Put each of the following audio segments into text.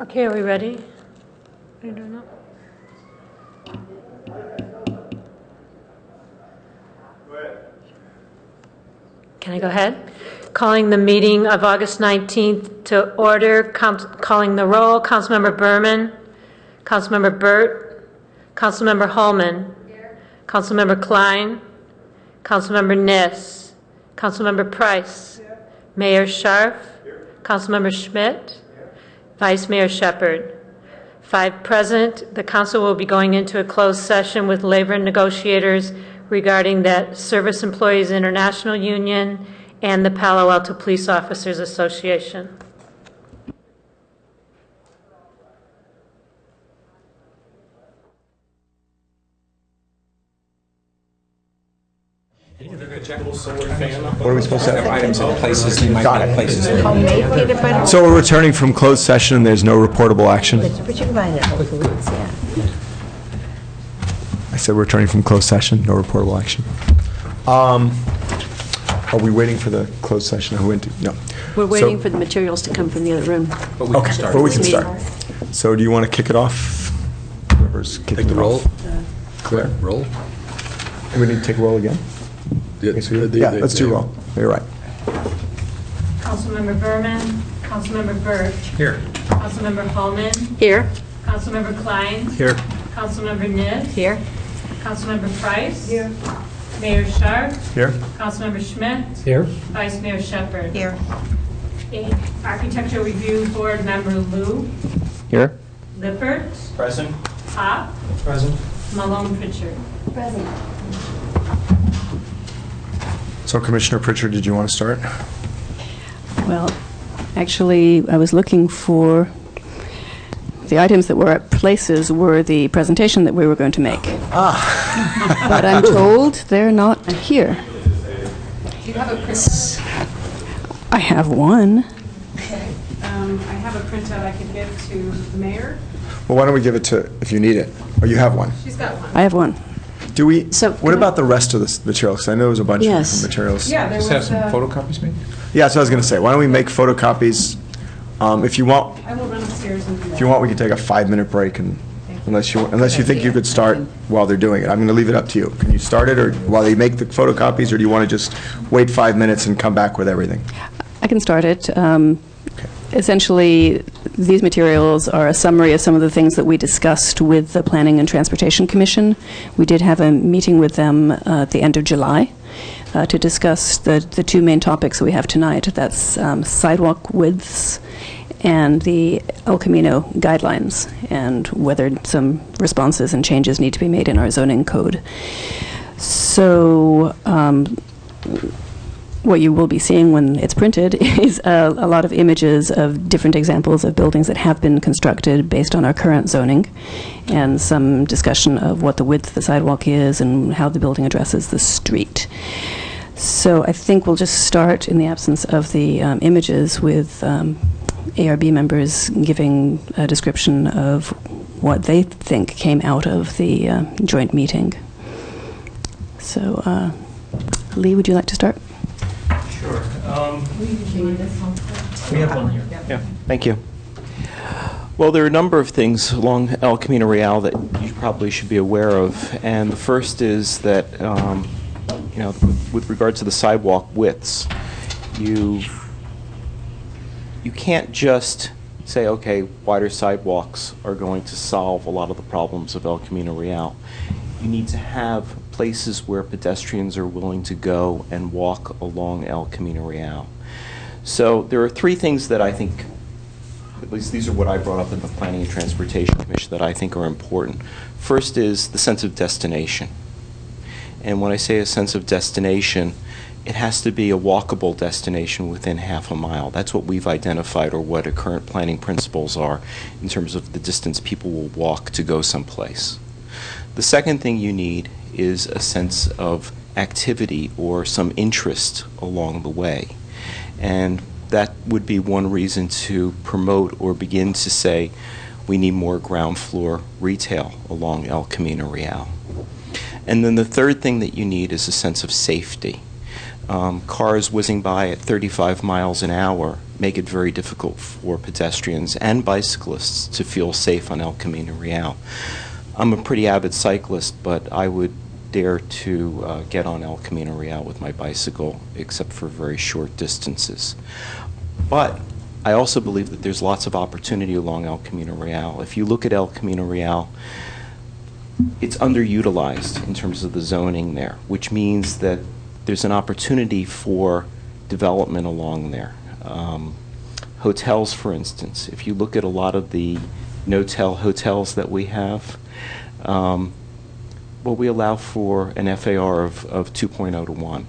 Okay, are we ready? I don't know. Can I go ahead? Calling the meeting of August 19th to order. Calling the roll. Councilmember Berman. Councilmember Burt. Councilmember Holman. Here. Councilmember Klein. Councilmember Niss. Councilmember Price. Here. Mayor Scharf. Here. Councilmember Schmidt. Here. Vice Mayor Shepard. 5 present. The council will be going into a closed session with labor negotiators regarding the Service Employees International Union and the Palo Alto Police Officers Association. What are we supposed to have? Items in places, you might have places. So we're returning from closed session and there's no reportable action? But you can find it Whole Foods, yeah. I said we're returning from closed session, no reportable action. Are we waiting for the closed session? No. We're waiting for the materials to come from the other room. But we can start. But we can start. So do you want to kick it off? Whoever's kicking Take the it roll. off. Claire, roll. Do we need to take a roll again? Yeah, Let's do roll. You're right. Councilmember Berman. Councilmember Burt. Here. Councilmember Holman. Here. Councilmember Klein. Here. Councilmember Niss. Here. Councilmember Price. Here. Mayor Scharf. Here. Councilmember Schmidt. Here. Vice Mayor Shepard. Here. Architectural Review Board Member Liu. Here. Lippert. Present. Pop. Present. Malone Pritchard. Present. So Commissioner Pritchard, did you want to start? Well, actually, I was looking for the items that were at places were the presentation that we were going to make. But I'm told they're not here. Do you have a print? I have one. Okay. I have a printout I could give to the mayor. Well, why don't we give it to, if you need it, or you have one. She's got one. I have one. Do we, So, what about the rest of this material? Because I know there's a bunch Yes. of different materials. Yeah, there Just was. have some photocopies made? Yeah, that's what I was going to say. Why don't we make photocopies? If you want, I will run upstairs and do that. if you want, we can take a 5-minute break, and unless you think you could start while they're doing it. I'm going to leave it up to you. Can you start it, or while they make the photocopies, or do you want to just wait 5 minutes and come back with everything? I can start it. Essentially, these materials are a summary of some of the things that we discussed with the Planning and Transportation Commission. We did have a meeting with them at the end of July to discuss the 2 main topics that we have tonight. That's sidewalk widths and the El Camino guidelines, and whether some responses and changes need to be made in our zoning code. So what you will be seeing when it's printed is a lot of images of different examples of buildings that have been constructed based on our current zoning, and some discussion of what the width of the sidewalk is and how the building addresses the street. So I think we'll just start, in the absence of the images, with ARB members giving a description of what they think came out of the joint meeting. So, Lee, would you like to start? Sure. We have one here. Yeah, thank you. Well, there are a number of things along El Camino Real that you probably should be aware of, and the first is that, with regard to the sidewalk widths, you can't just say, okay, wider sidewalks are going to solve a lot of the problems of El Camino Real. You need to have places where pedestrians are willing to go and walk along El Camino Real. So there are 3 things that I think, at least these are what I brought up in the Planning and Transportation Commission, that I think are important. First is the sense of destination. And when I say a sense of destination, it has to be a walkable destination within half a mile. That's what we've identified, or what our current planning principles are in terms of the distance people will walk to go someplace. The second thing you need is a sense of activity or some interest along the way. And that would be one reason to promote or begin to say we need more ground floor retail along El Camino Real. And then the third thing that you need is a sense of safety. cars whizzing by at 35 miles an hour make it very difficult for pedestrians and bicyclists to feel safe on El Camino Real. I'm a pretty avid cyclist, but I would dare to get on El Camino Real with my bicycle, except for very short distances. But I also believe that there's lots of opportunity along El Camino Real. If you look at El Camino Real, it's underutilized in terms of the zoning there, which means that there's an opportunity for development along there. Hotels, for instance, if you look at a lot of the no-tell hotels that we have, well, we allow for an FAR of 2.0 to 1.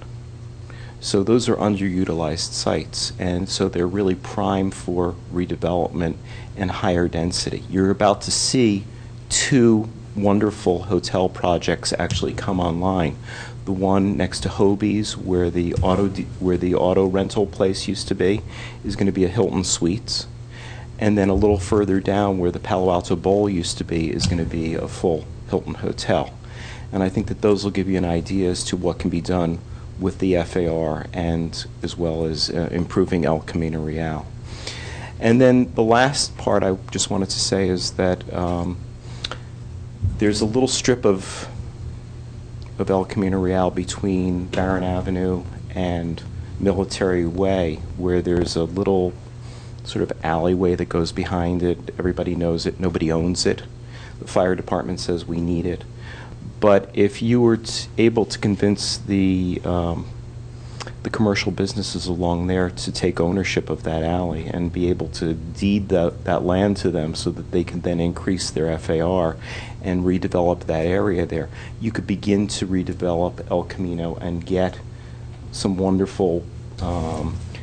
So those are underutilized sites, and so they're really prime for redevelopment and higher density. You're about to see 2 wonderful hotel projects actually come online. The one next to Hobie's, where the auto rental place used to be, is going to be a Hilton Suites. And then a little further down, where the Palo Alto Bowl used to be, is going to be a full Hilton hotel. And I think that those will give you an idea as to what can be done with the FAR, and as well as improving El Camino Real. And then the last part I just wanted to say is that there's a little strip of El Camino Real between Barron Avenue and Military Way, where there's a little sort of alleyway that goes behind it. Everybody knows it. Nobody owns it. The fire department says we need it. But if you were able to convince the commercial businesses along there to take ownership of that alley and be able to deed that land to them so that they can then increase their FAR and redevelop that area there, you could begin to redevelop El Camino and get some wonderful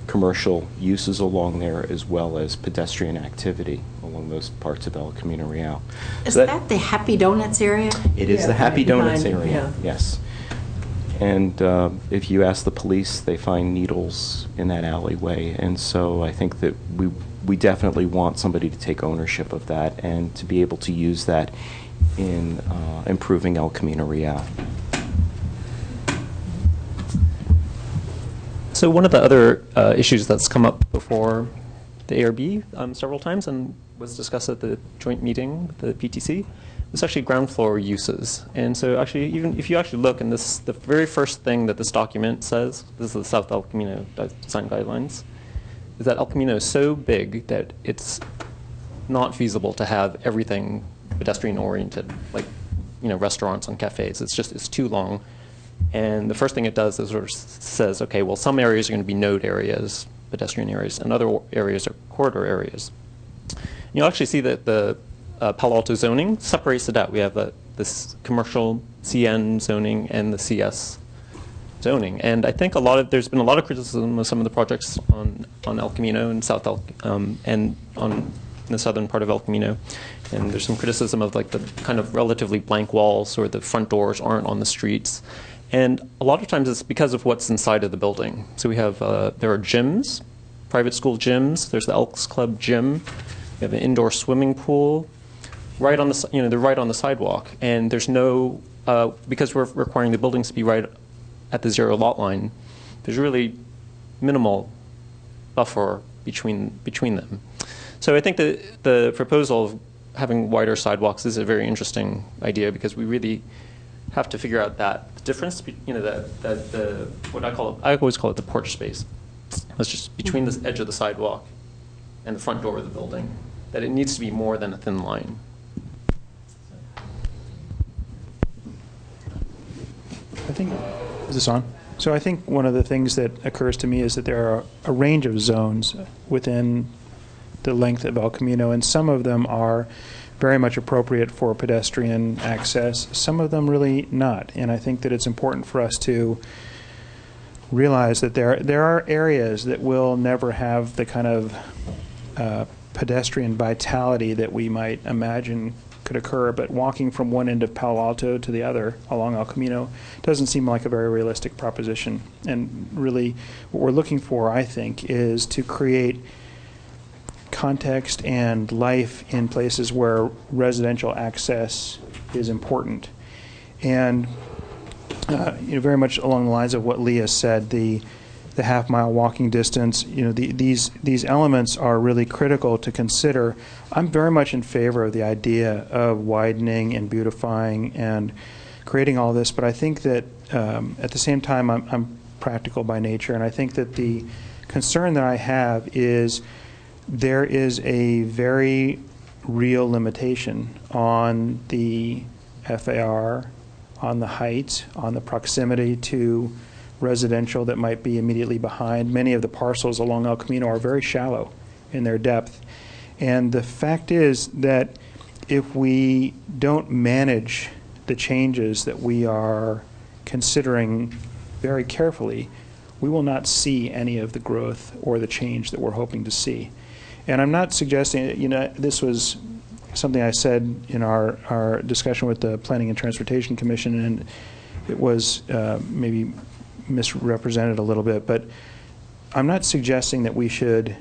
commercial uses along there, as well as pedestrian activity along those parts of El Camino Real. Is that the Happy Donuts area? It is the Happy Donuts behind, area, yeah. yes. And if you ask the police, they find needles in that alleyway. And so I think that we definitely want somebody to take ownership of that and to be able to use that in improving El Camino Real. So one of the other issues that's come up before the ARB several times and was discussed at the joint meeting with the PTC was actually ground floor uses. And so actually, even if you actually look, and this the very first thing that this document says, this is the South El Camino Design Guidelines, is that El Camino is so big that it's not feasible to have everything pedestrian oriented, like restaurants and cafes. It's too long. And the first thing it does is sort of says, okay, well, some areas are going to be node areas, pedestrian areas, and other areas are corridor areas. You'll actually see that the Palo Alto zoning separates it out. We have this commercial CN zoning and the CS zoning. And I think there's been a lot of criticism of some of the projects on El Camino and South and on the southern part of El Camino. And there's some criticism of like the kind of relatively blank walls, or the front doors aren't on the streets. And a lot of times it's because of what's inside of the building. So we have, there are gyms, private school gyms. There's the Elks Club gym. We have an indoor swimming pool. Right on the, they're right on the sidewalk. And there's no, because we're requiring the buildings to be right at the zero lot line, there's really minimal buffer between them. So I think that the proposal of having wider sidewalks is a very interesting idea, because we really have to figure out that difference, the what I always call it the porch space. It's just between the edge of the sidewalk and the front door of the building, that it needs to be more than a thin line. I think, is this on? So I think one of the things that occurs to me is that there are a range of zones within the length of El Camino, and some of them are very much appropriate for pedestrian access, some of them really not. And I think that it's important for us to realize that there are areas that will never have the kind of pedestrian vitality that we might imagine could occur, but walking from one end of Palo Alto to the other along El Camino doesn't seem like a very realistic proposition. And really what we're looking for, I think, is to create context and life in places where residential access is important. And very much along the lines of what Leah said, the half-mile walking distance. These elements are really critical to consider. I'm very much in favor of the idea of widening and beautifying and creating all this, but I think that at the same time, I'm practical by nature, and I think that the concern that I have is there is a very real limitation on the FAR, on the height, on the proximity to residential that might be immediately behind. Many of the parcels along El Camino are very shallow in their depth. And the fact is that if we don't manage the changes that we are considering very carefully, we will not see any of the growth or the change that we're hoping to see. And I'm not suggesting, this was something I said in our discussion with the Planning and Transportation Commission, and it was maybe misrepresented a little bit, but I'm not suggesting that we should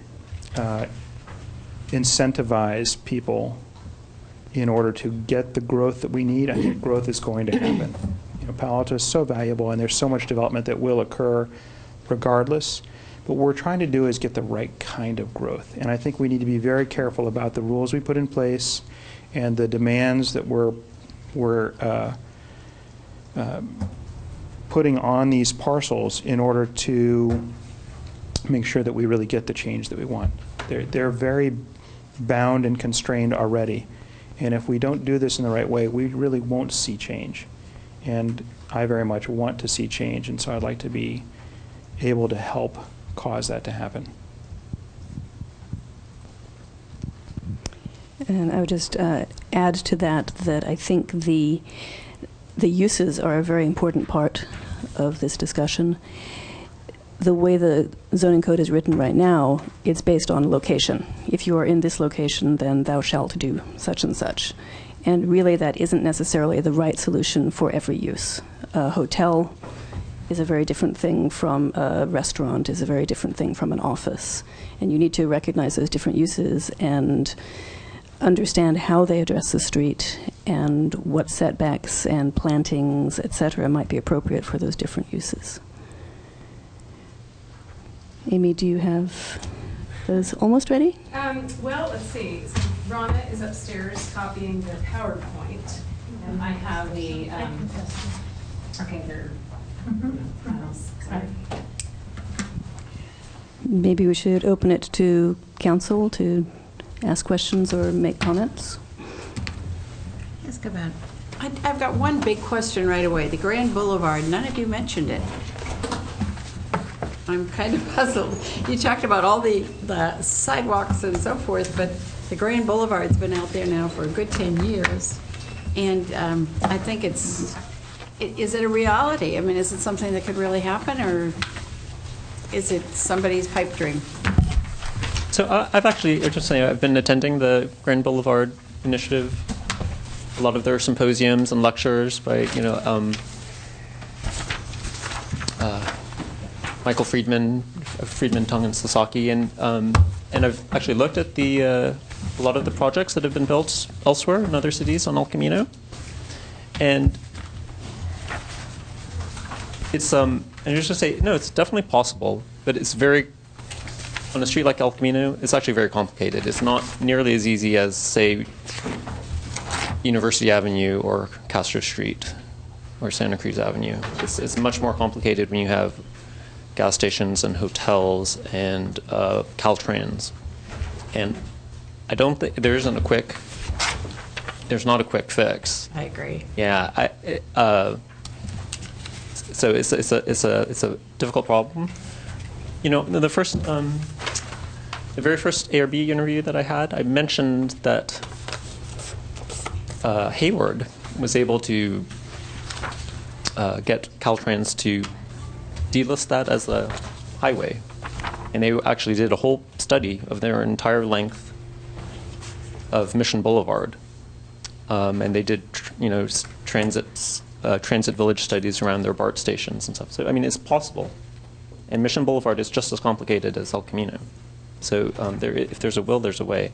incentivize people in order to get the growth that we need. I think growth is going to happen. Palo Alto is so valuable, and there's so much development that will occur regardless. But what we're trying to do is get the right kind of growth. And I think we need to be very careful about the rules we put in place and the demands that we're putting on these parcels in order to make sure that we really get the change that we want. They're very bound and constrained already. And if we don't do this in the right way, we really won't see change. And I very much want to see change, and so I'd like to be able to help cause that to happen. And I would just add to that I think the uses are a very important part of this discussion. The way the zoning code is written right now, it's based on location. If you are in this location, then thou shalt do such and such. And really that isn't necessarily the right solution for every use. A hotel is a very different thing from a restaurant, is a very different thing from an office. And you need to recognize those different uses and understand how they address the street and what setbacks and plantings, et cetera, might be appropriate for those different uses. Amy, do you have those almost ready? Well, let's see. So Rana is upstairs copying the PowerPoint, and I have the, okay, they're files. Sorry. Maybe we should open it to council to ask questions or make comments. Let's go back. I've got one big question right away. The Grand Boulevard, none of you mentioned it. I'm kind of puzzled. You talked about all the sidewalks and so forth, but the Grand Boulevard's been out there now for a good 10 years. And I think is it a reality? I mean, is it something that could really happen, or is it somebody's pipe dream? So I've been attending the Grand Boulevard Initiative, a lot of their symposiums and lectures by, Michael Friedman, Tung, and Sasaki, and I've actually looked at a lot of the projects that have been built elsewhere in other cities on El Camino, and it's and just to say, no, it's definitely possible, but it's very, on a street like El Camino, it's actually very complicated. It's not nearly as easy as, say, University Avenue or Castro Street or Santa Cruz Avenue. It's much more complicated when you have gas stations and hotels and Caltrans. And I don't think there's not a quick fix. I agree. Yeah. So it's a difficult problem. The very first ARB interview that I had, I mentioned that Hayward was able to get Caltrans to delist that as a highway, and they actually did a whole study of their entire length of Mission Boulevard, and they did transit village studies around their BART stations and stuff. So I mean, it's possible, and Mission Boulevard is just as complicated as El Camino. So if there's a will, there's a way.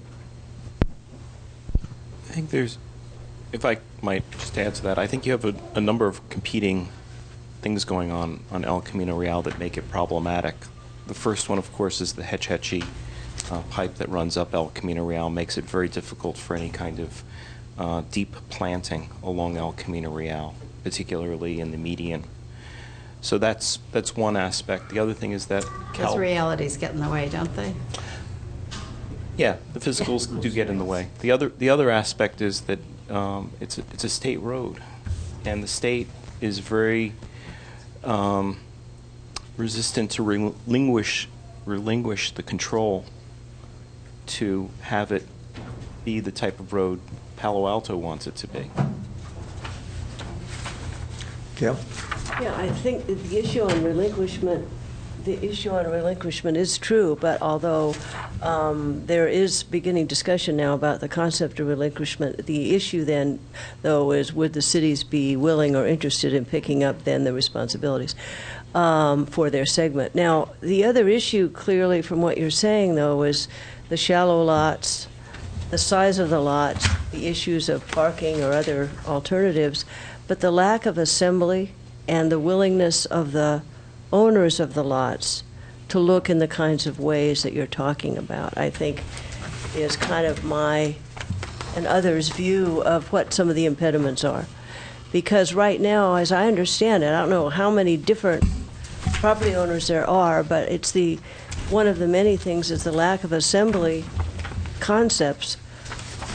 I think if I might just add to that, I think you have a number of competing things going on El Camino Real that make it problematic. The first one, of course, is the Hetch Hetchy pipe that runs up El Camino Real, makes it very difficult for any kind of deep planting along El Camino Real, particularly in the median. So that's one aspect. The other thing is that Those realities get in the way, don't they? Yeah, the physicals do get in the way. The other aspect is that it's a state road, and the state is very resistant to relinquish the control to have it be the type of road Palo Alto wants it to be. Gail? Yeah, I think the issue on relinquishment is true, but although there is beginning discussion now about the concept of relinquishment, the issue then, though, is would the cities be willing or interested in picking up then the responsibilities for their segment. Now, the other issue, clearly, from what you're saying, though, is the shallow lots, the size of the lots, the issues of parking or other alternatives, but the lack of assembly and the willingness of the owners of the lots to look in the kinds of ways that you're talking about, I think, is kind of my and others' view of what some of the impediments are. Because right now, as I understand it, I don't know how many different property owners there are, but it's one of the many things is the lack of assembly concepts,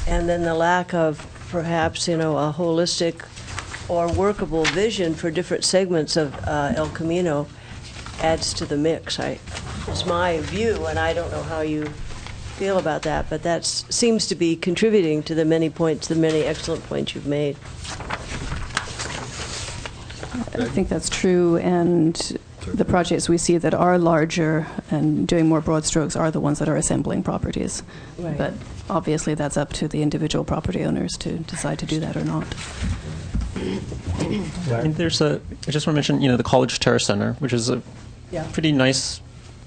and then the lack of perhaps, a holistic or workable vision for different segments of El Camino adds to the mix. It's my view, and I don't know how you feel about that, but that seems to be contributing to the many excellent points you've made. I think that's true, and the projects we see that are larger and doing more broad strokes are the ones that are assembling properties. Right. But obviously that's up to the individual property owners to decide to do that or not. And I just want to mention, the College Terrace Center, which is a pretty nice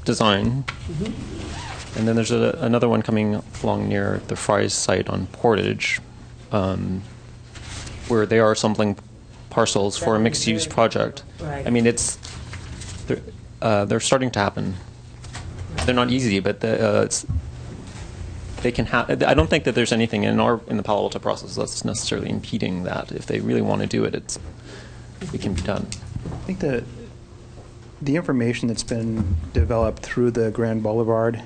design. Mm-hmm. And then there's another one coming along near the Fry's site on Portage, where they are assembling parcels for a mixed-use project. Right. I mean, they're starting to happen. They're not easy, but they can have. I don't think that there's anything in the Palo Alto process that's necessarily impeding that. If they really want to do it, it can be done. I think the information that's been developed through the Grand Boulevard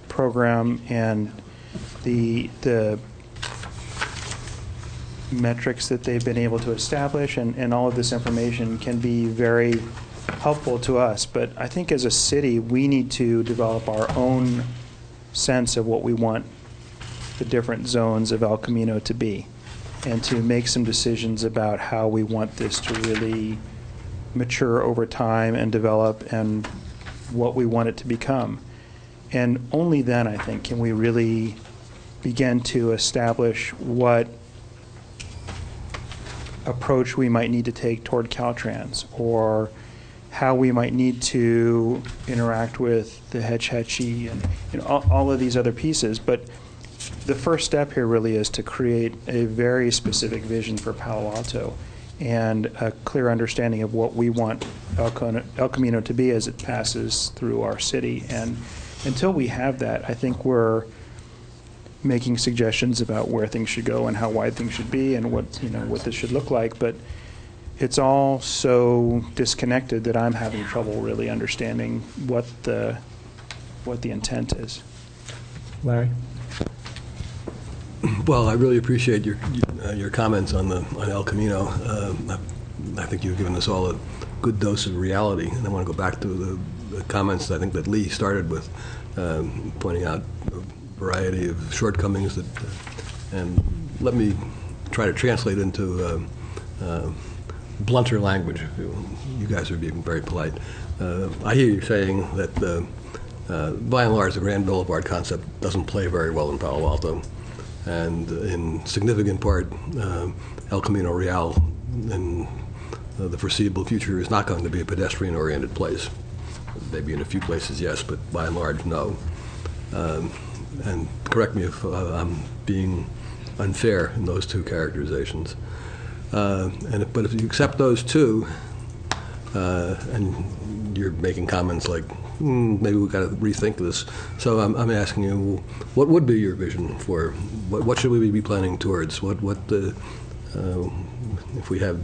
program and the metrics that they've been able to establish and all of this information can be very helpful to us. But I think as a city, we need to develop our own sense of what we want the different zones of El Camino to be, and to make some decisions about how we want this to really mature over time and develop, and what we want it to become. And only then, I think, can we really begin to establish what approach we might need to take toward Caltrans, or how we might need to interact with the Hetch Hetchy and all of these other pieces. But the first step here really is to create a very specific vision for Palo Alto and a clear understanding of what we want El Camino to be as it passes through our city. And until we have that, I think we're making suggestions about where things should go and how wide things should be and what this should look like. But it's all so disconnected that I'm having trouble really understanding what the intent is. Larry? Well, I really appreciate your comments on El Camino. I think you've given us all a good dose of reality, and I want to go back to the comments I think that Lee started with, pointing out a variety of shortcomings and let me try to translate into blunter language. You guys are being very polite. I hear you saying that by and large the Grand Boulevard concept doesn't play very well in Palo Alto, and in significant part El Camino Real in the foreseeable future is not going to be a pedestrian-oriented place. Maybe in a few places, yes, but by and large, no. And correct me if I'm being unfair in those two characterizations. But if you accept those two, and you're making comments like, maybe we've got to rethink this. So I'm asking you, what would be your vision for, what should we be planning towards? If we have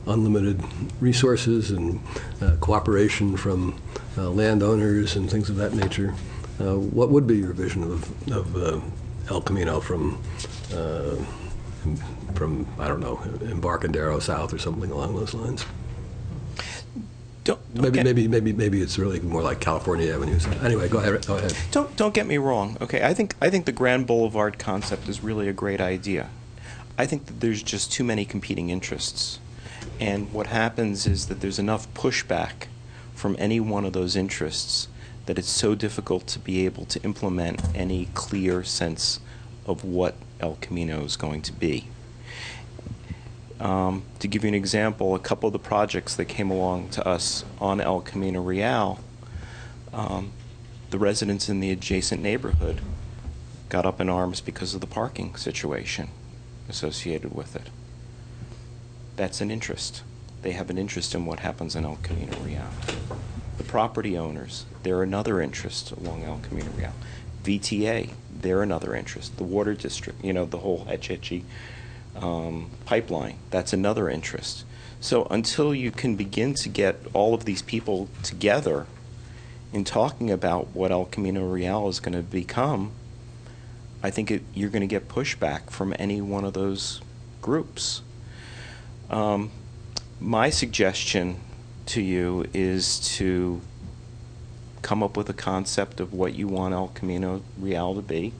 unlimited resources and cooperation from landowners and things of that nature, what would be your vision of El Camino from I don't know, Embarcadero South or something along those lines? Maybe it's really more like California Avenue. Anyway, go ahead. Don't get me wrong. Okay, I think the Grand Boulevard concept is really a great idea. I think that there's just too many competing interests, and what happens is that there's enough pushback from any one of those interests that it's so difficult to be able to implement any clear sense of what El Camino is going to be. To give you an example, a couple of the projects that came along to us on El Camino Real, the residents in the adjacent neighborhood got up in arms because of the parking situation associated with it. That's an interest. They have an interest in what happens in El Camino Real. The property owners, they're another interest along El Camino Real. VTA, they're another interest. The water district, the whole Hetchy pipeline, that's another interest. So until you can begin to get all of these people together in talking about what El Camino Real is going to become, I think you're going to get pushback from any one of those groups. My suggestion to you is to come up with a concept of what you want El Camino Real to be,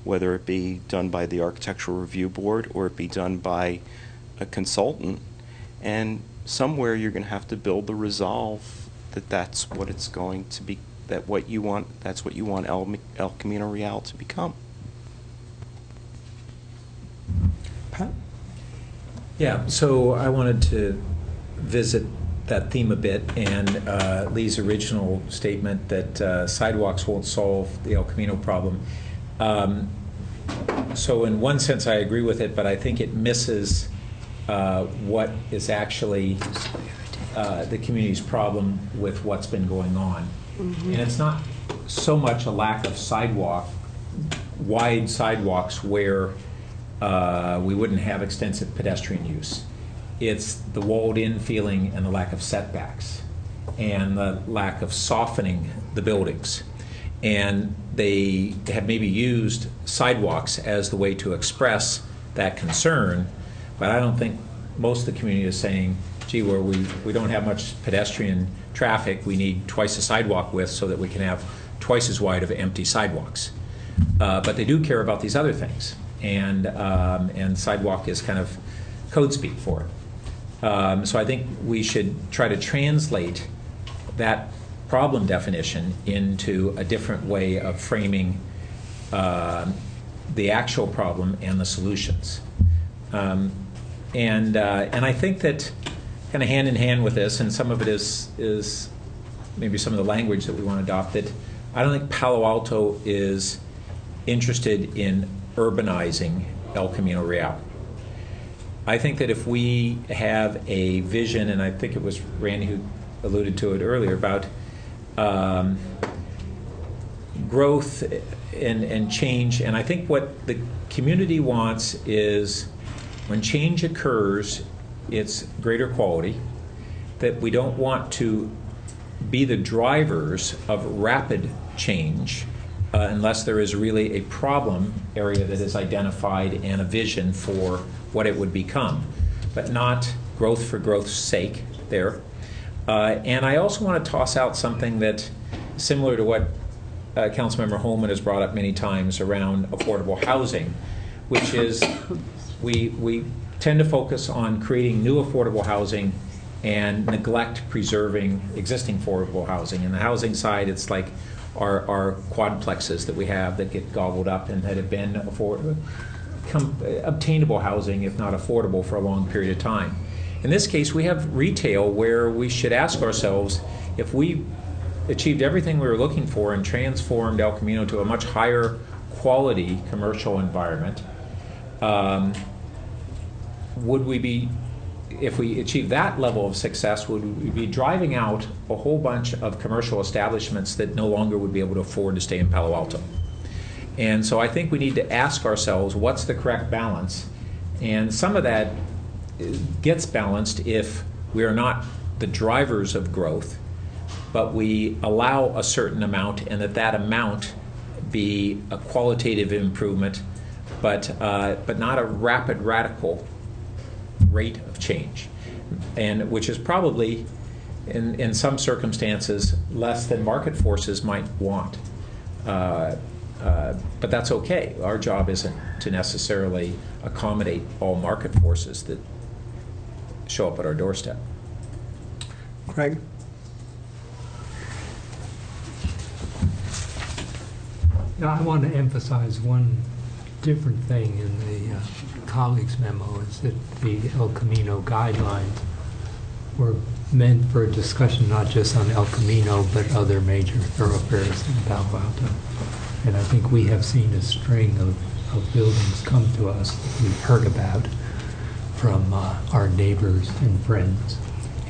whether it be done by the Architectural Review Board or it be done by a consultant, and somewhere you're going to have to build the resolve that that's what it's going to be, that's what you want El Camino Real to become. Pat? Yeah, so I wanted to visit that theme a bit, and Lee's original statement that sidewalks won't solve the El Camino problem. So in one sense I agree with it, but I think it misses what is actually the community's problem with what's been going on. Mm-hmm. And it's not so much a lack of wide sidewalks where we wouldn't have extensive pedestrian use. It's the walled-in feeling and the lack of setbacks and the lack of softening the buildings. And they have maybe used sidewalks as the way to express that concern, but I don't think most of the community is saying, gee, where we don't have much pedestrian traffic, we need twice the sidewalk width so that we can have twice as wide of empty sidewalks. But they do care about these other things, and sidewalk is kind of code speak for it. So I think we should try to translate that problem definition into a different way of framing the actual problem and the solutions. And I think that kind of hand in hand with this, and some of it is maybe some of the language that we want to adopt, that I don't think Palo Alto is interested in urbanizing El Camino Real. I think that if we have a vision, and I think it was Randy who alluded to it earlier, about growth and change, and I think what the community wants is when change occurs, it's greater quality, that we don't want to be the drivers of rapid change unless there is really a problem area that is identified and a vision for what it would become, but not growth for growth's sake there. And I also want to toss out something that, similar to what Councilmember Holman has brought up many times around affordable housing, which is we tend to focus on creating new affordable housing and neglect preserving existing affordable housing. In the housing side, it's like our quadplexes that we have that get gobbled up and that have been obtainable housing, if not affordable, for a long period of time. In this case, we have retail where we should ask ourselves, if we achieved everything we were looking for and transformed El Camino to a much higher quality commercial environment, would we be if we achieve that level of success, we'd be driving out a whole bunch of commercial establishments that no longer would be able to afford to stay in Palo Alto. And so I think we need to ask ourselves, what's the correct balance? And some of that gets balanced if we are not the drivers of growth, but we allow a certain amount, and that amount be a qualitative improvement, but not a rapid, radical rate of change, and which is probably, in some circumstances, less than market forces might want. But that's okay. Our job isn't to necessarily accommodate all market forces that show up at our doorstep. Craig? Now, I want to emphasize one different thing in the colleagues' memo, is that the El Camino guidelines were meant for a discussion not just on El Camino, but other major thoroughfares in Palo Alto. And I think we have seen a string of buildings come to us that we've heard about from our neighbors and friends.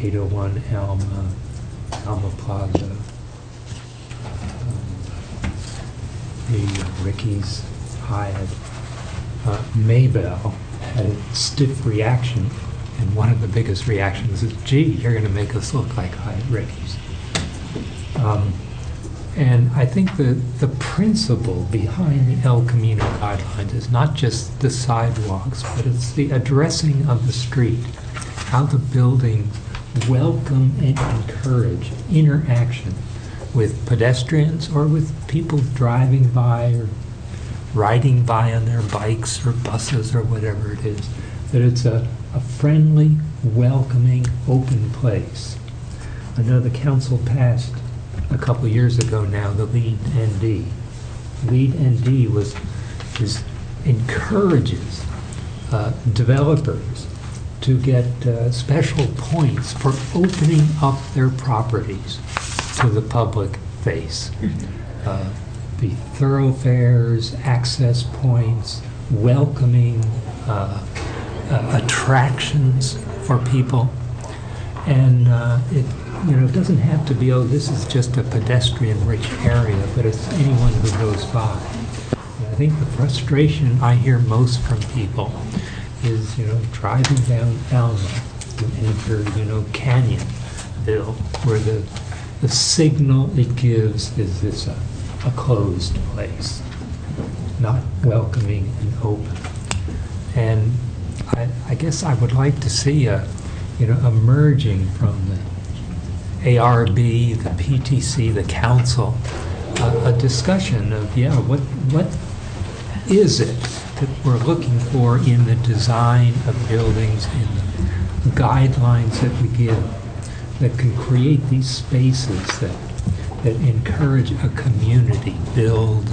801 Alma Plaza, the Ricky's, Hyatt. Maybell had a stiff reaction, and one of the biggest reactions is, gee, you're going to make us look like Hyatt Ricky's. And I think the principle behind the El Camino guidelines is not just the sidewalks, but it's the addressing of the street, how the buildings welcome and encourage interaction with pedestrians or with people driving by or riding by on their bikes or buses or whatever it is, that it's a friendly, welcoming, open place. I know the council passed a couple years ago now the LEED ND. LEED ND encourages developers to get special points for opening up their properties to the public face. The thoroughfares, access points, welcoming attractions for people. And it doesn't have to be, oh, this is just a pedestrian-rich area, but it's anyone who goes by. And I think the frustration I hear most from people is, driving down Alma, you enter, Canyonville, where the signal it gives is this a closed place, not welcoming and open. And I guess I would like to see emerging from the ARB, the PTC, the council, a discussion of, what is it that we're looking for in the design of buildings, in the guidelines that we give, that can create these spaces that encourage a community, build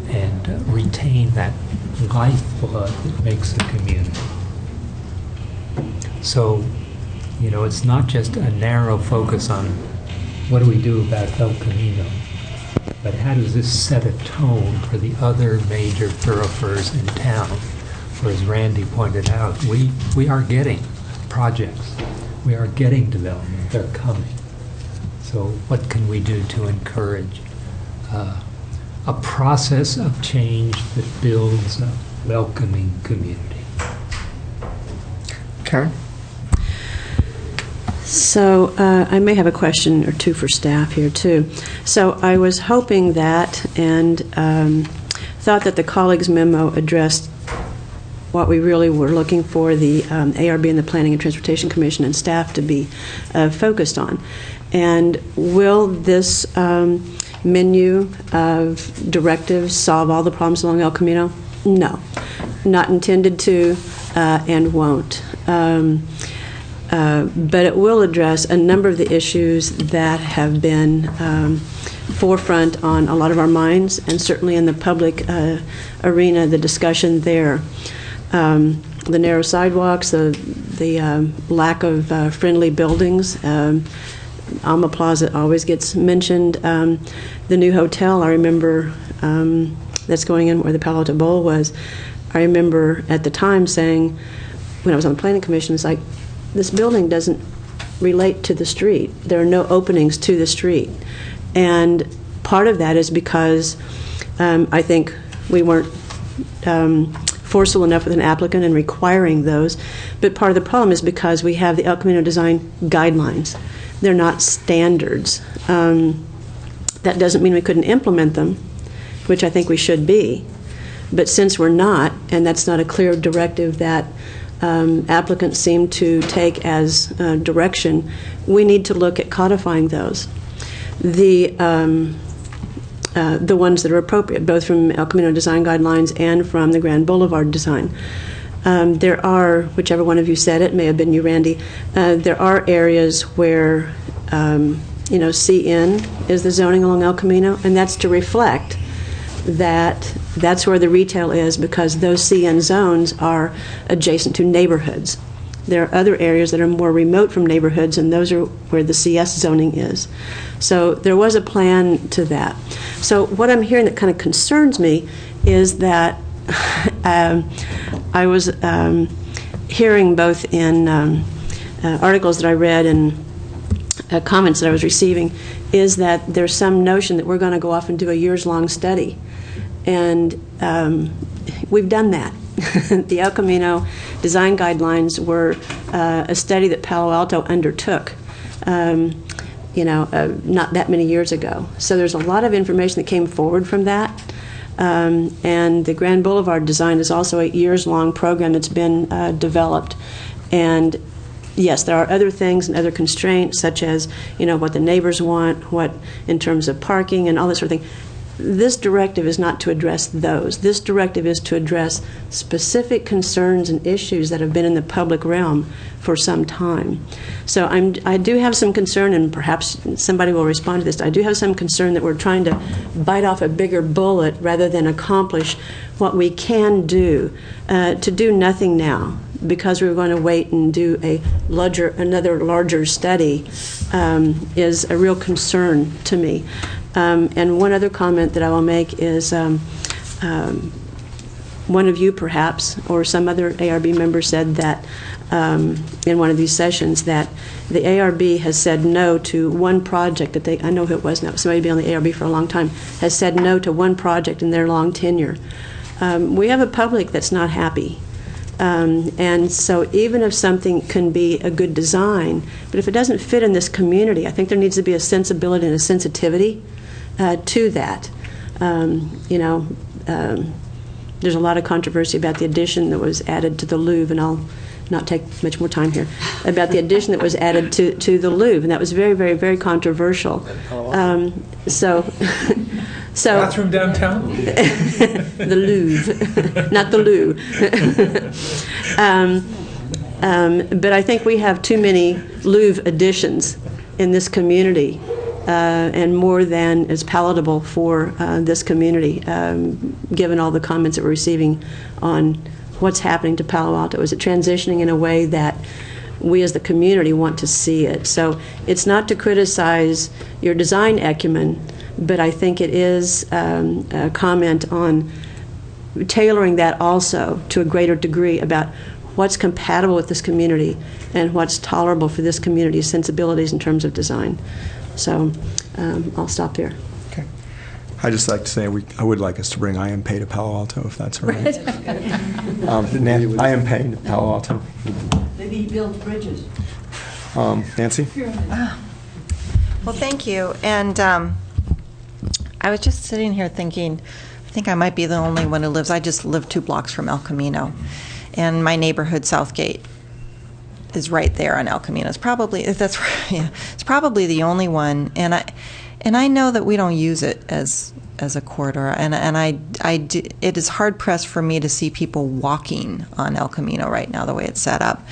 and retain that lifeblood that makes a community. So, it's not just a narrow focus on what do we do about El Camino, but how does this set a tone for the other major thoroughfares in town? For as Randy pointed out, we are getting projects. We are getting development. They're coming. So what can we do to encourage a process of change that builds a welcoming community? Karen? So I may have a question or two for staff here too. So I was hoping that and thought that the colleagues' memo addressed what we really were looking for the ARB and the Planning and Transportation Commission and staff to be focused on. And will this menu of directives solve all the problems along El Camino? No, not intended to and won't. But it will address a number of the issues that have been forefront on a lot of our minds, and certainly in the public arena, the discussion there. The narrow sidewalks, the lack of friendly buildings. Alma Plaza always gets mentioned. The new hotel, I remember, that's going in where the Palo Alto Bowl was, I remember at the time saying, when I was on the planning commission, it's like, this building doesn't relate to the street. There are no openings to the street. And part of that is because I think we weren't forceful enough with an applicant in requiring those. But part of the problem is because we have the El Camino design guidelines. They're not standards. That doesn't mean we couldn't implement them, which I think we should be. But since we're not, and that's not a clear directive that applicants seem to take as direction, we need to look at codifying those. The ones that are appropriate, both from El Camino design guidelines and from the Grand Boulevard design. There are, whichever one of you said it, may have been you, Randy, there are areas where, CN is the zoning along El Camino, and that's to reflect that that's where the retail is, because those CN zones are adjacent to neighborhoods. There are other areas that are more remote from neighborhoods, and those are where the CS zoning is. So there was a plan to that. So what I'm hearing that kind of concerns me is that I was hearing both in articles that I read and comments that I was receiving, is that there's some notion that we're going to go off and do a years-long study. And we've done that. The El Camino design guidelines were a study that Palo Alto undertook, not that many years ago. So there's a lot of information that came forward from that. And the Grand Boulevard design is also a years-long program that's been developed. And yes, there are other things and other constraints, such as, what the neighbors want, what in terms of parking and all that sort of thing. This directive is not to address those. This directive is to address specific concerns and issues that have been in the public realm for some time. So I do have some concern, and perhaps somebody will respond to this. I do have some concern that we're trying to bite off a bigger bullet rather than accomplish what we can do. To do nothing now, because we're going to wait and do another larger study, is a real concern to me. And one other comment that I will make is one of you perhaps, or some other ARB member said that in one of these sessions that the ARB has said no to one project that I know who it was now, somebody been on the ARB for a long time, has said no to one project in their long tenure. We have a public that's not happy. And so even if something can be a good design, but if it doesn't fit in this community, I think there needs to be a sensibility and a sensitivity to that. There's a lot of controversy about the addition that was added to the Louvre, and I'll not take much more time here, about the addition that was added to the Louvre, and that was very, very, very controversial. So bathroom downtown? The Louvre, not the Lou. But I think we have too many Louvre additions in this community, and more than is palatable for this community, given all the comments that we're receiving on what's happening to Palo Alto. Is it transitioning in a way that we as the community want to see it? So it's not to criticize your design acumen, but I think it is a comment on tailoring that also to a greater degree about what's compatible with this community and what's tolerable for this community's sensibilities in terms of design. So I'll stop there. Okay. I'd just like to say I would like us to bring IMPay to Palo Alto, if that's all right. IMPay to Palo Alto. Maybe he builds bridges. Nancy? Well, thank you. And I was just sitting here thinking, I think I might be the only one who lives. I just live 2 blocks from El Camino. And my neighborhood, Southgate, is right there on El Camino. It's probably the only one. And I know that we don't use it as a corridor. It is hard pressed for me to see people walking on El Camino right now, the way it's set up.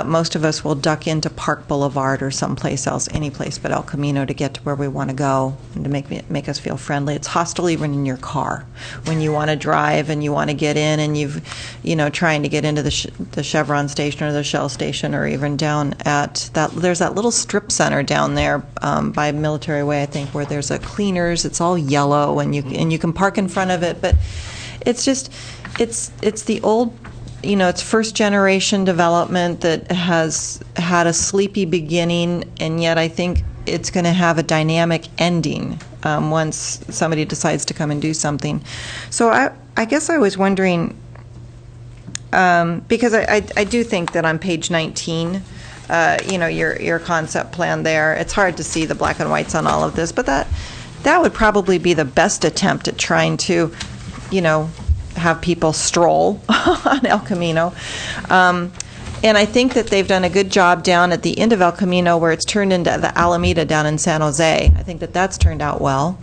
Most of us will duck into Park Boulevard or someplace else, any place but El Camino, to get to where we want to go and to make us feel friendly. It's hostile even in your car when you want to drive and you want to get in and trying to get into the Chevron station or the Shell station, or even down at there's that little strip center down there by Military Way, I think, where there's a cleaners. It's all yellow and you can park in front of it, but it's just it's the old you know, it's first-generation development that has had a sleepy beginning, and yet I think it's going to have a dynamic ending once somebody decides to come and do something. So I guess I was wondering, because I do think that on page 19, you know, your concept plan there, it's hard to see the black and whites on all of this, but that would probably be the best attempt at trying to, you know, have people stroll on El Camino. And I think that they've done a good job down at the end of El Camino where it's turned into the Alameda down in San Jose. I think that that's turned out well.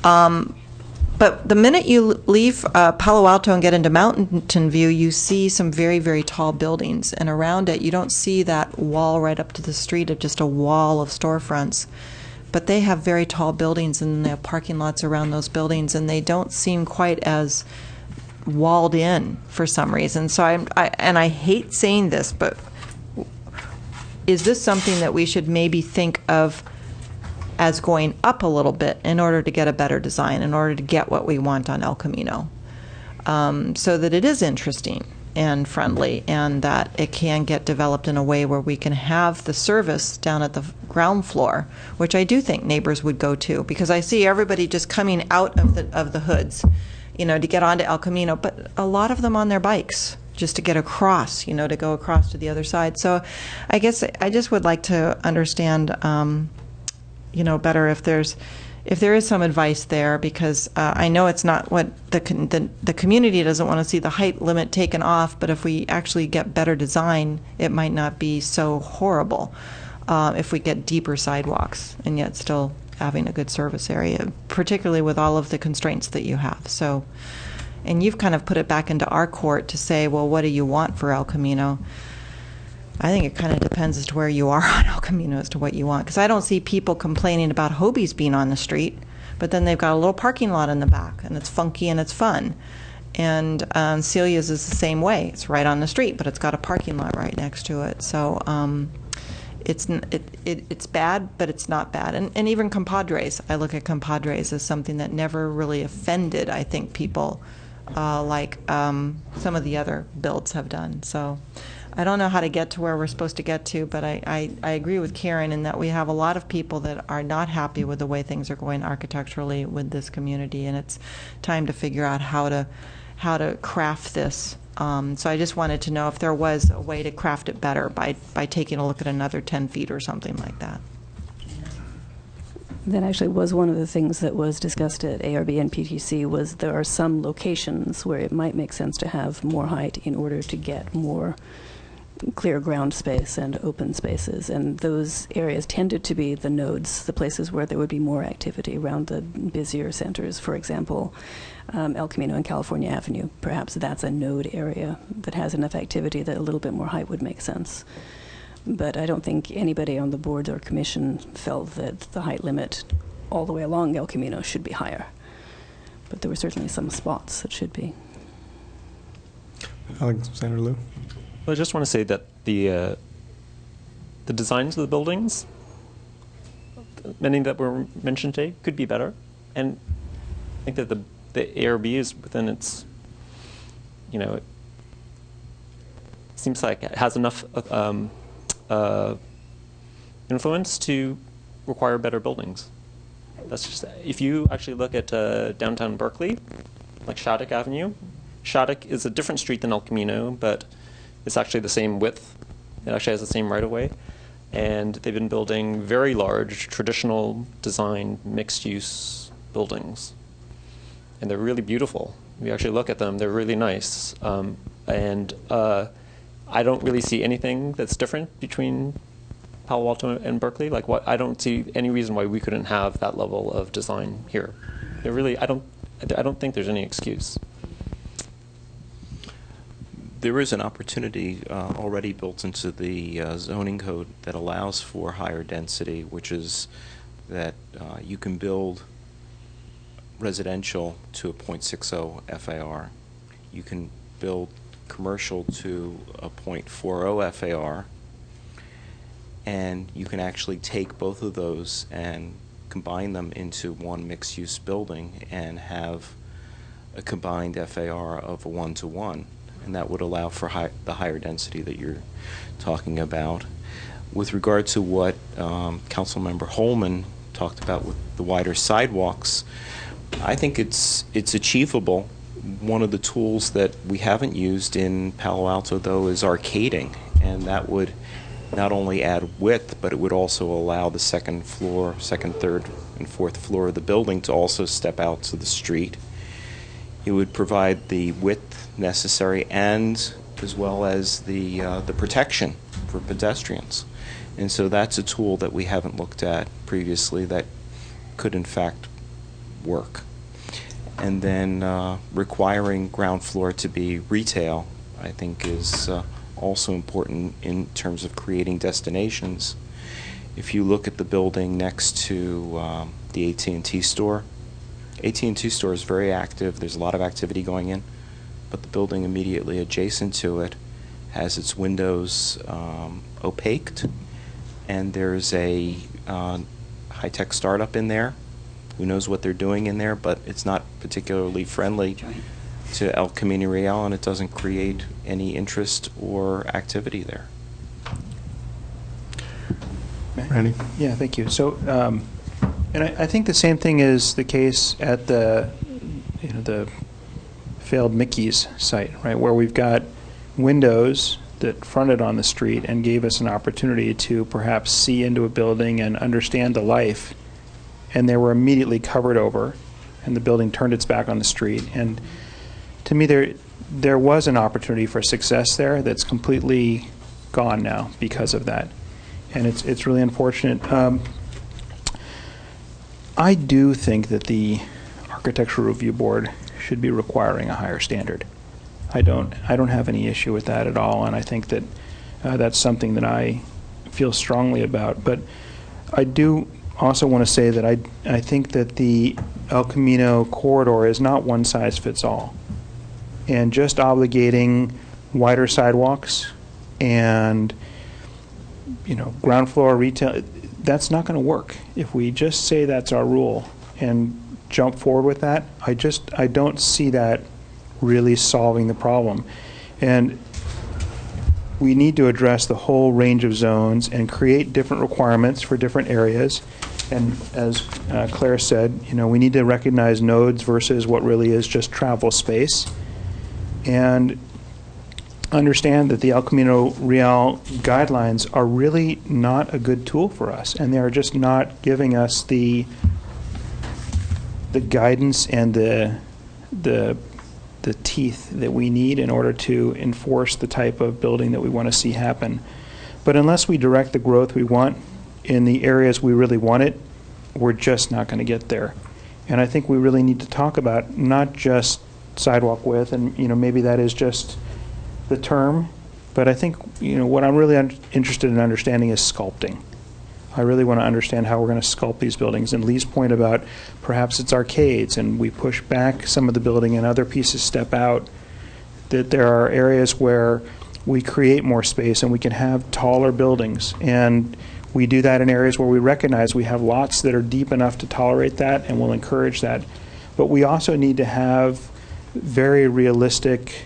But the minute you leave Palo Alto and get into Mountain View, you see some very, very tall buildings. And around it, you don't see that wall right up to the street of just a wall of storefronts. But they have very tall buildings, and they have parking lots around those buildings, and they don't seem quite as walled in for some reason. So I hate saying this, but is this something that we should maybe think of as going up a little bit in order to get a better design, in order to get what we want on El Camino, so that it is interesting and friendly, and that it can get developed in a way where we can have the service down at the ground floor, which I do think neighbors would go to, because I see everybody just coming out of the hoods, you know, to get onto El Camino, but a lot of them on their bikes just to get across, you know, to go across to the other side. So I guess I just would like to understand, you know, better if there is some advice there, because I know it's not what the community doesn't want to see the height limit taken off, but if we actually get better design, it might not be so horrible if we get deeper sidewalks and yet still having a good service area, particularly with all of the constraints that you have. So, and you've kind of put it back into our court to say, well, what do you want for El Camino? I think it kind of depends as to where you are on El Camino as to what you want, because I don't see people complaining about Hobie's being on the street, but then they've got a little parking lot in the back, and it's funky and it's fun. And Celia's is the same way. It's right on the street, but it's got a parking lot right next to it. So it's bad, but it's not bad. And even Compadres, I look at Compadres as something that never really offended, I think, people like some of the other builds have done. So I don't know how to get to where we're supposed to get to, but I agree with Karen in that we have a lot of people that are not happy with the way things are going architecturally with this community, and it's time to figure out how to craft this. So I just wanted to know if there was a way to craft it better by taking a look at another 10 feet or something like that. That actually was one of the things that was discussed at ARB and PTC, was there are some locations where it might make sense to have more height in order to get more clear ground space and open spaces, and those areas tended to be the nodes, the places where there would be more activity around the busier centers. For example, El Camino and California Avenue, perhaps that's a node area that has enough activity that a little bit more height would make sense. But I don't think anybody on the board or commission felt that the height limit all the way along El Camino should be higher. But there were certainly some spots that should be. Alexander Liu? Well, I just want to say that the designs of the buildings, many that were mentioned today, could be better. And I think that the ARB is within its, you know, it seems like it has enough influence to require better buildings. That's just, if you actually look at downtown Berkeley, like Shattuck Avenue, Shattuck is a different street than El Camino, but it's actually the same width. It actually has the same right-of-way. And they've been building very large, traditional design, mixed-use buildings. And they're really beautiful. We actually look at them, they're really nice. I don't really see anything that's different between Palo Alto and Berkeley. Like, I don't see any reason why we couldn't have that level of design here. They're really, I don't think there's any excuse. There is an opportunity already built into the zoning code that allows for higher density, which is that you can build residential to a 0.60 FAR. You can build commercial to a 0.40 FAR, and you can actually take both of those and combine them into one mixed-use building and have a combined FAR of a 1-to-1. and that would allow for the higher density that you're talking about. With regard to what Councilmember Holman talked about with the wider sidewalks, I think it's achievable. One of the tools that we haven't used in Palo Alto, though, is arcading, and that would not only add width, but it would also allow the second, third, and fourth floor of the building to also step out to the street. It would provide the width necessary, and as well as the protection for pedestrians. And so that's a tool that we haven't looked at previously that could in fact work. And then requiring ground floor to be retail, I think, is also important in terms of creating destinations. If you look at the building next to the AT&T store is very active. There's a lot of activity going in, but the building immediately adjacent to it has its windows opaqued, and there's a high-tech startup in there. Who knows what they're doing in there, but it's not particularly friendly to El Camino Real, and it doesn't create any interest or activity there. Randy? Yeah, thank you. So, and I think the same thing is the case at the failed Mickey's site, right, where we've got windows that fronted on the street and gave us an opportunity to perhaps see into a building and understand the life, and they were immediately covered over, and the building turned its back on the street. And to me, there was an opportunity for success there that's completely gone now because of that, and it's really unfortunate. I do think that the Architectural Review Board should be requiring a higher standard. I don't have any issue with that at all, and I think that that's something that I feel strongly about. But I do also want to say that I think that the El Camino corridor is not one size fits all, and just obligating wider sidewalks and ground floor retail, that's not going to work. If we just say that's our rule and jump forward with that, I don't see that really solving the problem. And we need to address the whole range of zones and create different requirements for different areas. And as Claire said, we need to recognize nodes versus what really is just travel space, and understand that the El Camino Real guidelines are really not a good tool for us, and they are just not giving us the guidance and the teeth that we need in order to enforce the type of building that we want to see happen. But unless we direct the growth we want in the areas we really want it, we're just not going to get there. And I think we really need to talk about not just sidewalk width, and maybe that is just the term, but I think what I'm really interested in understanding is sculpting. I really want to understand how we're going to sculpt these buildings. And Lee's point about perhaps it's arcades and we push back some of the building and other pieces step out, that there are areas where we create more space and we can have taller buildings. And we do that in areas where we recognize we have lots that are deep enough to tolerate that, and we'll encourage that. But we also need to have very realistic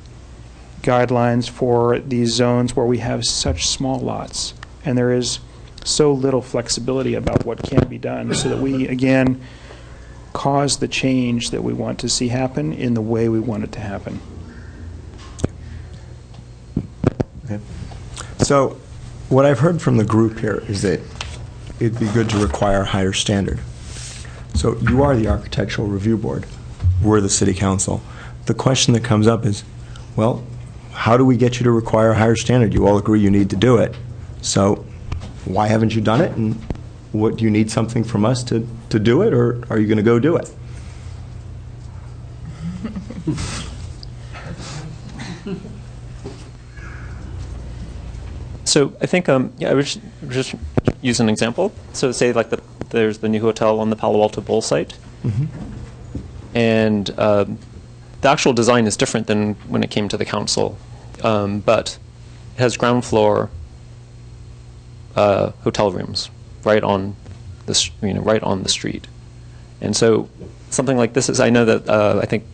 guidelines for these zones where we have such small lots and there is so little flexibility about what can be done, so that we, again, cause the change that we want to see happen in the way we want it to happen. Okay. So what I've heard from the group here is that it'd be good to require a higher standard. So you are the Architectural Review Board. We're the City Council. The question that comes up is, well, how do we get you to require a higher standard? You all agree you need to do it. So why haven't you done it? And what, do you need something from us to do it, or are you going to go do it? So I think, yeah, I would just use an example. So say like there's the new hotel on the Palo Alto Bowl site. Mm-hmm. And the actual design is different than when it came to the council, but it has ground floor hotel rooms right on the right on the street, and so something like this is. I know that I think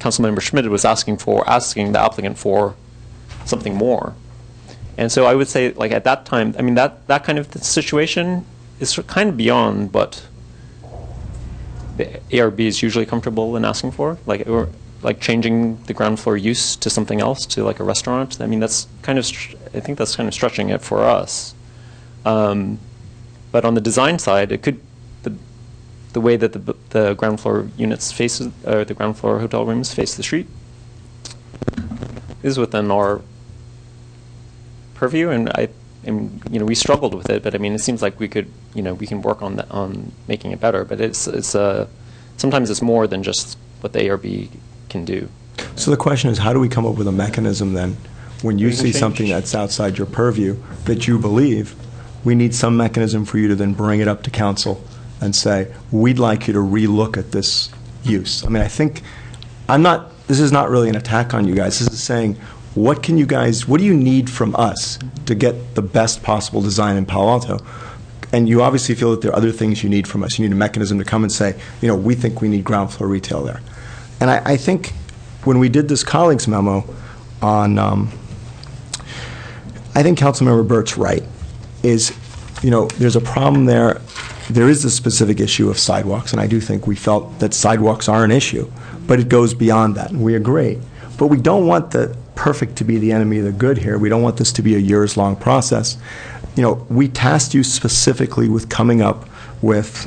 Councilmember Schmidt was asking the applicant for something more. And so I would say, like, at that time, I mean, that kind of situation is kind of beyond what the ARB is usually comfortable in asking for, like changing the ground floor use to something else, to like a restaurant. I mean, that's kind of, I think that's kind of stretching it for us. But on the design side, it could, the way that the ground floor units face, or the ground floor hotel rooms face the street, is within our purview, and we struggled with it, but I mean, it seems like we could, we can work on that, on making it better. But it's sometimes it's more than just what the ARB can do. So the question is, how do we come up with a mechanism then, when you see something that's outside your purview that you believe, we need some mechanism for you to then bring it up to council and say, we'd like you to relook at this use. I mean, I think, this is not really an attack on you guys. This is saying, what do you need from us to get the best possible design in Palo Alto? And you obviously feel that there are other things you need from us. You need a mechanism to come and say, we think we need ground floor retail there. And I think when we did this colleagues memo on, I think Councilmember Burt's right, is, there's a problem there. There is a specific issue of sidewalks, and I do think we felt that sidewalks are an issue, but it goes beyond that, and we agree. But we don't want the perfect to be the enemy of the good here. We don't want this to be a years-long process. We tasked you specifically with coming up with,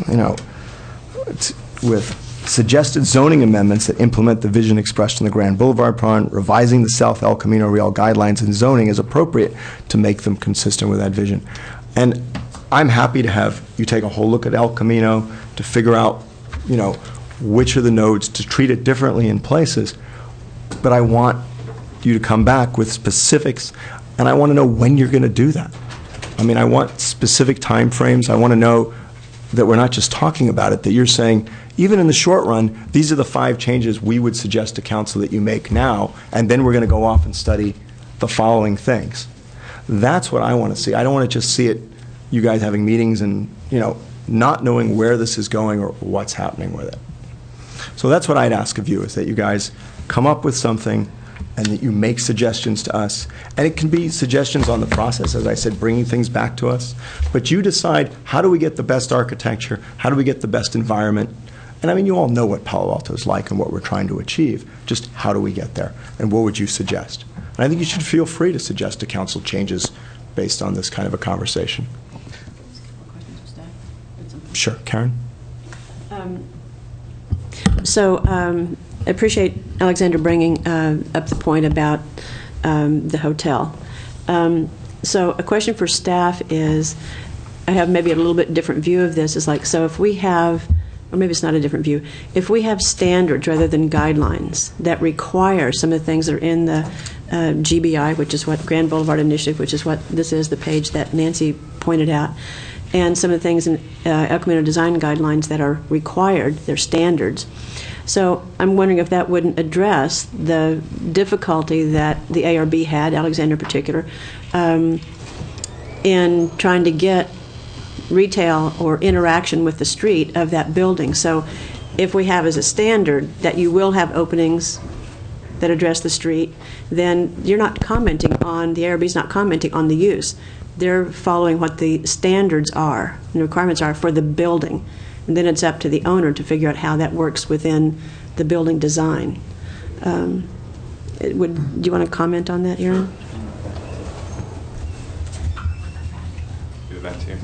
with suggested zoning amendments that implement the vision expressed in the Grand Boulevard Plan, revising the South El Camino Real guidelines and zoning as appropriate to make them consistent with that vision. And I'm happy to have you take a whole look at El Camino to figure out, which are the nodes, to treat it differently in places. But I want you to come back with specifics, and I want to know when you're going to do that. I mean, I want specific time frames. I want to know that we're not just talking about it, that you're saying, even in the short run, these are the 5 changes we would suggest to council that you make now, and then we're going to go off and study the following things. That's what I want to see. I don't want to just see it, you guys having meetings and, not knowing where this is going or what's happening with it. So that's what I'd ask of you, is that you guys come up with something and that you make suggestions to us. And it can be suggestions on the process, as I said, bringing things back to us. But you decide, how do we get the best architecture? How do we get the best environment? And I mean, you all know what Palo Alto is like and what we're trying to achieve. Just how do we get there? And what would you suggest? And I think you should feel free to suggest to council changes based on this kind of a conversation. Sure, Karen? I appreciate Alexander bringing up the point about the hotel. So a question for staff is, I have maybe a little bit different view of this, is like, so if we have, or maybe it's not a different view, if we have standards rather than guidelines that require some of the things that are in the GBI, which is what Grand Boulevard Initiative, which is what this is, the page that Nancy pointed out, and some of the things in El Camino Design Guidelines that are required, they're standards. So I'm wondering if that wouldn't address the difficulty that the ARB had, Alexander in particular, in trying to get retail or interaction with the street of that building. So if we have as a standard that you will have openings that address the street, then you're not commenting on, the ARB's not commenting on the use. They're following what the standards are and the requirements are for the building. And then it's up to the owner to figure out how that works within the building design. Do you want to comment on that, Aaron? Do that too.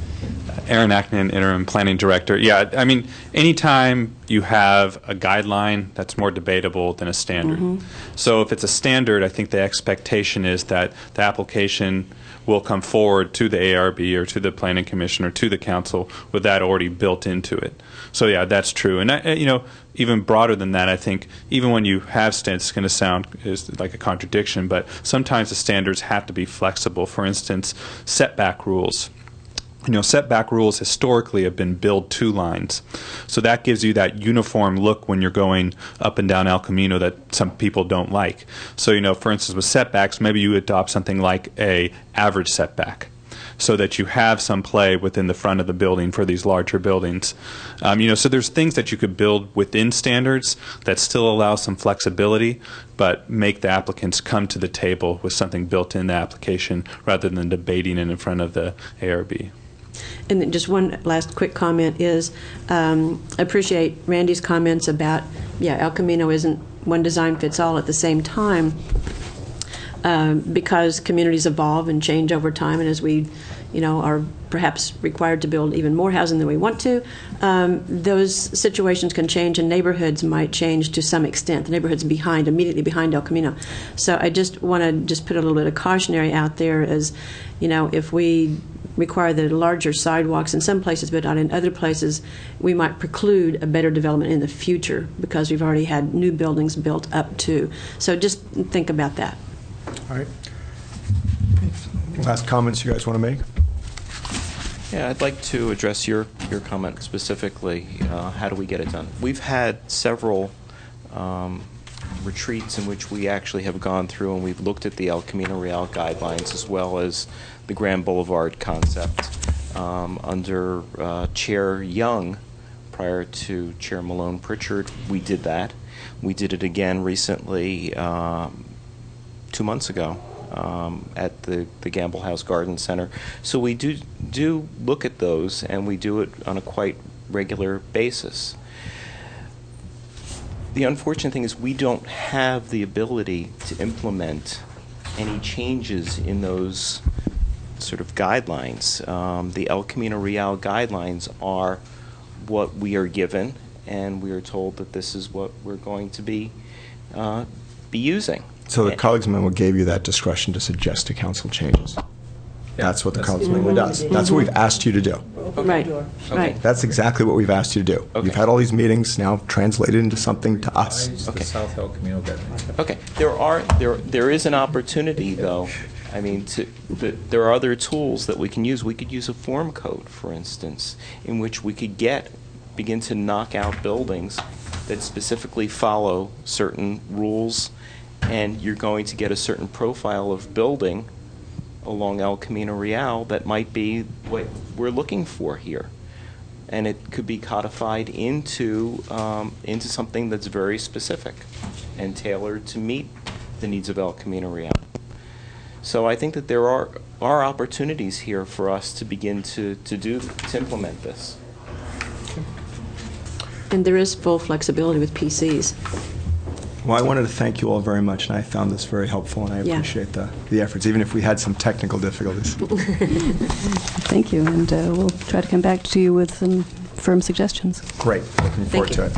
Aaron Ackman, Interim Planning Director. Yeah, I mean, anytime you have a guideline, that's more debatable than a standard. So if it's a standard, I think the expectation is that the application will come forward to the ARB or to the Planning Commission or to the Council with that already built into it. So yeah, that's true. And even broader than that, I think even when you have standards, it's going to sound like a contradiction, but sometimes the standards have to be flexible. For instance, setback rules. Setback rules historically have been build 2 lines. So that gives you that uniform look when you're going up and down El Camino that some people don't like. So, for instance, with setbacks, maybe you adopt something like a average setback. so that you have some play within the front of the building for these larger buildings. So there's things that you could build within standards that still allow some flexibility, but make the applicants come to the table with something built in the application rather than debating it in front of the ARB. And then just one last quick comment is, I appreciate Randy's comments about, El Camino isn't one design fits all at the same time, because communities evolve and change over time, and as we, are perhaps required to build even more housing than we want to, those situations can change, and neighborhoods might change to some extent. The neighborhoods immediately behind El Camino. So I just want to just put a little bit of cautionary out there as, if we require the larger sidewalks in some places but not in other places, we might preclude a better development in the future because we've already had new buildings built up too. So just think about that. All right. Last comments you guys want to make? Yeah, I'd like to address your comment specifically. How do we get it done? We've had several retreats in which we actually have gone through and we've looked at the El Camino Real guidelines as well as the Grand Boulevard concept under Chair Young. Prior to Chair Malone Pritchard, we did that. We did it again recently 2 months ago at the Gamble House Garden Center. So we do look at those, and we do it on a quite regular basis. The unfortunate thing is we don't have the ability to implement any changes in those sort of guidelines. The El Camino Real guidelines are what we are given, and we are told that this is what we're going to be using. So the colleagues memo gave you that discretion to suggest to council changes. That's what the colleagues memo does. That's what we've asked you to do. Right. Right. That's exactly what we've asked you to do. Okay. You've had all these meetings now translated into something to us. The South El Camino guidelines. Okay. There is an opportunity, though. I mean, there are other tools that we can use. We could use a form code, for instance, in which we could begin to knock out buildings that specifically follow certain rules, and you're going to get a certain profile of building along El Camino Real that might be what we're looking for here. And it could be codified into something that's very specific and tailored to meet the needs of El Camino Real. So I think that there are opportunities here for us to begin to implement this. And there is full flexibility with PCs. Well, I wanted to thank you all very much, and I found this very helpful, and I appreciate the efforts, even if we had some technical difficulties. Thank you, and we'll try to come back to you with some firm suggestions. Great. Looking forward to it.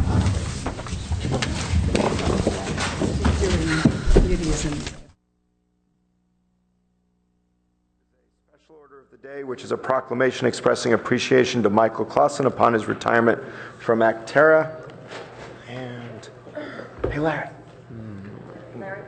Special order of the day, which is a proclamation expressing appreciation to Michael Clausen upon his retirement from Actera. And, hey, Larry. Larry.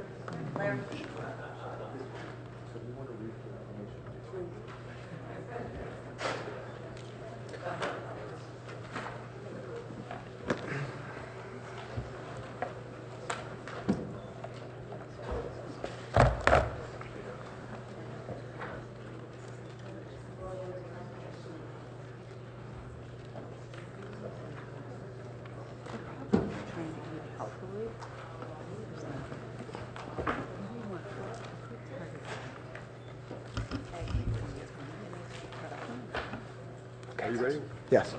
Are you ready? Yes.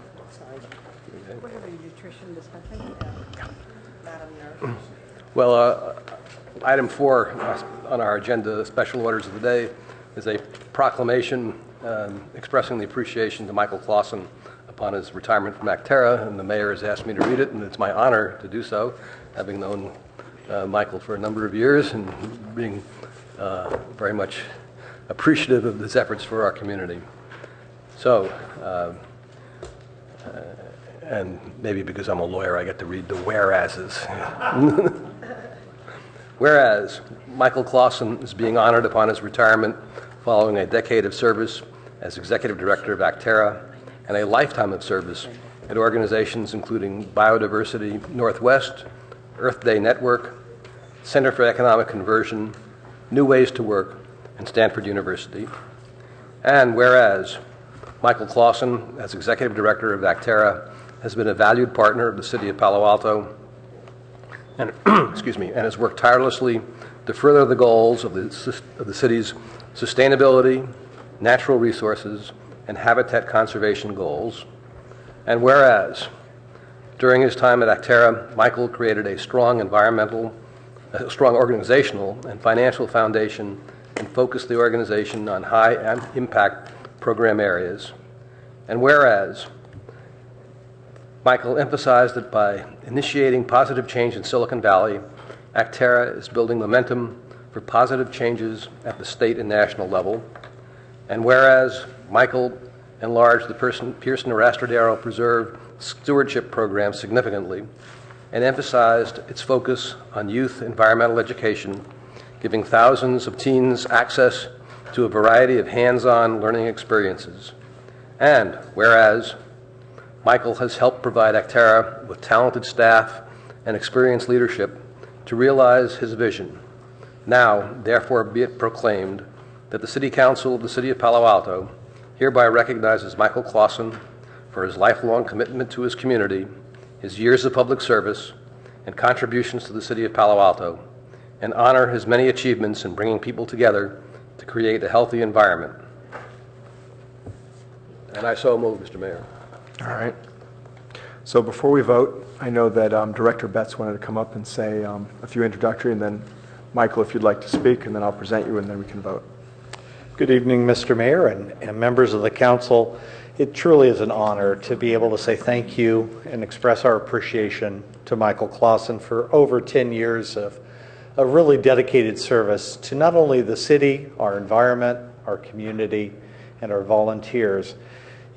Well, item 4 on our agenda, special orders of the day, is a proclamation expressing the appreciation to Michael Clausen upon his retirement from Actera, and the mayor has asked me to read it, and it's my honor to do so, having known Michael for a number of years and being very much appreciative of his efforts for our community. So, and maybe because I'm a lawyer, I get to read the whereases. Whereas Michael Clausen is being honored upon his retirement following a decade of service as executive director of Actera and a lifetime of service at organizations including Biodiversity Northwest, Earth Day Network, Center for Economic Conversion, New Ways to Work, and Stanford University. And whereas Michael Clausen, as Executive Director of Actera, has been a valued partner of the City of Palo Alto and, excuse me, and has worked tirelessly to further the goals of the city's sustainability, natural resources, and habitat conservation goals. And whereas during his time at Actera, Michael created a strong organizational and financial foundation and focused the organization on high-impact program areas. And whereas Michael emphasized that by initiating positive change in Silicon Valley, Actera is building momentum for positive changes at the state and national level. And whereas Michael enlarged the Pearson-Arastradero Preserve Stewardship Program significantly and emphasized its focus on youth environmental education, giving thousands of teens access to a variety of hands-on learning experiences. And whereas Michael has helped provide Actera with talented staff and experienced leadership to realize his vision. Now, therefore, be it proclaimed that the City Council of the City of Palo Alto hereby recognizes Michael Clausen for his lifelong commitment to his community, his years of public service, and contributions to the City of Palo Alto, and honor his many achievements in bringing people together to create a healthy environment. And I so move, Mr. Mayor. All right. So before we vote, I know that Director Betts wanted to come up and say a few introductory, and then Michael, if you'd like to speak, and then I'll present you, and then we can vote. Good evening, Mr. Mayor and members of the council. It truly is an honor to be able to say thank you and express our appreciation to Michael Clausen for over 10 years of a really dedicated service to not only the city, our environment, our community, and our volunteers.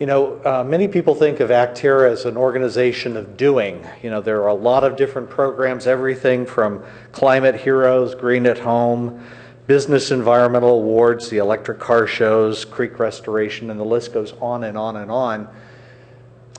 You know, many people think of Actera as an organization of doing. You know, there are a lot of different programs, everything from Climate Heroes, Green at Home, Business Environmental Awards, the electric car shows, creek restoration, and the list goes on and on and on.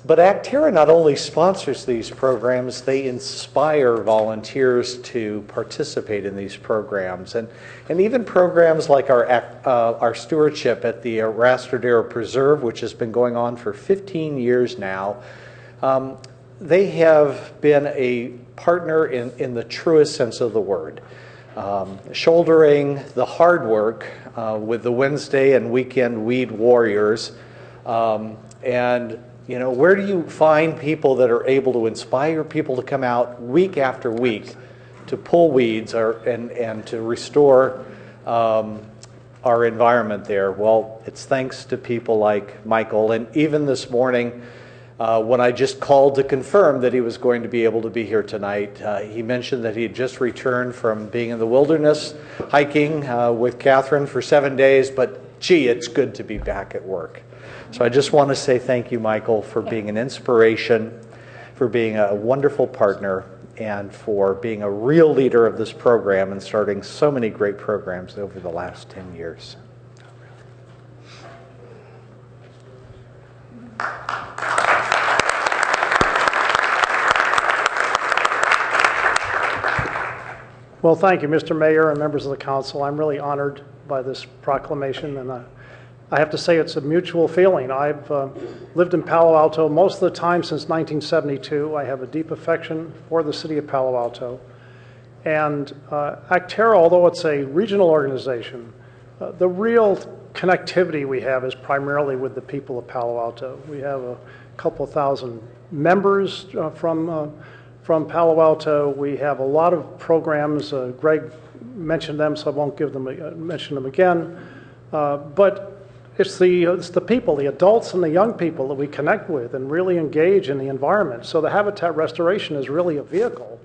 But Actera not only sponsors these programs, they inspire volunteers to participate in these programs. And even programs like our stewardship at the Arastradero Preserve, which has been going on for 15 years now, they have been a partner in the truest sense of the word. Shouldering the hard work with the Wednesday and weekend weed warriors. And, you know, where do you find people that are able to inspire people to come out week after week to pull weeds and to restore our environment there? Well, it's thanks to people like Michael. And even this morning, when I just called to confirm that he was going to be able to be here tonight, he mentioned that he had just returned from being in the wilderness, hiking with Catherine for 7 days, but gee, it's good to be back at work. So I just want to say thank you, Michael, for being an inspiration, for being a wonderful partner, and for being a real leader of this program and starting so many great programs over the last 10 years. Well, thank you, Mr. Mayor and members of the council. I'm really honored by this proclamation, and I have to say it's a mutual feeling. I've lived in Palo Alto most of the time since 1972. I have a deep affection for the city of Palo Alto. And Actera, although it's a regional organization, the real connectivity we have is primarily with the people of Palo Alto. We have a couple thousand members from Palo Alto. We have a lot of programs. Greg mentioned them, so I won't mention them again. But it's the people, the adults and the young people that we connect with and really engage in the environment. So the habitat restoration is really a vehicle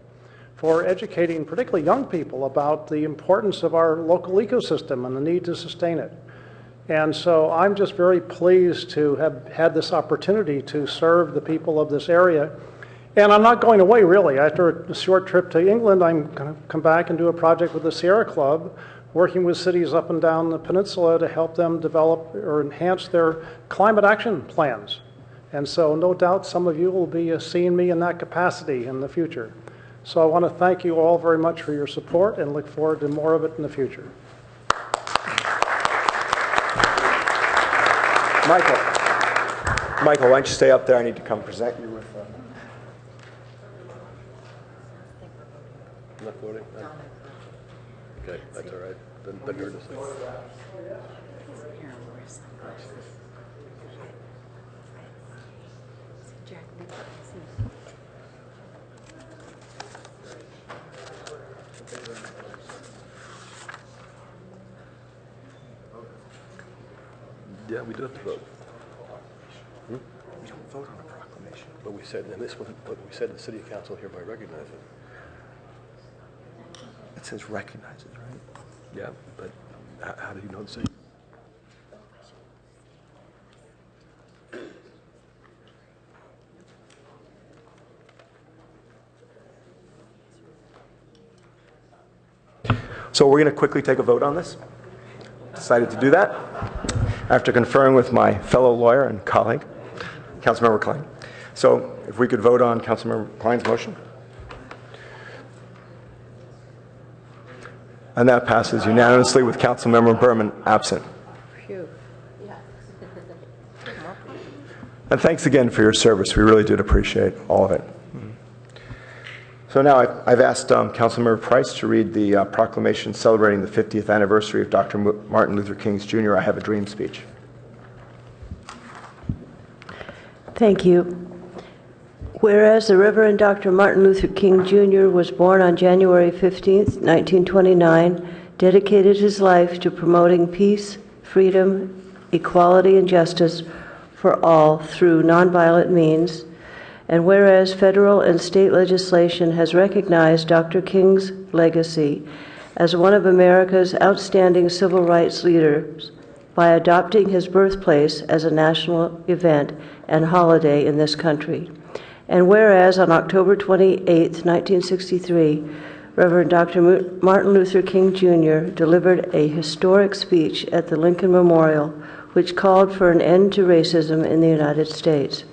for educating particularly young people about the importance of our local ecosystem and the need to sustain it. And so I'm just very pleased to have had this opportunity to serve the people of this area. And I'm not going away, really. After a short trip to England, I'm going to come back and do a project with the Sierra Club, working with cities up and down the peninsula to help them develop or enhance their climate action plans. And so no doubt some of you will be seeing me in that capacity in the future. So I want to thank you all very much for your support and look forward to more of it in the future. Michael, why don't you stay up there? I need to come present you with... Not voting? Okay, that's all right. Then heard this thing. Yeah, we do have to vote. We don't vote on a proclamation. But we said, and this was what we said, the city council hereby recognizes it. It says recognizes, right? Yeah, but how do you know the city? So we're going to quickly take a vote on this. Decided to do that after conferring with my fellow lawyer and colleague, Councilmember Klein. So if we could vote on Councilmember Klein's motion. And that passes unanimously with Councilmember Berman absent. Phew. And thanks again for your service. We really did appreciate all of it. So now I've asked Councilmember Price to read the proclamation celebrating the 50th anniversary of Dr. Martin Luther King's Jr. I Have a Dream speech. Thank you. Whereas the Reverend Dr. Martin Luther King Jr. was born on January 15th, 1929, dedicated his life to promoting peace, freedom, equality, and justice for all through nonviolent means, and whereas federal and state legislation has recognized Dr. King's legacy as one of America's outstanding civil rights leaders by adopting his birthplace as a national event and holiday in this country. And whereas on October 28, 1963, Reverend Dr. Martin Luther King Jr. delivered a historic speech at the Lincoln Memorial, which called for an end to racism in the United States.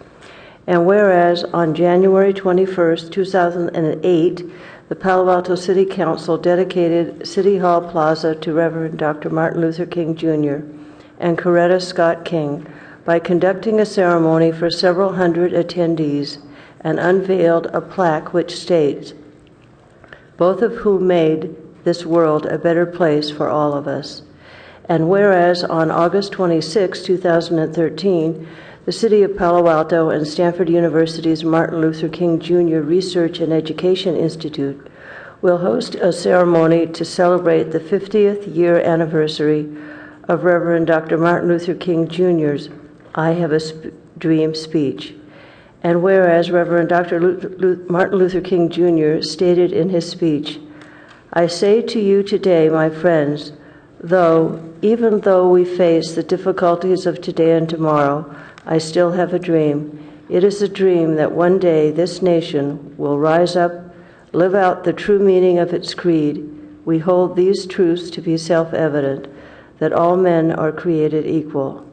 And whereas on January 21, 2008, the Palo Alto City Council dedicated City Hall Plaza to Reverend Dr. Martin Luther King Jr. and Coretta Scott King by conducting a ceremony for several hundred attendees and unveiled a plaque which states, "Both of whom made this world a better place for all of us." And whereas on August 26, 2013, the City of Palo Alto and Stanford University's Martin Luther King Jr. Research and Education Institute will host a ceremony to celebrate the 50th year anniversary of Reverend Dr. Martin Luther King Jr.'s I Have a Dream speech. And whereas Reverend Dr. Martin Luther King Jr. stated in his speech, "I say to you today, my friends, even though we face the difficulties of today and tomorrow, I still have a dream. It is a dream that one day this nation will rise up, live out the true meaning of its creed. We hold these truths to be self-evident, that all men are created equal."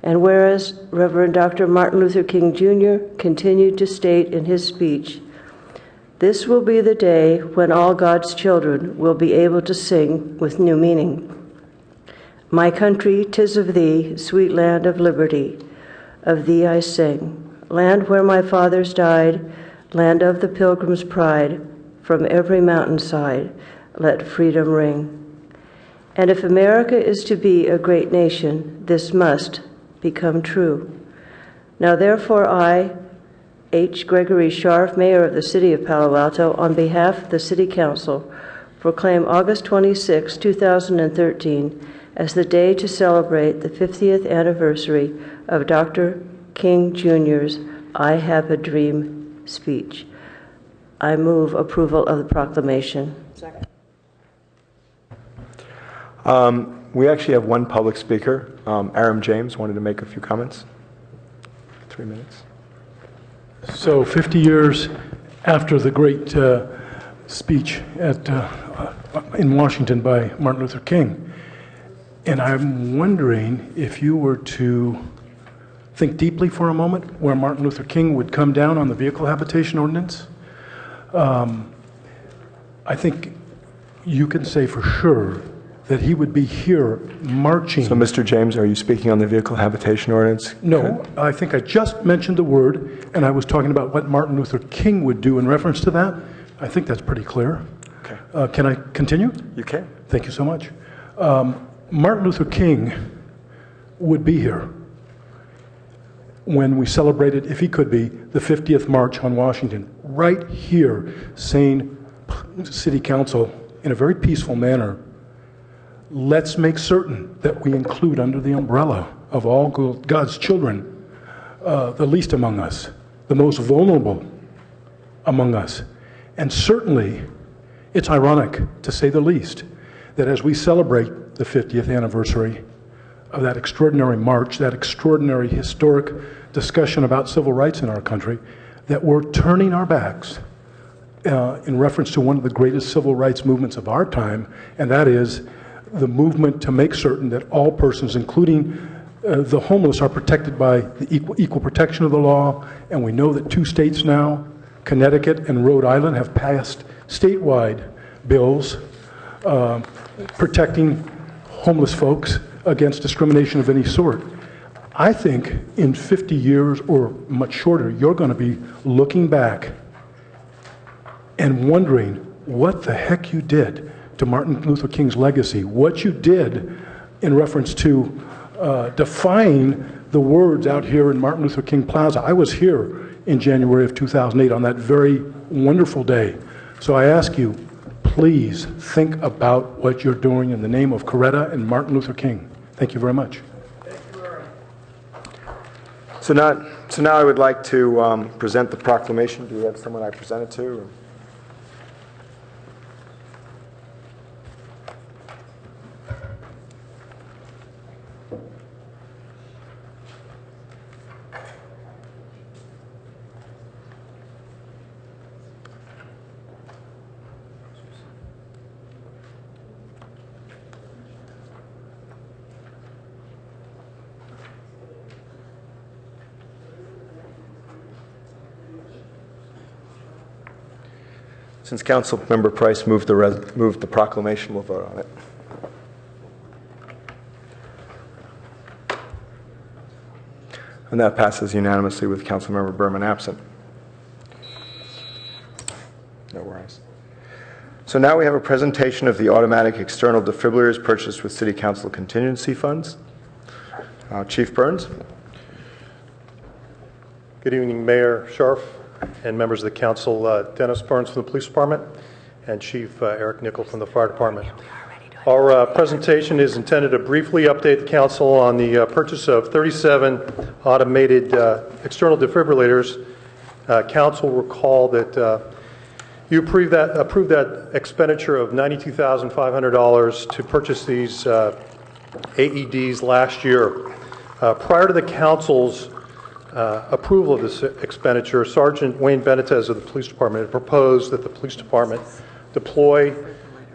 And whereas Reverend Dr. Martin Luther King Jr. continued to state in his speech, "This will be the day when all God's children will be able to sing with new meaning. My country, 'tis of thee, sweet land of liberty. Of thee I sing. Land where my fathers died, land of the pilgrim's pride. From every mountainside, let freedom ring." And if America is to be a great nation, this must become true. Now therefore I, H. Gregory Scharf, Mayor of the City of Palo Alto, on behalf of the City Council, proclaim August 26, 2013 as the day to celebrate the 50th anniversary of Dr. King Jr.'s I Have a Dream speech. I move approval of the proclamation. Second. We actually have one public speaker. Aram James wanted to make a few comments. 3 minutes. So 50 years after the great speech in Washington by Martin Luther King, and I'm wondering if you were to think deeply for a moment where Martin Luther King would come down on the vehicle habitation ordinance. I think you can say for sure that he would be here marching. So, Mr. James, are you speaking on the vehicle habitation ordinance? No, I think I just mentioned the word, and I was talking about what Martin Luther King would do in reference to that. I think that's pretty clear. Okay. Can I continue? You can. Thank you so much. Martin Luther King would be here when we celebrated, if he could be, the 50th March on Washington, right here, saying, City Council, in a very peaceful manner, let's make certain that we include under the umbrella of all God's children, the least among us, the most vulnerable among us. And certainly, it's ironic, to say the least, that as we celebrate the 50th anniversary of that extraordinary march, that extraordinary historic discussion about civil rights in our country, that we're turning our backs in reference to one of the greatest civil rights movements of our time, and that is the movement to make certain that all persons, including the homeless, are protected by the equal protection of the law. And we know that 2 states now, Connecticut and Rhode Island, have passed statewide bills protecting homeless folks against discrimination of any sort. I think in 50 years or much shorter, you're going to be looking back and wondering what the heck you did to Martin Luther King's legacy, what you did in reference to defying the words out here in Martin Luther King Plaza. I was here in January of 2008 on that very wonderful day. So I ask you, please think about what you're doing in the name of Coretta and Martin Luther King. Thank you very much. So now I would like to present the proclamation. Do we have someone I present it to? Or? Since Councilmember Price moved the proclamation, we'll vote on it. And that passes unanimously with Councilmember Berman absent. No worries. So now we have a presentation of the automatic external defibrillators purchased with City Council contingency funds. Chief Burns. Good evening, Mayor Scharf and members of the council. Dennis Burns from the Police Department and Chief Eric Nickel from the Fire Department. Our presentation is intended to briefly update the council on the purchase of 37 automated external defibrillators. Council recall that you approved that expenditure of $92,500 to purchase these AEDs last year. Prior to the council's approval of this expenditure, Sergeant Wayne Benitez of the Police Department had proposed that the Police Department deploy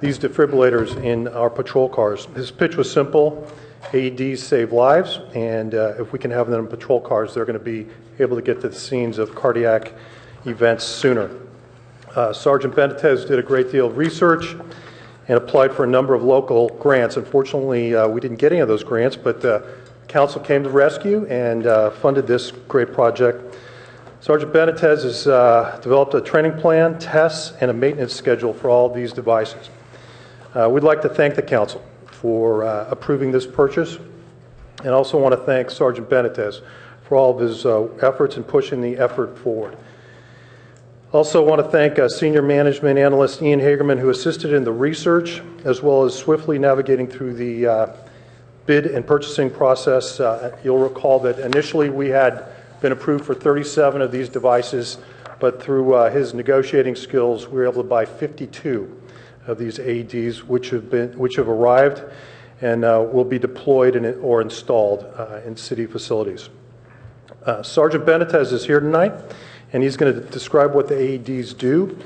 these defibrillators in our patrol cars. His pitch was simple. AEDs save lives, and if we can have them in patrol cars, they're going to be able to get to the scenes of cardiac events sooner. Sergeant Benitez did a great deal of research and applied for a number of local grants. Unfortunately, we didn't get any of those grants, but Council came to the rescue and funded this great project. Sergeant Benitez has developed a training plan, tests, and a maintenance schedule for all these devices. We'd like to thank the Council for approving this purchase, and also want to thank Sergeant Benitez for all of his efforts in pushing the effort forward. Also want to thank Senior Management Analyst Ian Hagerman, who assisted in the research, as well as swiftly navigating through the bid and purchasing process. You'll recall that initially we had been approved for 37 of these devices, but through his negotiating skills, we were able to buy 52 of these AEDs, which have arrived and will be deployed or installed in city facilities. Sergeant Benitez is here tonight, and he's going to describe what the AEDs do,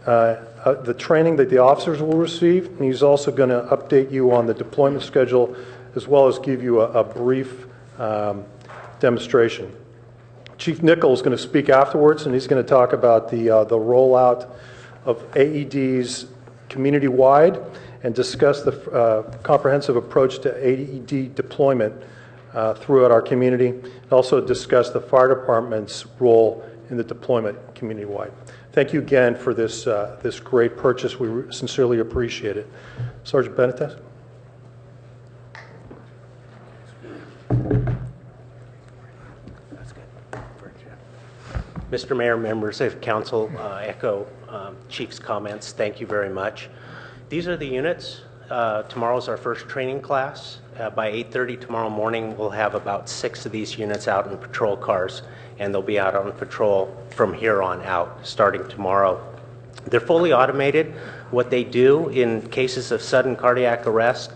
the training that the officers will receive, and he's also going to update you on the deployment schedule, as well as give you a brief demonstration. Chief Nickel is going to speak afterwards, and he's going to talk about the rollout of AEDs community-wide, and discuss the comprehensive approach to AED deployment throughout our community, and also discuss the fire department's role in the deployment community-wide. Thank you again for this, this great purchase. We sincerely appreciate it. Sergeant Benitez? Mr. Mayor, members of council, echo Chief's comments. Thank you very much. These are the units. Tomorrow's our first training class. By 8:30 tomorrow morning, we'll have about 6 of these units out in patrol cars, and they'll be out on patrol from here on out, starting tomorrow. They're fully automated. What they do in cases of sudden cardiac arrest,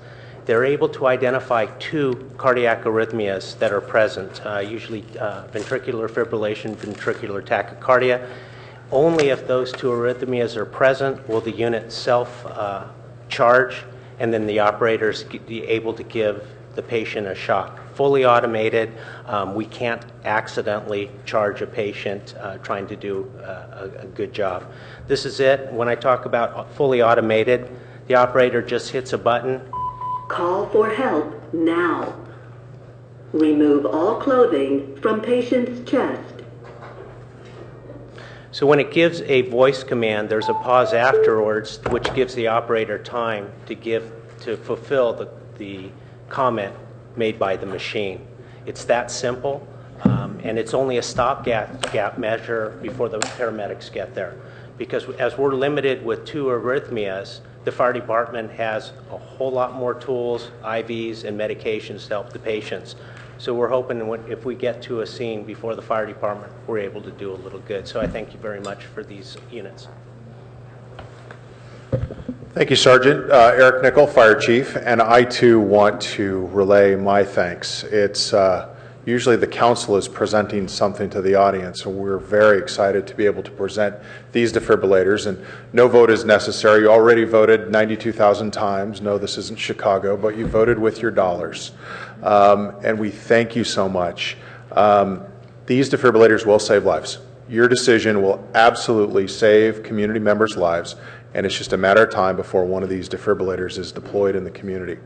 they're able to identify 2 cardiac arrhythmias that are present, usually ventricular fibrillation, ventricular tachycardia. Only if those 2 arrhythmias are present will the unit self-charge, and then the operators be able to give the patient a shock. Fully automated. We can't accidentally charge a patient trying to do a good job. This is it. When I talk about fully automated, the operator just hits a button. Call for help now. Remove all clothing from patient's chest. So when it gives a voice command, there's a pause afterwards, which gives the operator time to fulfill the comment made by the machine. It's that simple, and it's only a stopgap measure before the paramedics get there. Because as we're limited with 2 arrhythmias, the fire department has a whole lot more tools, IVs, and medications to help the patients. So we're hoping if we get to a scene before the fire department, we're able to do a little good. So I thank you very much for these units. Thank you, Sergeant. Eric Nickel, Fire Chief, and I too want to relay my thanks. It's usually the council is presenting something to the audience, and we're very excited to be able to present these defibrillators, and no vote is necessary. You already voted 92,000 times. No, this isn't Chicago, but you voted with your dollars, and we thank you so much. These defibrillators will save lives. Your decision will absolutely save community members' lives, and it's just a matter of time before one of these defibrillators is deployed in the community.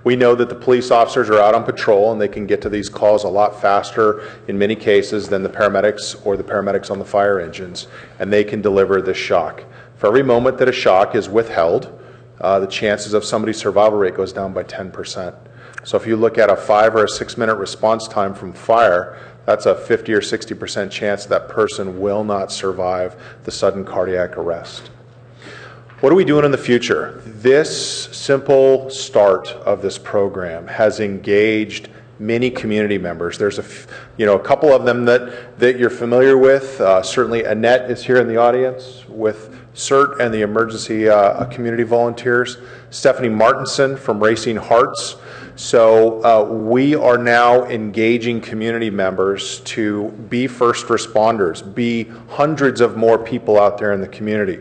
We know that the police officers are out on patrol and they can get to these calls a lot faster in many cases than the paramedics or the paramedics on the fire engines, and they can deliver this shock. For every moment that a shock is withheld, the chances of somebody's survival rate goes down by 10%. So if you look at a 5 or a 6 minute response time from fire, that's a 50 or 60% chance that person will not survive the sudden cardiac arrest. What are we doing in the future? This simple start of this program has engaged many community members. There's a couple of them that you're familiar with. Certainly Annette is here in the audience with CERT and the emergency community volunteers. Stephanie Martinson from Racing Hearts. So we are now engaging community members to be first responders, be hundreds of more people out there in the community.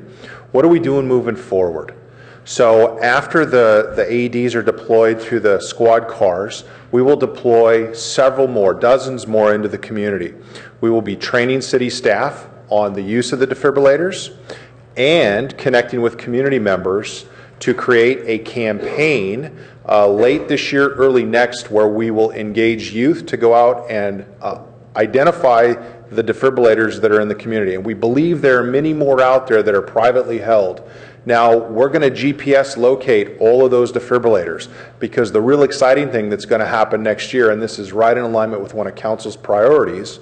What are we doing moving forward? So after the AEDs are deployed through the squad cars, we will deploy several more, dozens more into the community. We will be training city staff on the use of the defibrillators and connecting with community members to create a campaign late this year, early next, where we will engage youth to go out and identify the defibrillators that are in the community. And we believe there are many more out there that are privately held. Now, we're going to GPS locate all of those defibrillators, because the real exciting thing that's going to happen next year, and this is right in alignment with one of Council's priorities,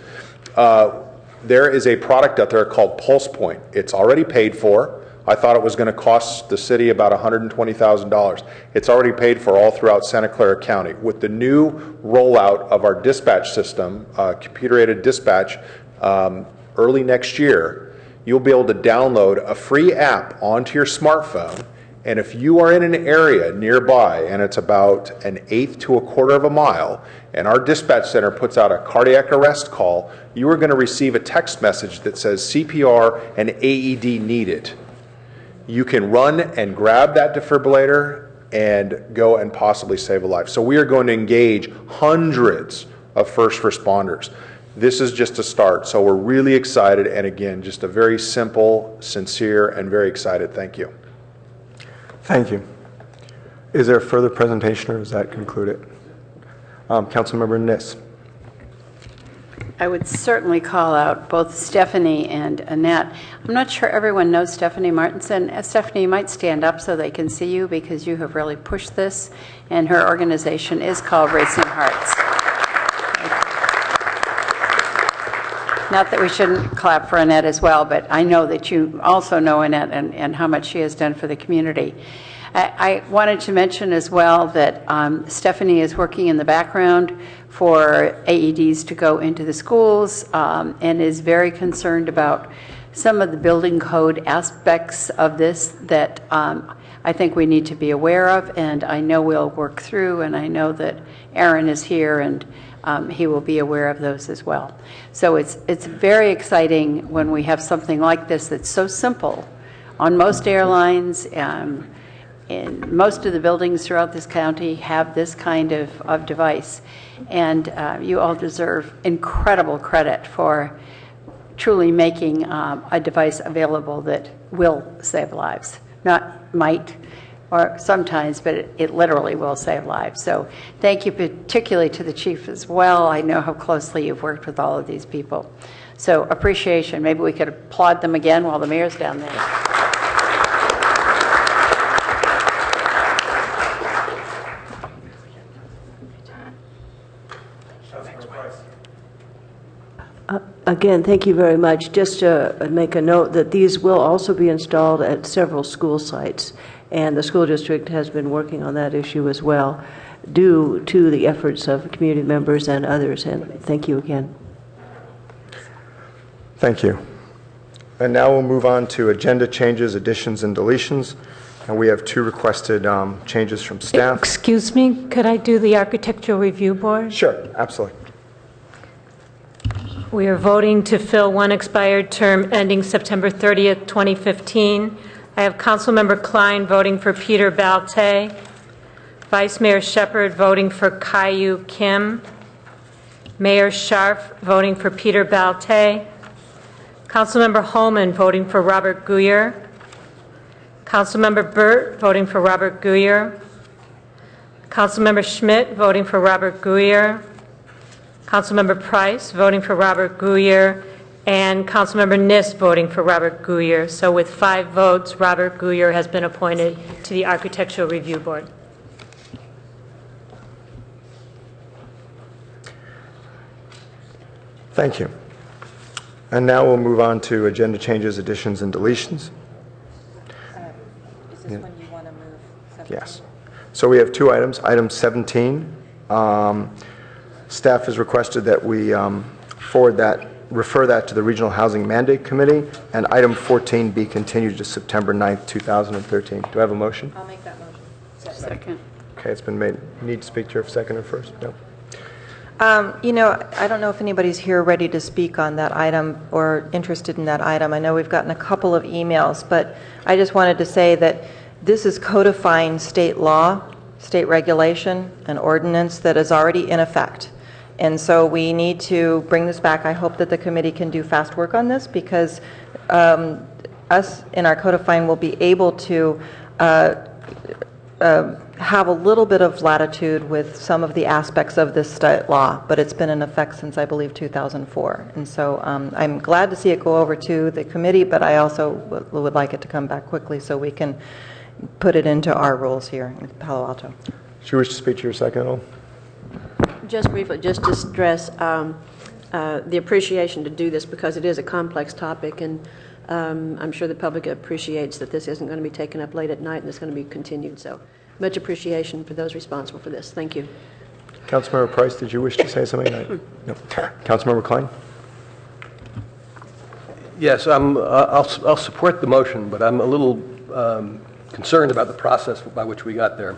there is a product out there called Pulse Point. It's already paid for. I thought it was going to cost the city about $120,000. It's already paid for all throughout Santa Clara County. With the new rollout of our dispatch system, computer-aided dispatch, early next year, you'll be able to download a free app onto your smartphone, and if you are in an area nearby and it's about an 1/8 to 1/4 of a mile, and our dispatch center puts out a cardiac arrest call, you are going to receive a text message that says CPR and AED needed. You can run and grab that defibrillator and go and possibly save a life. So we are going to engage hundreds of first responders. This is just a start, so we're really excited, and again, just a very simple, sincere, and very excited thank you. Thank you. Is there a further presentation, or is that concluded? Councilmember Niss. I would certainly call out both Stephanie and Annette. I'm not sure everyone knows Stephanie Martinson. Stephanie, you might stand up so they can see you because you have really pushed this, and her organization is called Racing Hearts. Not that we shouldn't clap for Annette as well, but I know that you also know Annette and how much she has done for the community. I wanted to mention as well that Stephanie is working in the background for AEDs to go into the schools and is very concerned about some of the building code aspects of this that I think we need to be aware of, and I know we'll work through, and I know that Aaron is here and he will be aware of those as well. So it's very exciting when we have something like this that's so simple. On most airlines, and most of the buildings throughout this county have this kind of device. And you all deserve incredible credit for truly making a device available that will save lives. Not might, or sometimes, but it literally will save lives. So thank you particularly to the chief as well. I know how closely you've worked with all of these people. So appreciation. Maybe we could applaud them again while the mayor's down there. Again, thank you very much. Just to make a note that these will also be installed at several school sites, and the school district has been working on that issue as well, due to the efforts of community members and others, and thank you again. Thank you. And now we'll move on to agenda changes, additions, and deletions. And we have two requested changes from staff. Excuse me, could I do the Architectural Review Board? Sure, absolutely. We are voting to fill one expired term ending September 30th, 2015. I have Councilmember Klein voting for Peter Balté, Vice Mayor Shepherd voting for Caillou Kim, Mayor Scharf voting for Peter Balté, Councilmember Holman voting for Robert Guyer, Councilmember Burt voting for Robert Guyer, Councilmember Schmidt voting for Robert Guyer, Councilmember Price voting for Robert Guyer, and Councilmember Niss voting for Robert Guyer. So with 5 votes, Robert Guyer has been appointed to the Architectural Review Board. Thank you. And now we'll move on to agenda changes, additions, and deletions. Is this when you want to move? 17? Yes. So we have 2 items. Item 17. Staff has requested that we refer that to the Regional Housing Mandate Committee, and item 14 be continued to September 9th, 2013. Do I have a motion? I'll make that motion. Second. Okay, it's been made. You need to speak to your seconder first? No. You know, I don't know if anybody's here ready to speak on that item or interested in that item. I know we've gotten a couple of emails, but I just wanted to say that this is codifying state law, state regulation, and ordinance that is already in effect. And so we need to bring this back. I hope that the committee can do fast work on this, because us in our codifying will be able to have a little bit of latitude with some of the aspects of this state law, but it's been in effect since, I believe, 2004. And so I'm glad to see it go over to the committee, but I also would like it to come back quickly so we can put it into our rules here in Palo Alto. Do you wish to speak to your seconder? Just briefly, just to stress the appreciation to do this, because it is a complex topic, and I'm sure the public appreciates that this isn't going to be taken up late at night and it's going to be continued. So much appreciation for those responsible for this. Thank you. Councilmember Price, did you wish to say something? No. Councilmember Klein? Yes, I'll support the motion, but I'm a little concerned about the process by which we got there.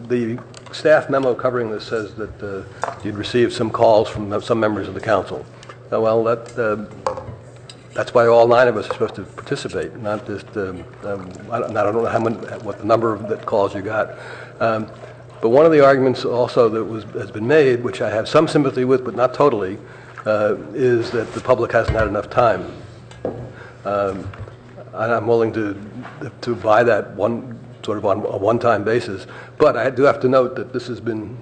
The staff memo covering this says that you'd received some calls from some members of the council. Well, that's why all 9 of us are supposed to participate, not just, I don't know what the number of calls you got. But one of the arguments also that has been made, which I have some sympathy with, but not totally, is that the public hasn't had enough time. And I'm willing to buy that one sort of on a one-time basis. But I do have to note that this has been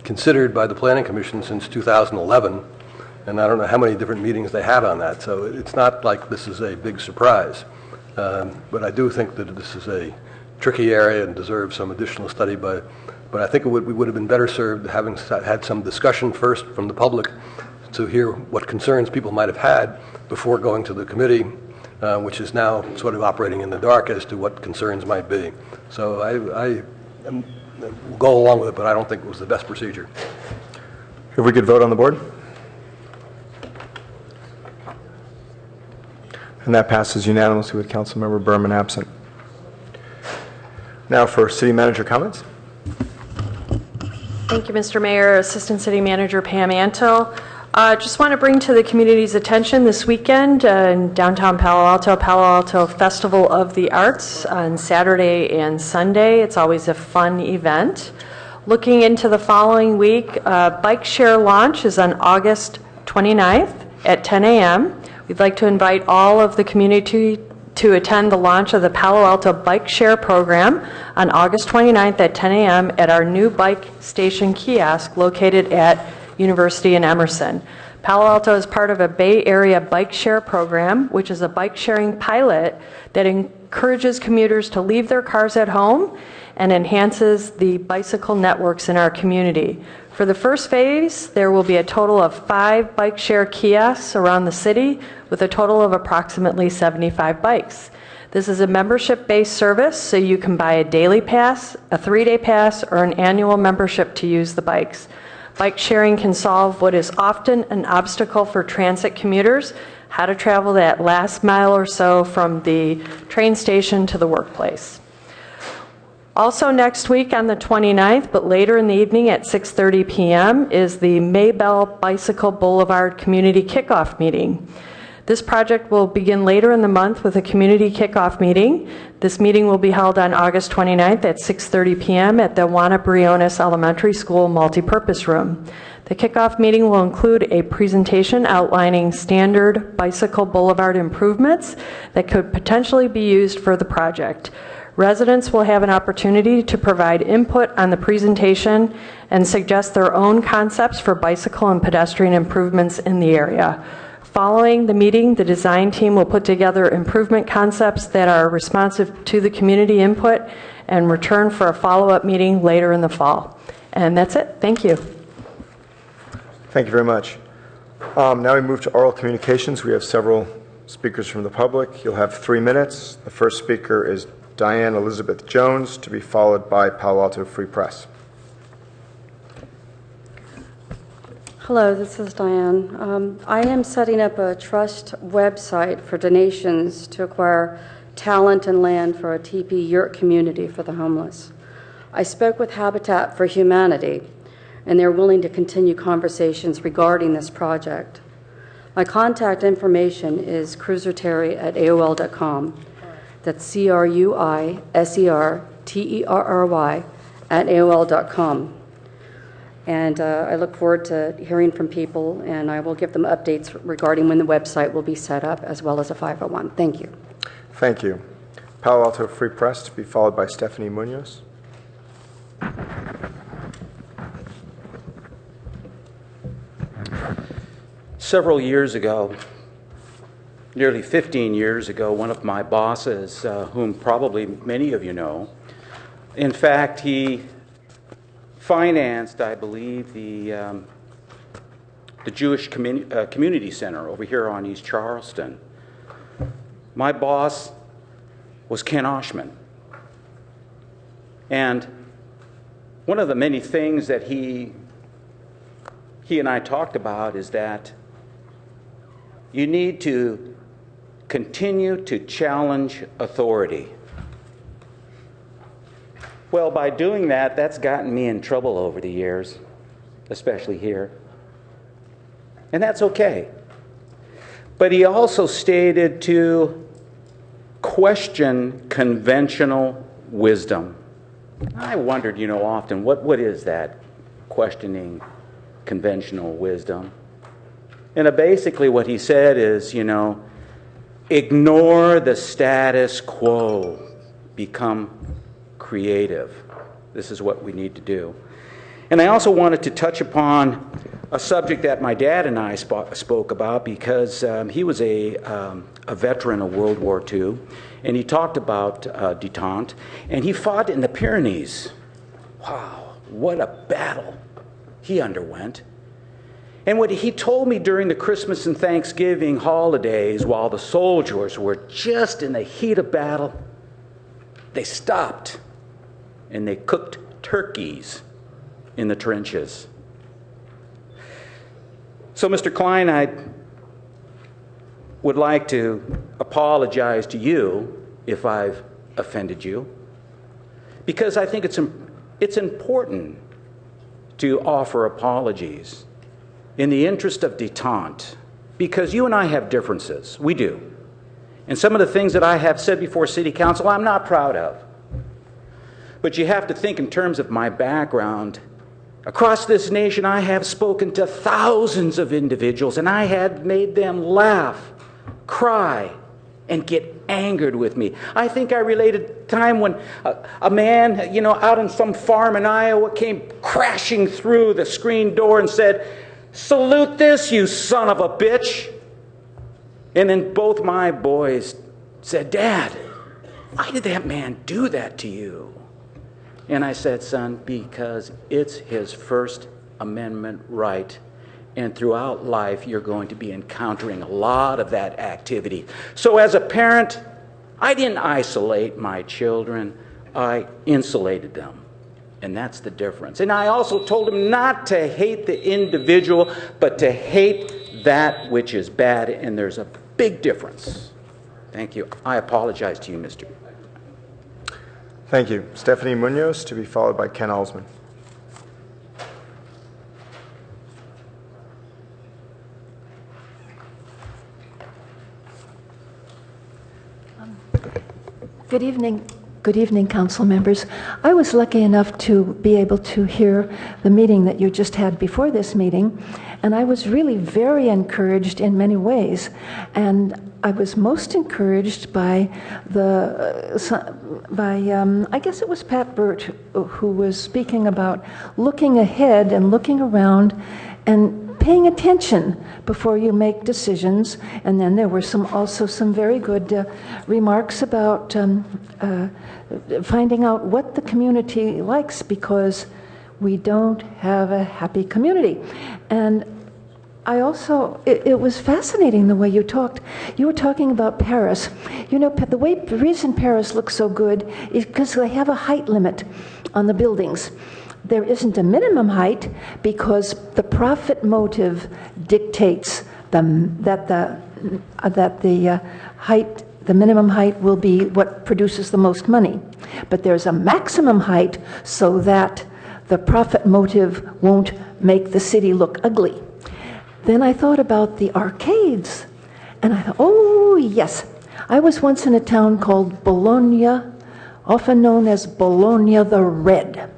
considered by the Planning Commission since 2011, and I don't know how many different meetings they had on that, so it's not like this is a big surprise. But I do think that this is a tricky area and deserves some additional study, but I think we would have been better served having had some discussion first from the public to hear what concerns people might have had before going to the committee, which is now sort of operating in the dark as to what concerns might be. So I will go along with it, but I don't think it was the best procedure. If we could vote on the board? And that passes unanimously with Councilmember Berman absent. Now for city manager comments. Thank you, Mr. Mayor. Assistant City Manager Pam Anto. Just want to bring to the community's attention this weekend in downtown Palo Alto Festival of the Arts on Saturday and Sunday. It's always a fun event. Looking into the following week, Bike Share launch is on August 29th at 10 a.m. We'd like to invite all of the community to attend the launch of the Palo Alto Bike Share program on August 29th at 10 a.m. at our new bike station kiosk located at University in Emerson. Palo Alto is part of a Bay Area Bike Share program, which is a bike sharing pilot that encourages commuters to leave their cars at home and enhances the bicycle networks in our community. For the first phase, there will be a total of 5 bike share kiosks around the city with a total of approximately 75 bikes. This is a membership-based service, so you can buy a daily pass, a 3-day pass, or an annual membership to use the bikes. Bike sharing can solve what is often an obstacle for transit commuters, how to travel that last mile or so from the train station to the workplace. Also next week on the 29th, but later in the evening at 6:30 p.m. is the Maybell Bicycle Boulevard Community Kickoff Meeting. This project will begin later in the month with a community kickoff meeting. This meeting will be held on August 29th at 6:30 p.m. at the Juana Briones Elementary School Multipurpose Room. The kickoff meeting will include a presentation outlining standard bicycle boulevard improvements that could potentially be used for the project. Residents will have an opportunity to provide input on the presentation and suggest their own concepts for bicycle and pedestrian improvements in the area. Following the meeting, the design team will put together improvement concepts that are responsive to the community input and return for a follow-up meeting later in the fall. And that's it. Thank you. Thank you very much. Now we move to oral communications. We have several speakers from the public. You'll have 3 minutes. The first speaker is Diane Elizabeth Jones, to be followed by Palo Alto Free Press. Hello, this is Diane. I am setting up a trust website for donations to acquire talent and land for a teepee yurt community for the homeless. I spoke with Habitat for Humanity, and they're willing to continue conversations regarding this project. My contact information is cruiserterry@aol.com. That's CRUISERTERRY@AOL.com. And I look forward to hearing from people, and I will give them updates regarding when the website will be set up, as well as a 501. Thank you. Thank you. Palo Alto Free Press, to be followed by Stephanie Munoz. Several years ago, nearly 15 years ago, one of my bosses, whom probably many of you know, in fact, he financed, I believe, the Jewish Community Center over here on East Charleston. My boss was Ken Oshman. And one of the many things that he and I talked about is that you need to continue to challenge authority. Well, by doing that, that's gotten me in trouble over the years, especially here. And that's okay. But he also stated to question conventional wisdom. I wondered, often, what is that, questioning conventional wisdom? And basically what he said is, ignore the status quo become creative. This is what we need to do. And I also wanted to touch upon a subject that my dad and I spoke about, because he was a veteran of World War II, and he talked about detente, and he fought in the Pyrenees. Wow, what a battle he underwent. And what he told me during the Christmas and Thanksgiving holidays, while the soldiers were just in the heat of battle, they stopped and they cooked turkeys in the trenches. So, Mr. Klein, I would like to apologize to you if I've offended you, because I think it's important to offer apologies in the interest of detente, because you and I have differences. We do. And some of the things that I have said before City Council, I'm not proud of. But you have to think in terms of my background. Across this nation, I have spoken to thousands of individuals, and I had made them laugh, cry, and get angered with me. I think I related a time when a man, out on some farm in Iowa came crashing through the screen door and said, "Salute this, you son of a bitch." And then both my boys said, "Dad, why did that man do that to you?" And I said, "Son, because it's his First Amendment right. And throughout life, you're going to be encountering a lot of that activity." So as a parent, I didn't isolate my children. I insulated them. And that's the difference. And I also told them not to hate the individual, but to hate that which is bad. And there's a big difference. Thank you. I apologize to you, Mr. Thank you. Stephanie Munoz, to be followed by Ken Alsman. Good evening. Good evening, council members. I was lucky enough to be able to hear the meeting that you just had before this meeting, and I was really very encouraged in many ways. And I was most encouraged by I guess it was Pat Burt who was speaking about looking ahead and looking around and paying attention before you make decisions. And then there were also some very good remarks about finding out what the community likes, because we don't have a happy community. And I also, it was fascinating the way you talked. You were talking about Paris. The reason Paris looks so good is because they have a height limit on the buildings. There isn't a minimum height because the profit motive dictates that the minimum height will be what produces the most money. But there's a maximum height so that the profit motive won't make the city look ugly. Then I thought about the arcades, and I thought, oh yes, I was once in a town called Bologna, often known as Bologna the Red.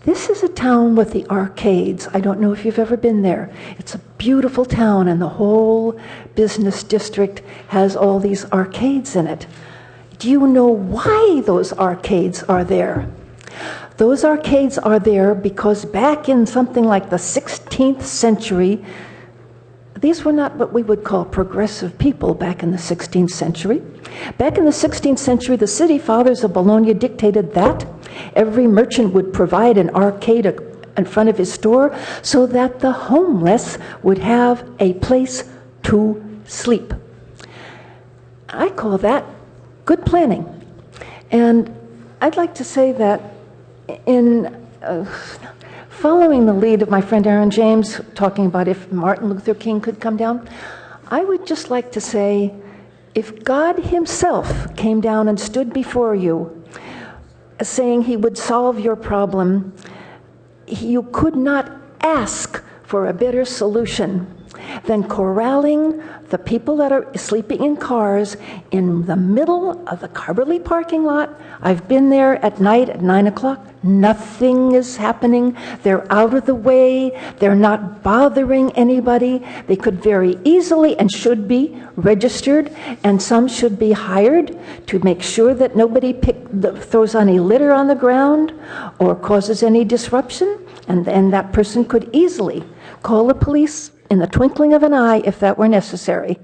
This is a town with the arcades. I don't know if you've ever been there. It's a beautiful town, and the whole business district has all these arcades in it. Do you know why those arcades are there? Those arcades are there because back in something like the 16th century, these were not what we would call progressive people back in the 16th century. Back in the 16th century, the city fathers of Bologna dictated that every merchant would provide an arcade in front of his store so that the homeless would have a place to sleep. I call that good planning. And I'd like to say that in following the lead of my friend Aaron James, talking about if Martin Luther King could come down, I would just like to say, if God himself came down and stood before you, saying he would solve your problem, you could not ask for a better solution. than corralling the people that are sleeping in cars in the middle of the Carberly parking lot. I've been there at night at 9 o'clock. Nothing is happening. They're out of the way. They're not bothering anybody. They could very easily and should be registered, and some should be hired to make sure that nobody throws any litter on the ground or causes any disruption, and then that person could easily call the police in the twinkling of an eye if that were necessary.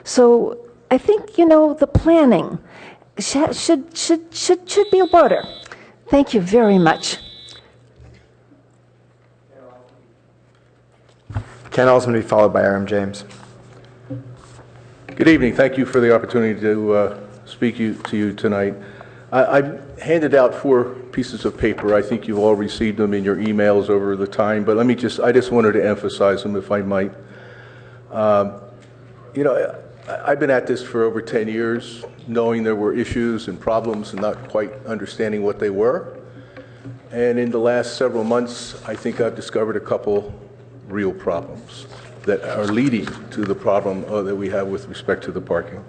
So I think, you know, the planning should be better. Thank you very much. Ken Osmond, be followed by Aram James. Good evening. Thank you for the opportunity to speak to you tonight. I've handed out 4 pieces of paper. I think you've all received them in your emails over the time, but I just wanted to emphasize them if I might. You know, I've been at this for over 10 years, knowing there were issues and problems and not quite understanding what they were. And in the last several months, I think I've discovered a couple real problems that are leading to the problem that we have with respect to the parking.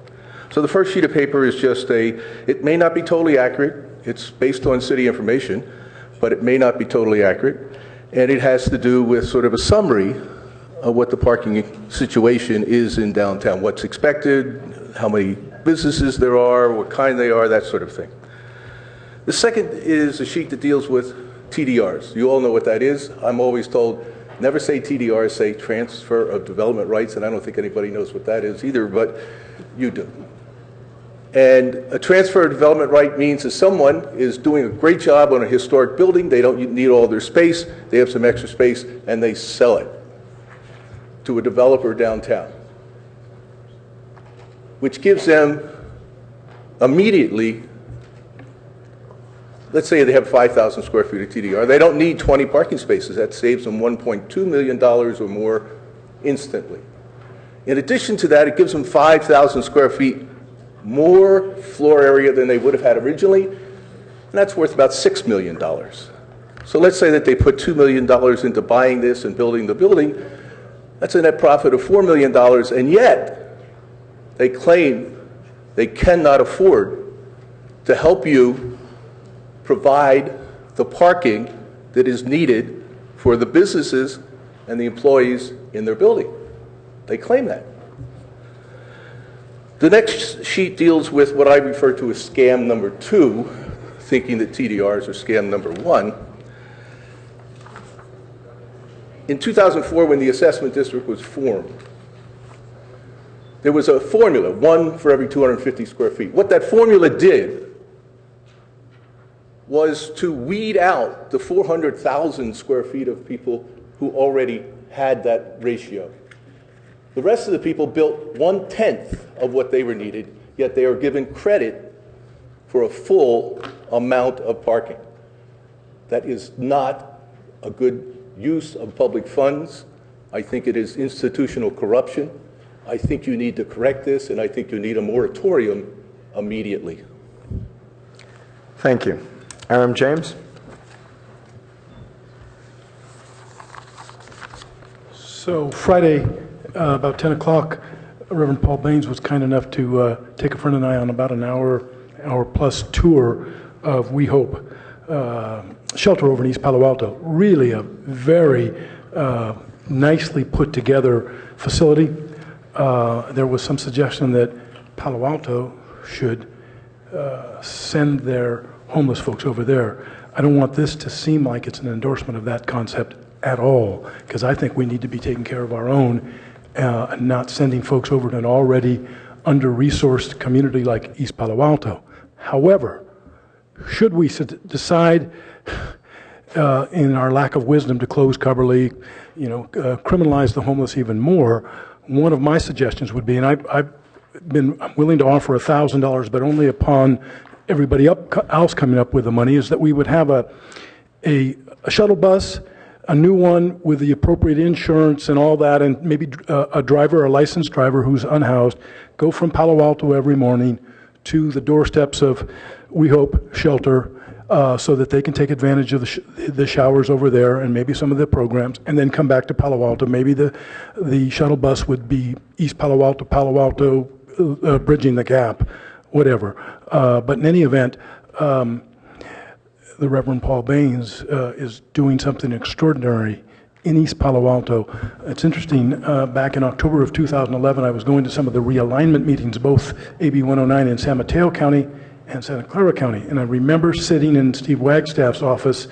So the first sheet of paper is just it may not be totally accurate. It's based on city information, but it may not be totally accurate. And it has to do with sort of a summary of what the parking situation is in downtown, what's expected, how many businesses there are, what kind they are, that sort of thing. The second is a sheet that deals with TDRs. You all know what that is. I'm always told, never say TDRs, say transfer of development rights, and I don't think anybody knows what that is either, but you do. And a transfer of development right means that someone is doing a great job on a historic building, they don't need all their space, they have some extra space, and they sell it to a developer downtown, which gives them immediately, let's say they have 5,000 square feet of TDR. They don't need 20 parking spaces. That saves them $1.2 million or more instantly. In addition to that, it gives them 5,000 square feet more floor area than they would have had originally, and that's worth about $6 million. So let's say that they put $2 million into buying this and building the building. That's a net profit of $4 million, and yet they claim they cannot afford to help you provide the parking that is needed for the businesses and the employees in their building. They claim that. The next sheet deals with what I refer to as scam number 2, thinking that TDRs are scam number 1. In 2004, when the assessment district was formed, there was a formula, 1 for every 250 square feet. What that formula did was to weed out the 400,000 square feet of people who already had that ratio. The rest of the people built 1/10 of what they were needed, yet they are given credit for a full amount of parking. That is not a good use of public funds. I think it is institutional corruption. I think you need to correct this, and I think you need a moratorium immediately. Thank you. Aram James. So Friday, about 10 o'clock, Reverend Paul Baines was kind enough to take a friend and I on about an hour plus tour of We Hope shelter over in East Palo Alto. Really a very nicely put together facility. There was some suggestion that Palo Alto should send their homeless folks over there. I don't want this to seem like it's an endorsement of that concept at all, because I think we need to be taking care of our own, not sending folks over to an already under-resourced community like East Palo Alto. However, should we decide in our lack of wisdom to close Coverly, criminalize the homeless even more, one of my suggestions would be, and I'm willing to offer $1,000, but only upon everybody else coming up with the money, is that we would have a shuttle bus, a new one with the appropriate insurance and all that, and maybe a driver, a licensed driver who's unhoused, go from Palo Alto every morning to the doorsteps of We Hope Shelter, so that they can take advantage of the showers over there and maybe some of the programs, and then come back to Palo Alto. Maybe the shuttle bus would be East Palo Alto, bridging the gap, whatever. But in any event, the Reverend Paul Baines is doing something extraordinary in East Palo Alto. It's interesting, back in October of 2011, I was going to some of the realignment meetings, both AB 109 in San Mateo County and Santa Clara County. And I remember sitting in Steve Wagstaff's office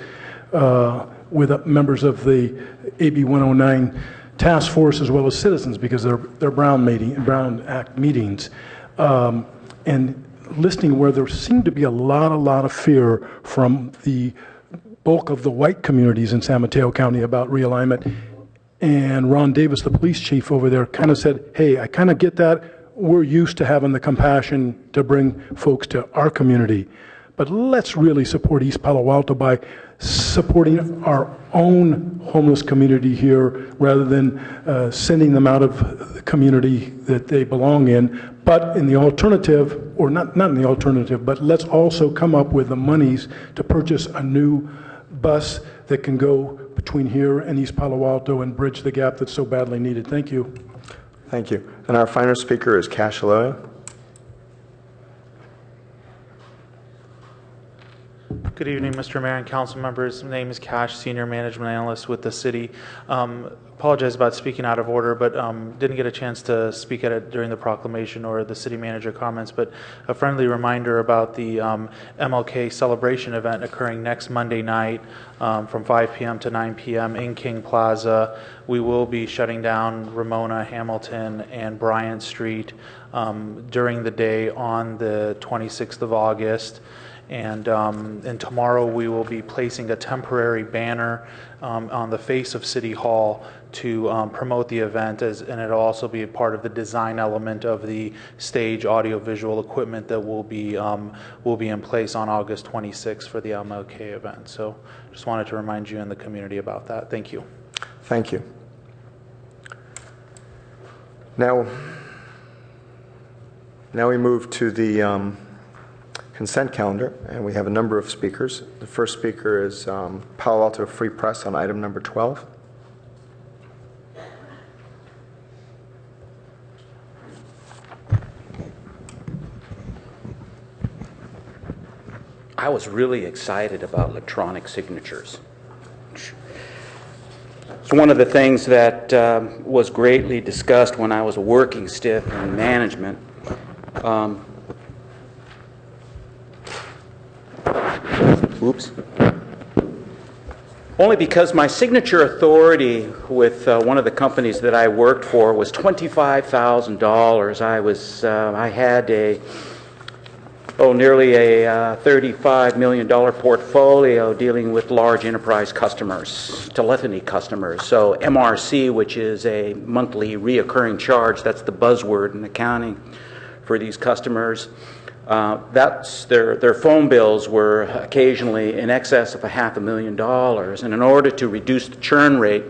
with members of the AB 109 task force as well as citizens, because they're Brown Act meetings, and listening where there seemed to be a lot of fear from the bulk of the white communities in San Mateo County about realignment. And Ron Davis, the police chief over there, kind of said, hey, I kind of get that. We're used to having the compassion to bring folks to our community, but let's really support East Palo Alto by supporting our own homeless community here rather than sending them out of the community that they belong in. But in the alternative, or not in the alternative, but let's also come up with the monies to purchase a new bus that can go between here and East Palo Alto and bridge the gap that's so badly needed. Thank you. Thank you. And our final speaker is Cash Aloya. Good evening, Mr. Mayor and council members. My name is Cash, Senior Management Analyst with the city. Apologize about speaking out of order, but didn't get a chance to speak at it during the proclamation or the city manager comments, but a friendly reminder about the MLK celebration event occurring next Monday night from 5 p.m. to 9 p.m. in King Plaza. We will be shutting down Ramona, Hamilton, and Bryant Street during the day on the 26th of August. And tomorrow we will be placing a temporary banner on the face of City Hall to promote the event, and it'll also be a part of the design element of the stage audiovisual equipment that will be in place on August 26th for the MLK event. So just wanted to remind you and the community about that. Thank you. Thank you. Now we move to the consent calendar, and we have a number of speakers. The first speaker is Palo Alto Free Press on item number 12. I was really excited about electronic signatures. It's one of the things that was greatly discussed when I was a working stiff in management. Oops. Only because my signature authority with one of the companies that I worked for was $25,000. I had nearly a $35 million portfolio dealing with large enterprise customers, telephony customers. So MRC, which is a monthly reoccurring charge, that's the buzzword in accounting for these customers. That's their phone bills were occasionally in excess of $500,000, and in order to reduce the churn rate,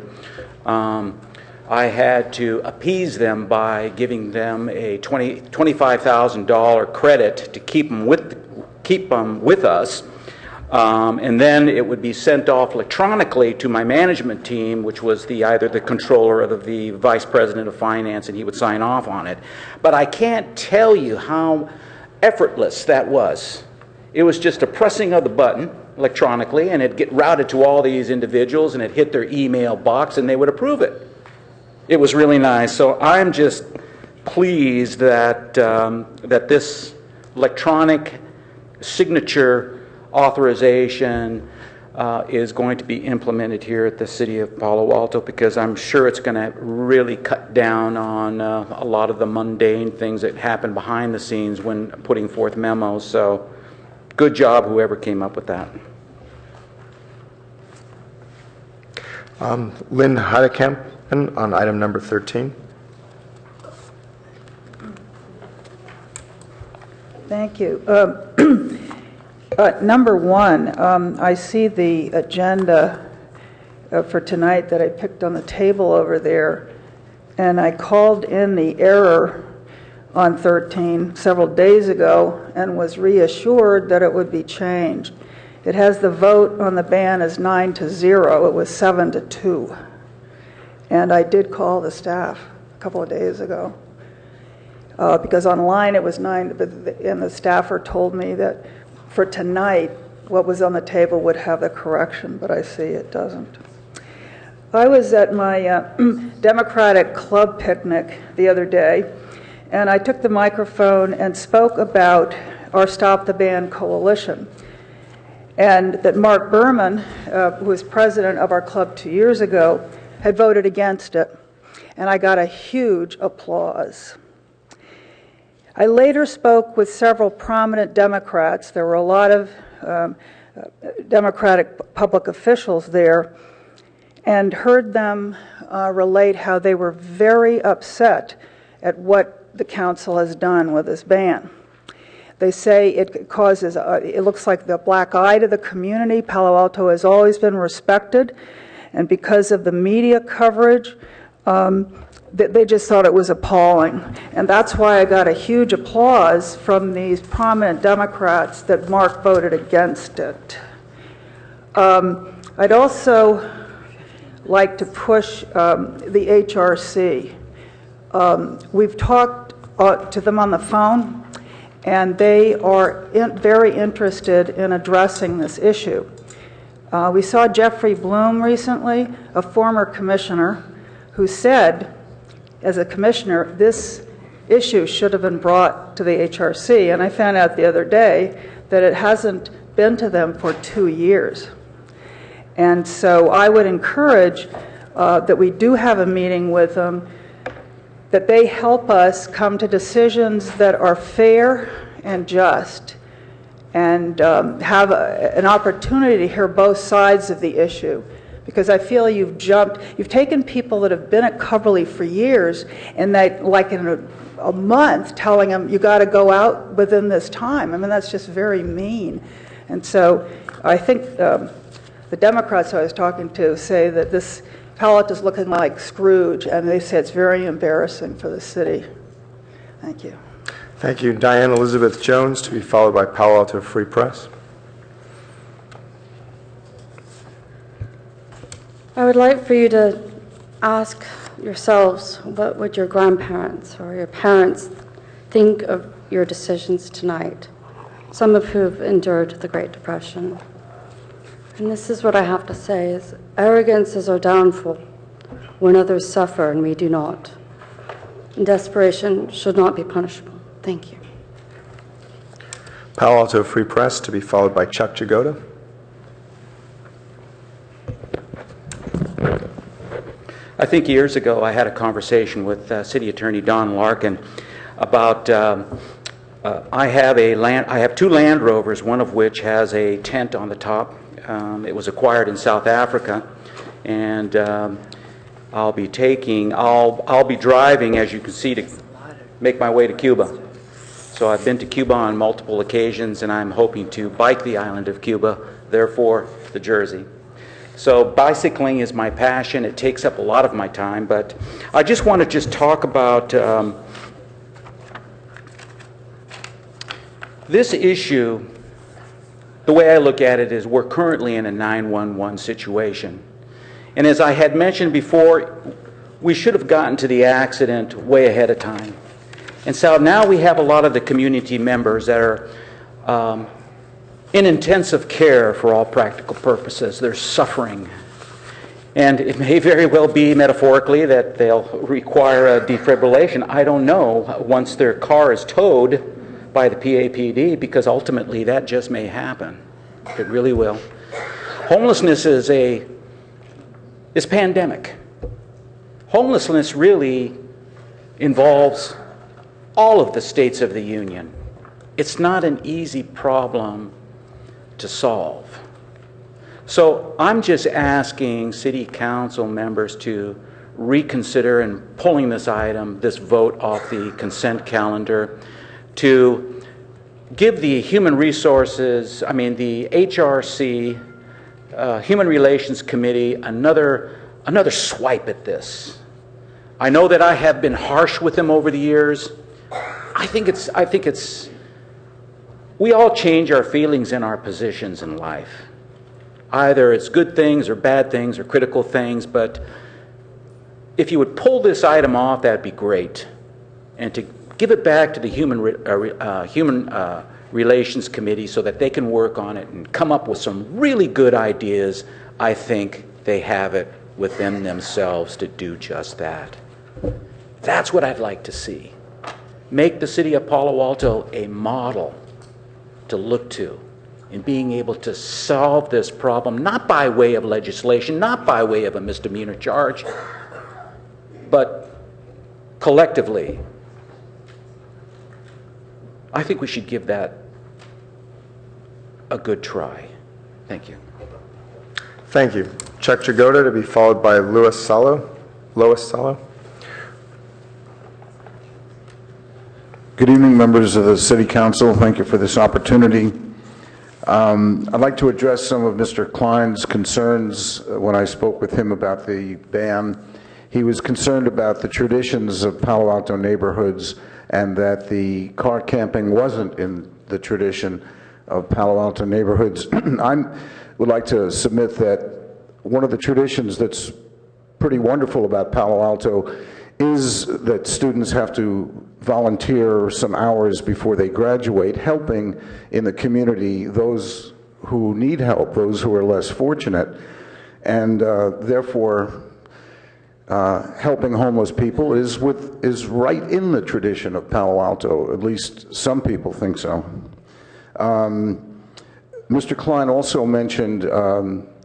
I had to appease them by giving them a $25,000 credit to keep them with us, and then it would be sent off electronically to my management team, which was either the controller or the vice president of finance, and he would sign off on it. But I can't tell you how effortless that was. It was just a pressing of the button electronically, and it'd get routed to all these individuals, and it hit their email box, and they would approve it. It was really nice. So I'm just pleased that that this electronic signature authorization is going to be implemented here at the City of Palo Alto, because I'm sure it's going to really cut down on a lot of the mundane things that happen behind the scenes when putting forth memos. So good job, whoever came up with that. Lynn Heidekamp on item number 13. Thank you. Number one, I see the agenda for tonight that I picked on the table over there, and I called in the error on 13 several days ago and was reassured that it would be changed. It has the vote on the ban as 9-0. It was 7-2. And I did call the staff a couple of days ago because online it was 9, and the staffer told me that for tonight, what was on the table would have the correction, but I see it doesn't. I was at my Democratic club picnic the other day, and I took the microphone and spoke about our Stop the Ban coalition, and that Mark Berman, who was president of our club 2 years ago, had voted against it, and I got a huge applause. I later spoke with several prominent Democrats. There were a lot of Democratic public officials there, and heard them relate how they were very upset at what the council has done with this ban. They say it causes, it looks like the black eye to the community. Palo Alto has always been respected, and because of the media coverage, they just thought it was appalling. And that's why I got a huge applause from these prominent Democrats that Mark voted against it. I'd also like to push the HRC. We've talked to them on the phone, and they are very interested in addressing this issue. We saw Jeffrey Bloom recently, a former commissioner, who said, as a commissioner, this issue should have been brought to the HRC, and I found out the other day that it hasn't been to them for 2 years. And so I would encourage that we do have a meeting with them, that they help us come to decisions that are fair and just, and have an opportunity to hear both sides of the issue. Because I feel you've taken people that have been at Coverly for years, and they, like in a month, telling them you got to go out within this time. I mean, that's just very mean. And so I think the Democrats I was talking to say that this Palo is looking like Scrooge, and they say it's very embarrassing for the city. Thank you. Thank you. Diane Elizabeth Jones, to be followed by Palo Alto Free Press. I would like for you to ask yourselves, what would your grandparents or your parents think of your decisions tonight, some of who have endured the Great Depression. And this is what I have to say, is arrogance is our downfall when others suffer and we do not. And desperation should not be punishable. Thank you. Palo Alto Free Press, to be followed by Chuck Jagoda. I think years ago I had a conversation with City Attorney Don Larkin about I have 2 Land Rovers, one of which has a tent on the top. It was acquired in South Africa, and I'll be driving, as you can see, to make my way to Cuba. So I've been to Cuba on multiple occasions, and I'm hoping to bike the island of Cuba, therefore the Jersey. So bicycling is my passion. It takes up a lot of my time, but I just want to talk about this issue. The way I look at it is we're currently in a 911 situation. And as I had mentioned before, we should have gotten to the accident way ahead of time. And so now we have a lot of the community members that are in intensive care for all practical purposes. They're suffering. And it may very well be, metaphorically, that they'll require a defibrillation. I don't know, once their car is towed by the PAPD, because ultimately that just may happen. It really will. Homelessness is pandemic. Homelessness really involves all of the states of the Union. It's not an easy problem to solve. So I'm just asking City Council members to reconsider and pulling this item, this vote, off the consent calendar, to give the Human Resources, the HRC, Human Relations Committee another swipe at this. I know that I have been harsh with them over the years. I think it's We all change our feelings and our positions in life. Either it's good things or bad things or critical things, but if you would pull this item off, that'd be great. And to give it back to the Human Relations Committee so that they can work on it and come up with some really good ideas, I think they have it within themselves to do just that. That's what I'd like to see. Make the city of Palo Alto a model to look to in being able to solve this problem, not by way of legislation, not by way of a misdemeanor charge, but collectively. I think we should give that a good try. Thank you. Thank you. Chuck Jagoda to be followed by Lois Salo. Good evening, members of the City Council. Thank you for this opportunity. I'd like to address some of Mr. Klein's concerns when I spoke with him about the ban. He was concerned about the traditions of Palo Alto neighborhoods and that the car camping wasn't in the tradition of Palo Alto neighborhoods. I would like to submit that one of the traditions that's pretty wonderful about Palo Alto is that students have to volunteer some hours before they graduate, helping in the community those who need help, those who are less fortunate, and therefore helping homeless people is right in the tradition of Palo Alto. At least some people think so. Mr. Klein also mentioned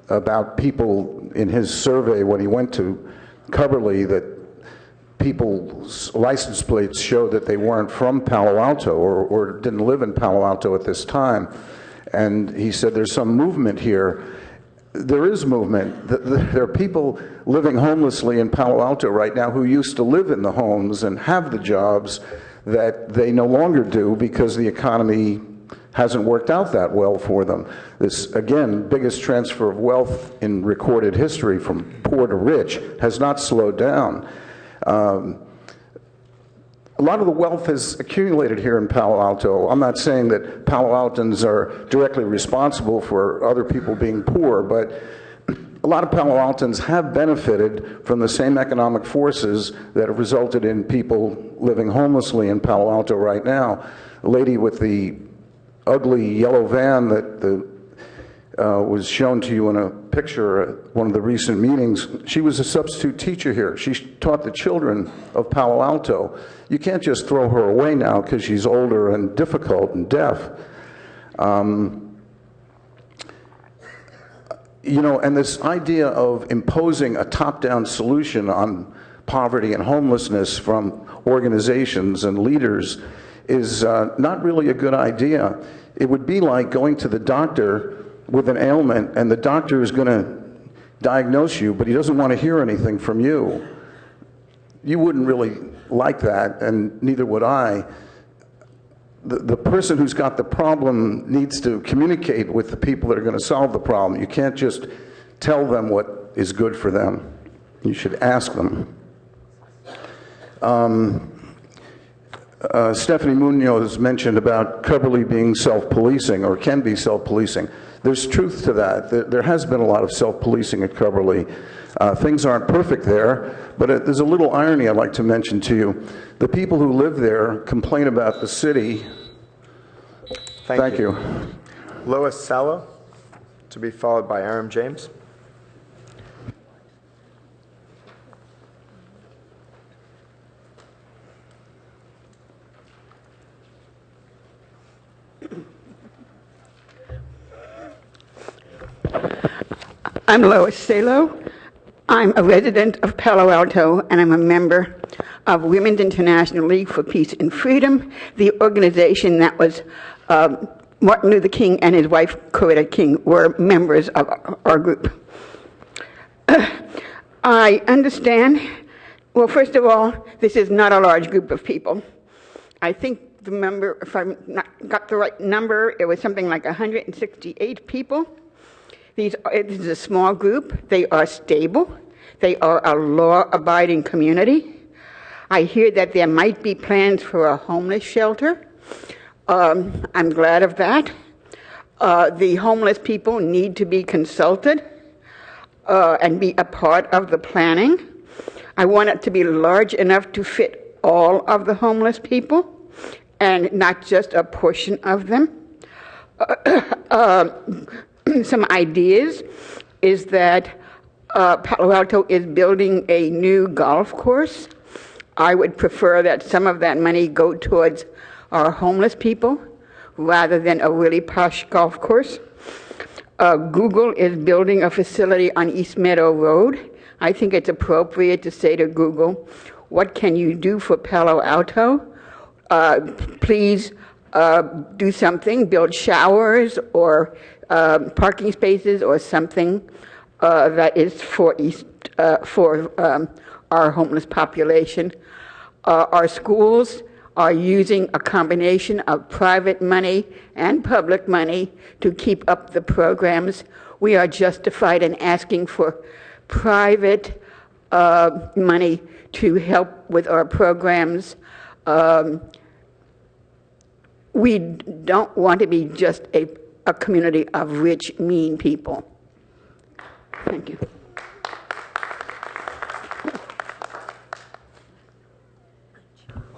about people in his survey when he went to Coverly that people's license plates showed that they weren't from Palo Alto or didn't live in Palo Alto at this time. And he said there's some movement here. There is movement. There are people living homelessly in Palo Alto right now who used to live in the homes and have the jobs that they no longer do because the economy hasn't worked out that well for them. This, again, biggest transfer of wealth in recorded history from poor to rich has not slowed down. A lot of the wealth has accumulated here in Palo Alto. I'm not saying that Palo Altans are directly responsible for other people being poor, but a lot of Palo Altans have benefited from the same economic forces that have resulted in people living homelessly in Palo Alto right now. The lady with the ugly yellow van that was shown to you in a picture at one of the recent meetings, she was a substitute teacher here. She taught the children of Palo Alto. You can't just throw her away now because she's older and difficult and deaf. You know, and this idea of imposing a top-down solution on poverty and homelessness from organizations and leaders is not really a good idea. It would be like going to the doctor with an ailment and the doctor is going to diagnose you, but he doesn't want to hear anything from you. You wouldn't really like that, and neither would I. The person who's got the problem needs to communicate with the people that are going to solve the problem. You can't just tell them what is good for them. You should ask them. Stephanie Munoz mentioned about Coverly being self-policing, or can be self-policing. There's truth to that. There has been a lot of self-policing at Coverly. Things aren't perfect there, but there's a little irony I'd like to mention to you. The people who live there complain about the city. Thank you. Lois Salo, to be followed by Aram James. I'm Lois Salo. I'm a resident of Palo Alto, and I'm a member of Women's International League for Peace and Freedom, the organization that was Martin Luther King and his wife, Coretta King, were members of our group. I understand, well, first of all, this is not a large group of people. I think the member, if I got the right number, it was something like 168 people. This is a small group. They are stable. They are a law-abiding community. I hear that there might be plans for a homeless shelter. I'm glad of that. The homeless people need to be consulted and be a part of the planning. I want it to be large enough to fit all of the homeless people and not just a portion of them. Some ideas is that Palo Alto is building a new golf course. I would prefer that some of that money go towards our homeless people rather than a really posh golf course. Google is building a facility on East Meadow Road. I think it's appropriate to say to Google, what can you do for Palo Alto? Please do something, build showers or parking spaces or something that is for our homeless population. Our schools are using a combination of private money and public money to keep up the programs. We are justified in asking for private money to help with our programs. We don't want to be just a community of rich, mean people. Thank you.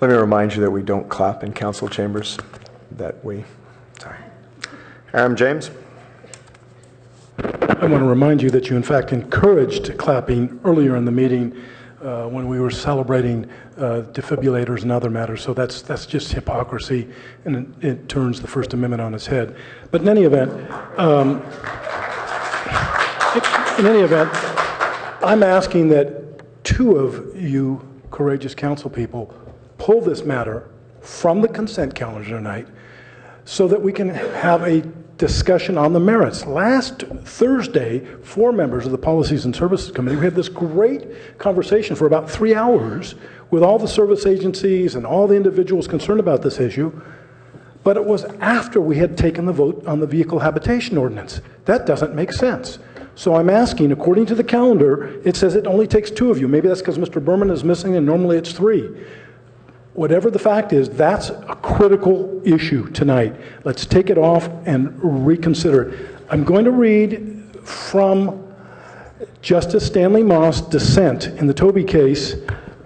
Let me remind you that we don't clap in council chambers. Sorry. James? I want to remind you that you, in fact, encouraged clapping earlier in the meeting when we were celebrating defibrillators and other matters. So that's just hypocrisy, and it turns the First Amendment on its head. But in any event, I'm asking that two of you courageous council people pull this matter from the consent calendar tonight so that we can have a discussion on the merits. Last Thursday, 4 members of the Policies and Services Committee, we had this great conversation for about 3 hours with all the service agencies and all the individuals concerned about this issue, but it was after we had taken the vote on the vehicle habitation ordinance. That doesn't make sense. So I'm asking, according to the calendar, it says it only takes 2 of you. Maybe that's because Mr. Berman is missing and normally it's 3. Whatever the fact is, that's a critical issue tonight. Let's take it off and reconsider it. I'm going to read from Justice Stanley Moss' dissent in the Toby case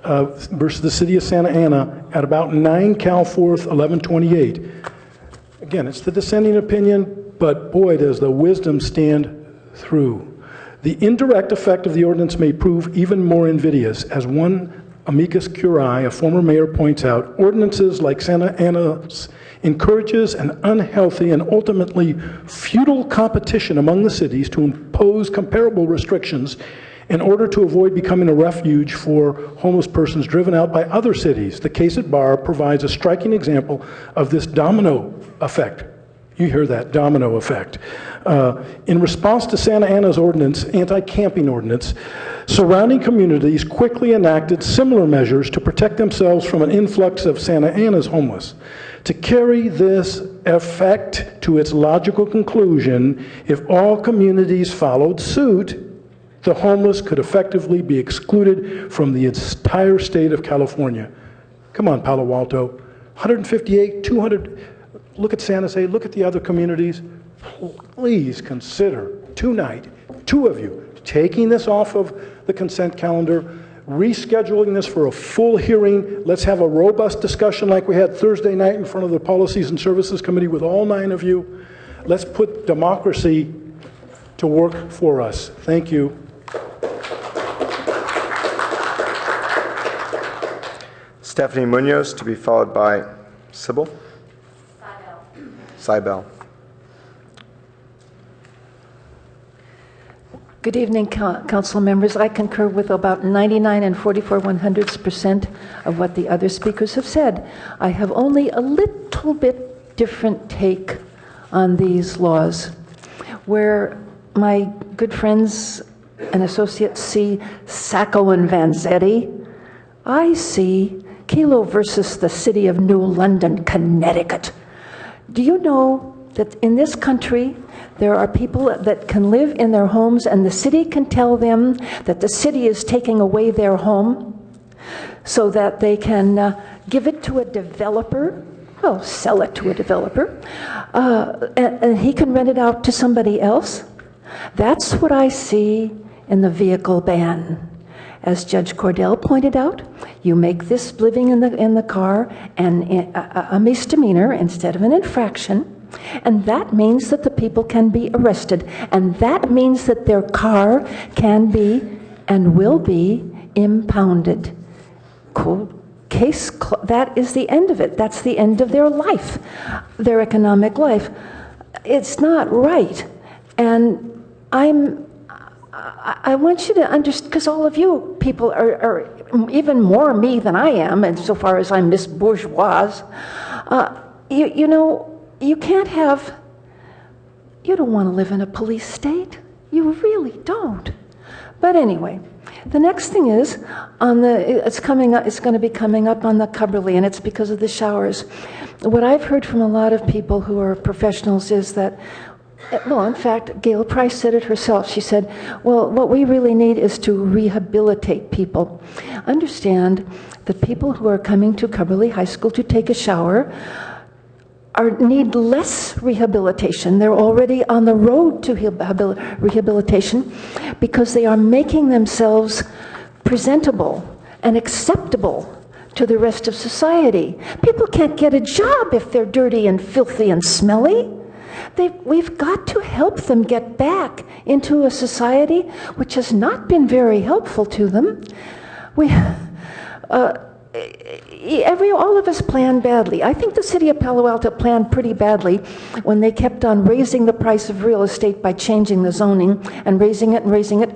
versus the City of Santa Ana at about 9 Cal 4th, 1128. Again, it's the dissenting opinion, but boy, does the wisdom stand through. The indirect effect of the ordinance may prove even more invidious, as one amicus curiae, a former mayor, points out. Ordinances like Santa Ana's encourages an unhealthy and ultimately futile competition among the cities to impose comparable restrictions in order to avoid becoming a refuge for homeless persons driven out by other cities. The case at bar provides a striking example of this domino effect. You hear that, domino effect. In response to Santa Ana's ordinance, anti-camping ordinance, surrounding communities quickly enacted similar measures to protect themselves from an influx of Santa Ana's homeless. To carry this effect to its logical conclusion, if all communities followed suit, the homeless could effectively be excluded from the entire state of California. Come on, Palo Alto. 158, 200... Look at San Jose, look at the other communities. Please consider tonight, 2 of you, taking this off of the consent calendar, rescheduling this for a full hearing. Let's have a robust discussion like we had Thursday night in front of the Policies and Services Committee with all 9 of you. Let's put democracy to work for us. Thank you. Stephanie Munoz, to be followed by Sybil. Cybel. Good evening, council members. I concur with about 99 and 44/100% of what the other speakers have said. I have only a little bit different take on these laws. Where my good friends and associates see Sacco and Vanzetti, I see Kelo versus the City of New London, Connecticut. Do you know that in this country, there are people that can live in their homes and the city can tell them that the city is taking away their home so that they can give it to a developer? well, sell it to a developer, and he can rent it out to somebody else. That's what I see in the vehicle ban. As Judge Cordell pointed out, you make this living in the car a misdemeanor instead of an infraction, and that means that the people can be arrested, and that means that their car can be and will be impounded. That is the end of it. That's the end of their life, their economic life. It's not right. And I want you to understand, because all of you people are even more me than I am, and so far as I'm Miss Bourgeoise, you know, you can't have, you don't want to live in a police state. You really don't. But anyway, the next thing is, it's coming up, it's going to be coming up on the Cubberley, and it's because of the showers. What I've heard from a lot of people who are professionals is that, well, in fact, Gail Price said it herself. She said, well, what we really need is to rehabilitate people. Understand that people who are coming to Cubberley High School to take a shower need less rehabilitation. They're already on the road to rehabilitation because they are making themselves presentable and acceptable to the rest of society. People can't get a job if they're dirty and filthy and smelly. We've got to help them get back into a society which has not been very helpful to them. All of us plan badly. I think the city of Palo Alto planned pretty badly when they kept on raising the price of real estate by changing the zoning and raising it and raising it.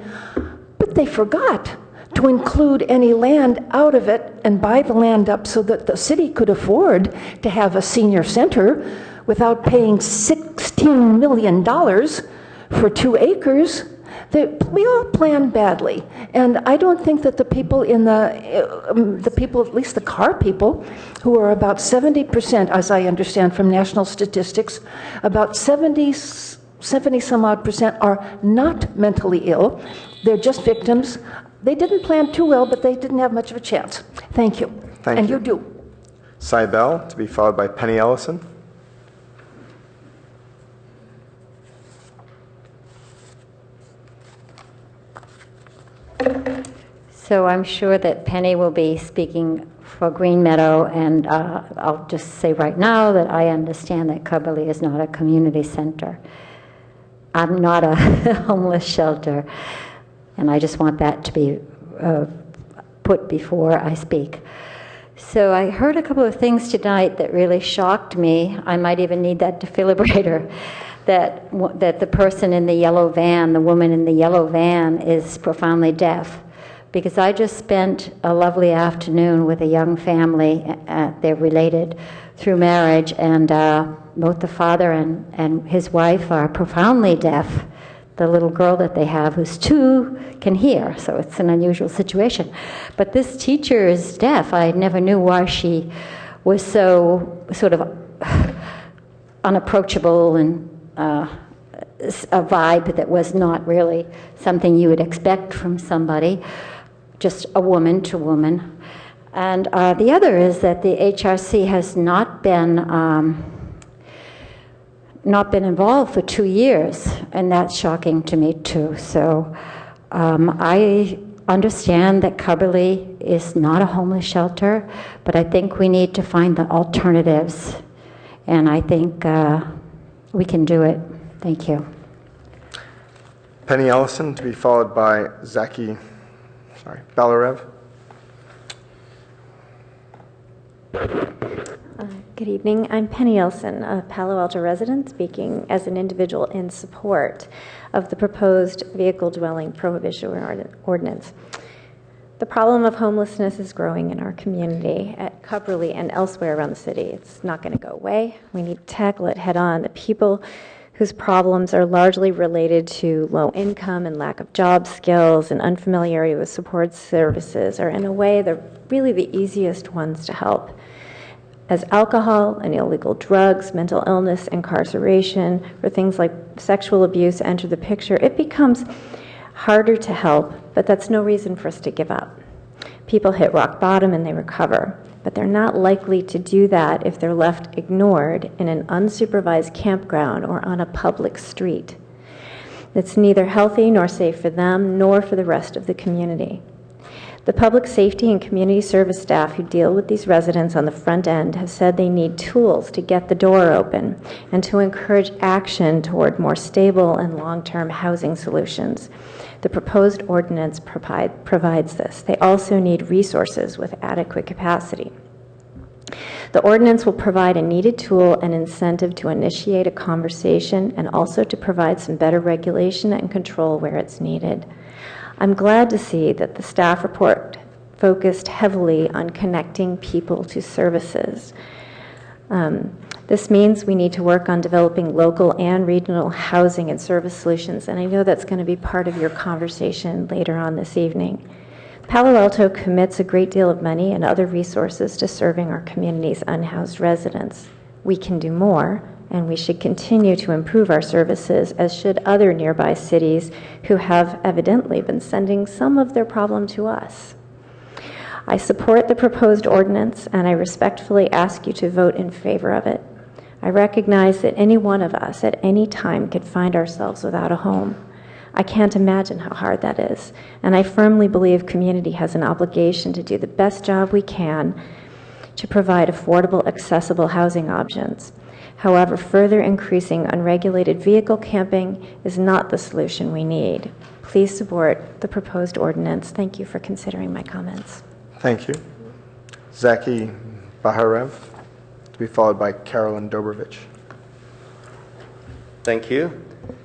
But they forgot to include any land out of it and buy the land up so that the city could afford to have a senior center without paying $16 million for 2 acres. We all plan badly, and I don't think that the people at least the car people, who are about 70%, as I understand from national statistics, about 70 some odd percent are not mentally ill. They're just victims. They didn't plan too well, but they didn't have much of a chance. Thank you. Thank you. And you do. Cybelle, to be followed by Penny Ellison. So I'm sure that Penny will be speaking for Green Meadow, and I'll just say right now that I understand that Cubberley is not a community center. I'm not a homeless shelter, and I just want that to be put before I speak. So I heard a couple of things tonight that really shocked me. I might even need that defibrillator. That the person in the yellow van, the woman in the yellow van, is profoundly deaf. Because I just spent a lovely afternoon with a young family, they're related through marriage, and both the father and his wife are profoundly deaf. The little girl that they have, who's 2, can hear, so it's an unusual situation. But this teacher is deaf. I never knew why she was so sort of unapproachable and a vibe that was not really something you would expect from somebody, just a woman to woman. And the other is that the HRC has not been involved for 2 years, and that's shocking to me too. So I understand that Cubberley is not a homeless shelter, but I think we need to find the alternatives, and I think we can do it. Thank you. Penny Ellison, to be followed by Balarev. Good evening. I'm Penny Ellison, a Palo Alto resident, speaking as an individual in support of the proposed vehicle dwelling prohibition ordinance. The problem of homelessness is growing in our community at Cubberley and elsewhere around the city. It's not going to go away. We need to tackle it head on. The people whose problems are largely related to low income and lack of job skills and unfamiliarity with support services are, in a way, really the easiest ones to help. As alcohol and illegal drugs, mental illness, incarceration, or things like sexual abuse enter the picture, it becomes harder to help, but that's no reason for us to give up. People hit rock bottom and they recover. but they're not likely to do that if they're left ignored in an unsupervised campground or on a public street. It's neither healthy nor safe for them nor for the rest of the community. The public safety and community service staff who deal with these residents on the front end have said they need tools to get the door open and to encourage action toward more stable and long-term housing solutions. The proposed ordinance provides this. They also need resources with adequate capacity. The ordinance will provide a needed tool and incentive to initiate a conversation and also to provide some better regulation and control where it's needed. I'm glad to see that the staff report focused heavily on connecting people to services. This means we need to work on developing local and regional housing and service solutions, and I know that's going to be part of your conversation later on this evening. Palo Alto commits a great deal of money and other resources to serving our community's unhoused residents. We can do more, and we should continue to improve our services, as should other nearby cities who have evidently been sending some of their problem to us. I support the proposed ordinance, and I respectfully ask you to vote in favor of it. I recognize that any one of us at any time could find ourselves without a home. I can't imagine how hard that is, and I firmly believe community has an obligation to do the best job we can to provide affordable, accessible housing options. However, further increasing unregulated vehicle camping is not the solution we need. Please support the proposed ordinance. Thank you for considering my comments. Thank you. Zaki Baharev, to be followed by Carolyn Dobrovich. Thank you.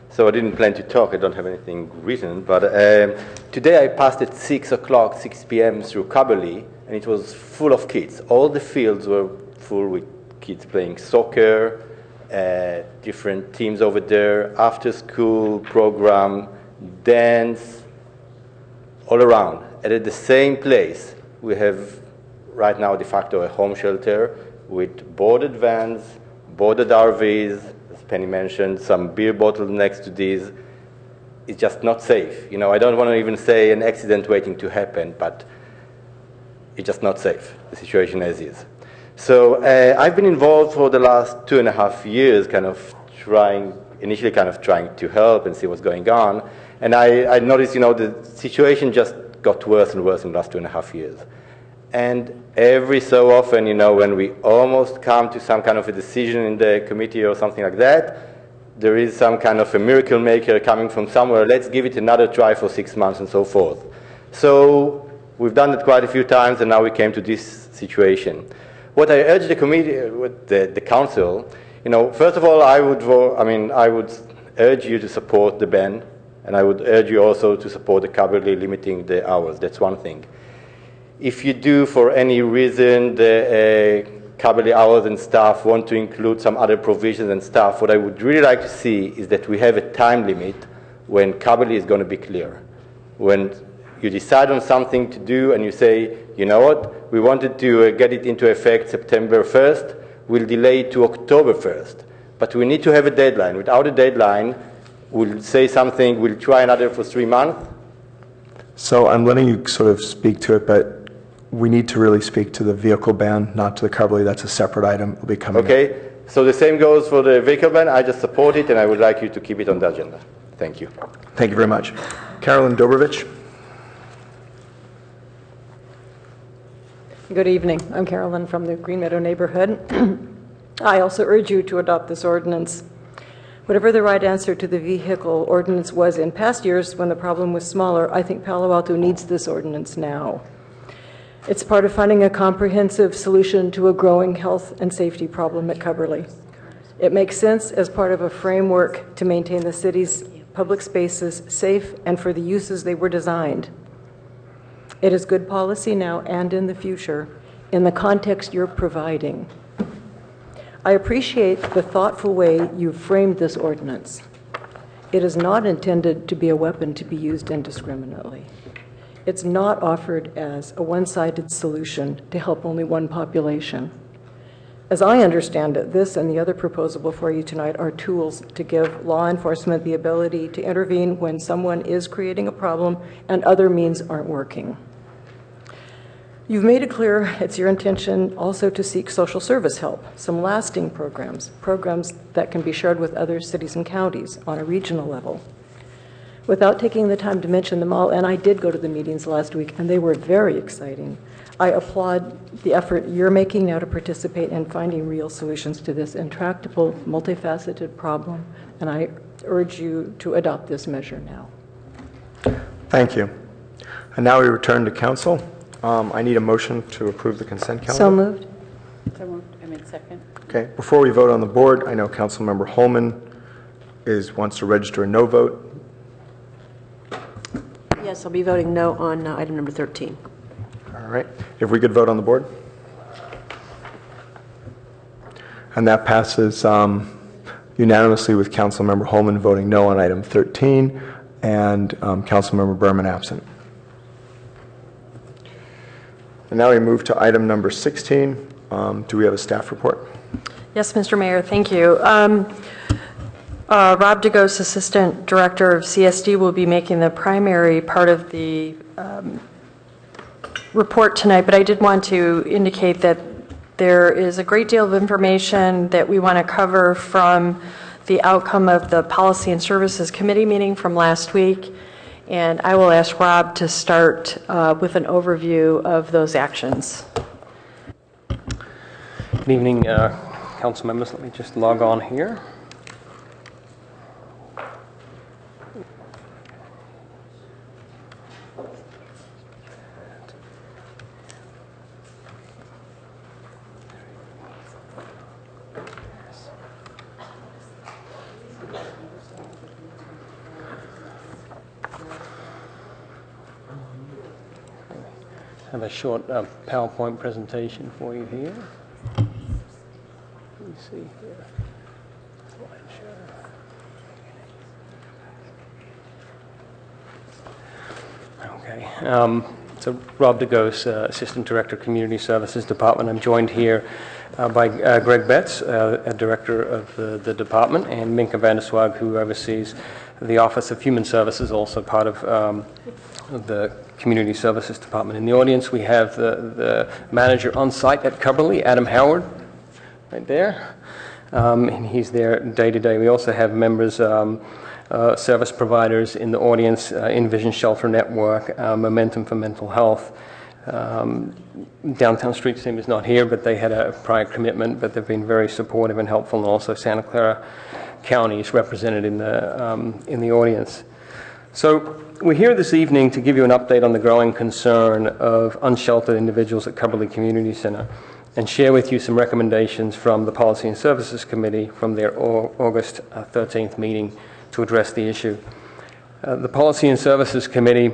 So I didn't plan to talk. I don't have anything written, but today I passed at 6 o'clock, 6 p.m. through Kaberli, and it was full of kids. All the fields were full with kids playing soccer, different teams over there, after school program, dance, all around. And at the same place, we have right now de facto a home shelter with boarded vans, boarded RVs, as Penny mentioned, some beer bottles next to these. It's just not safe. You know, I don't want to even say an accident waiting to happen, but it's just not safe, the situation as is. So I've been involved for the last 2.5 years, initially trying to help and see what's going on. And I noticed, you know, the situation just got worse and worse in the last 2.5 years. And every so often, you know, when we almost come to some kind of a decision in the committee or something like that, there is some kind of a miracle maker coming from somewhere. Let's give it another try for 6 months and so forth. So we've done it quite a few times, and now we came to this situation. What I urge the committee, with the council, you know, first of all, I would urge you to support the ban, and I would urge you also to support the Kaberli limiting the hours. That's one thing. If you do, for any reason, the Kaberli hours and stuff want to include some other provisions and stuff, what I would really like to see is that we have a time limit when Kaberli is going to be clear. When you decide on something to do and you say, you know what, we wanted to get it into effect September 1st, we'll delay it to October 1st. But we need to have a deadline. Without a deadline, we'll say something, we'll try another for 3 months. So I'm letting you sort of speak to it, but we need to really speak to the vehicle ban, not to the Kaberli. That's a separate item. It'll be coming Okay, so the same goes for the vehicle ban. I just support it, and I would like you to keep it on the agenda. Thank you. Thank you very much. Carolyn Dobrovich. Good evening. I'm Carolyn from the Green Meadow neighborhood. I also urge you to adopt this ordinance. Whatever the right answer to the vehicle ordinance was in past years when the problem was smaller, I think Palo Alto needs this ordinance now. It's part of finding a comprehensive solution to a growing health and safety problem at Kaberli. It makes sense as part of a framework to maintain the city's public spaces safe and for the uses they were designed. It is good policy now and in the future in the context you're providing. I appreciate the thoughtful way you've framed this ordinance. It is not intended to be a weapon to be used indiscriminately. It's not offered as a one-sided solution to help only one population. As I understand it, this and the other proposal before you tonight are tools to give law enforcement the ability to intervene when someone is creating a problem and other means aren't working. You've made it clear it's your intention also to seek social service help, some lasting programs that can be shared with other cities and counties on a regional level. Without taking the time to mention them all, and I did go to the meetings last week, and they were very exciting, I applaud the effort you're making now to participate in finding real solutions to this intractable, multifaceted problem, and I urge you to adopt this measure now. Thank you. And now we return to council. I need a motion to approve the consent calendar. So moved. So moved. I mean, second. Okay. Before we vote on the board, I know Councilmember Holman wants to register a no vote. Yes, I'll be voting no on item number 13. All right. If we could vote on the board. And that passes unanimously with Councilmember Holman voting no on item 13 and Councilmember Berman absent. And now we move to item number 16. Do we have a staff report? Yes, Mr. Mayor, thank you. Rob DeGose, Assistant Director of CSD, will be making the primary part of the report tonight, but I did want to indicate that there is a great deal of information that we want to cover from the outcome of the Policy and Services Committee meeting from last week, and I will ask Rob to start with an overview of those actions. Good evening, council members. Let me just log on here. I have a short PowerPoint presentation for you here. Let me see here. Okay. So Rob DeGose, Assistant Director, Community Services Department. I'm joined here by Greg Betts, Director of the department, and Minka Vanderswag, who oversees the Office of Human Services, also part of the Community Services Department. In the audience, we have the manager on site at Cubberley, Adam Howard, right there. And he's there day to day. We also have members, service providers in the audience, Envision Shelter Network, Momentum for Mental Health. Downtown Street Team is not here, but they had a prior commitment, but they've been very supportive and helpful, and also Santa Clara County is represented in the audience. So we're here this evening to give you an update on the growing concern of unsheltered individuals at Cubberley Community Center and share with you some recommendations from the Policy and Services Committee from their August 13th meeting to address the issue. The Policy and Services Committee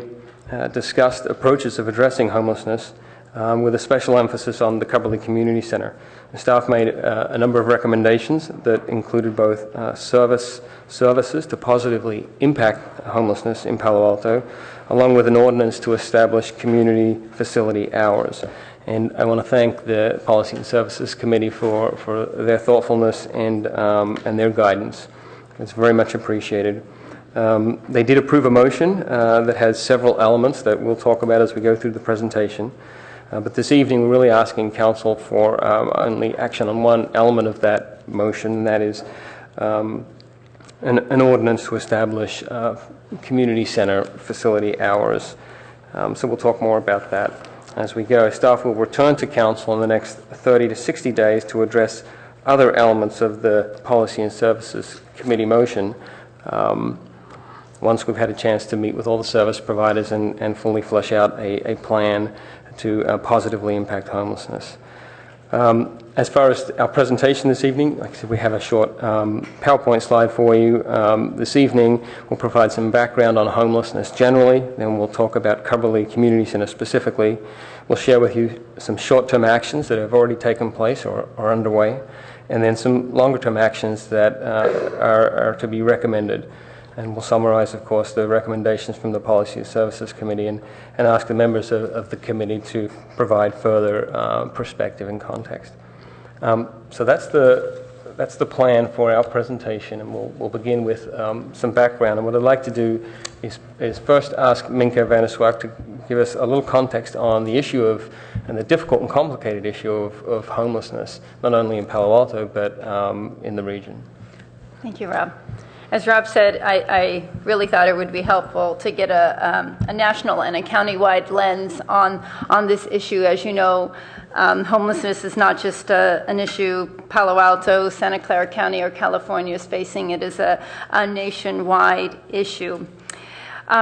discussed approaches of addressing homelessness with a special emphasis on the Cubberley Community Center. The staff made a number of recommendations that included both services to positively impact homelessness in Palo Alto, along with an ordinance to establish community facility hours. And I want to thank the Policy and Services Committee for their thoughtfulness and their guidance. It's very much appreciated. They did approve a motion that has several elements that we'll talk about as we go through the presentation. But this evening, we're really asking Council for only action on one element of that motion, and that is an ordinance to establish community center facility hours. So we'll talk more about that as we go. Staff will return to Council in the next 30 to 60 days to address other elements of the Policy and Services Committee motion once we've had a chance to meet with all the service providers and fully flesh out a plan to positively impact homelessness. As far as our presentation this evening, like I said, we have a short PowerPoint slide for you. This evening, we'll provide some background on homelessness generally, then we'll talk about Cubberley Community Center specifically. We'll share with you some short-term actions that have already taken place or are underway, and then some longer-term actions that are to be recommended. And we'll summarize, of course, the recommendations from the Policy and Services Committee and ask the members of the committee to provide further perspective and context. So that's that's the plan for our presentation, and we'll begin with some background. And what I'd like to do is first ask Minka van der Swak to give us a little context on the issue of, and the difficult and complicated issue of homelessness, not only in Palo Alto, but in the region. Thank you, Rob. As Rob said, I really thought it would be helpful to get a national and a county-wide lens on this issue. As you know, homelessness is not just an issue Palo Alto, Santa Clara County, or California is facing. It is a nationwide issue.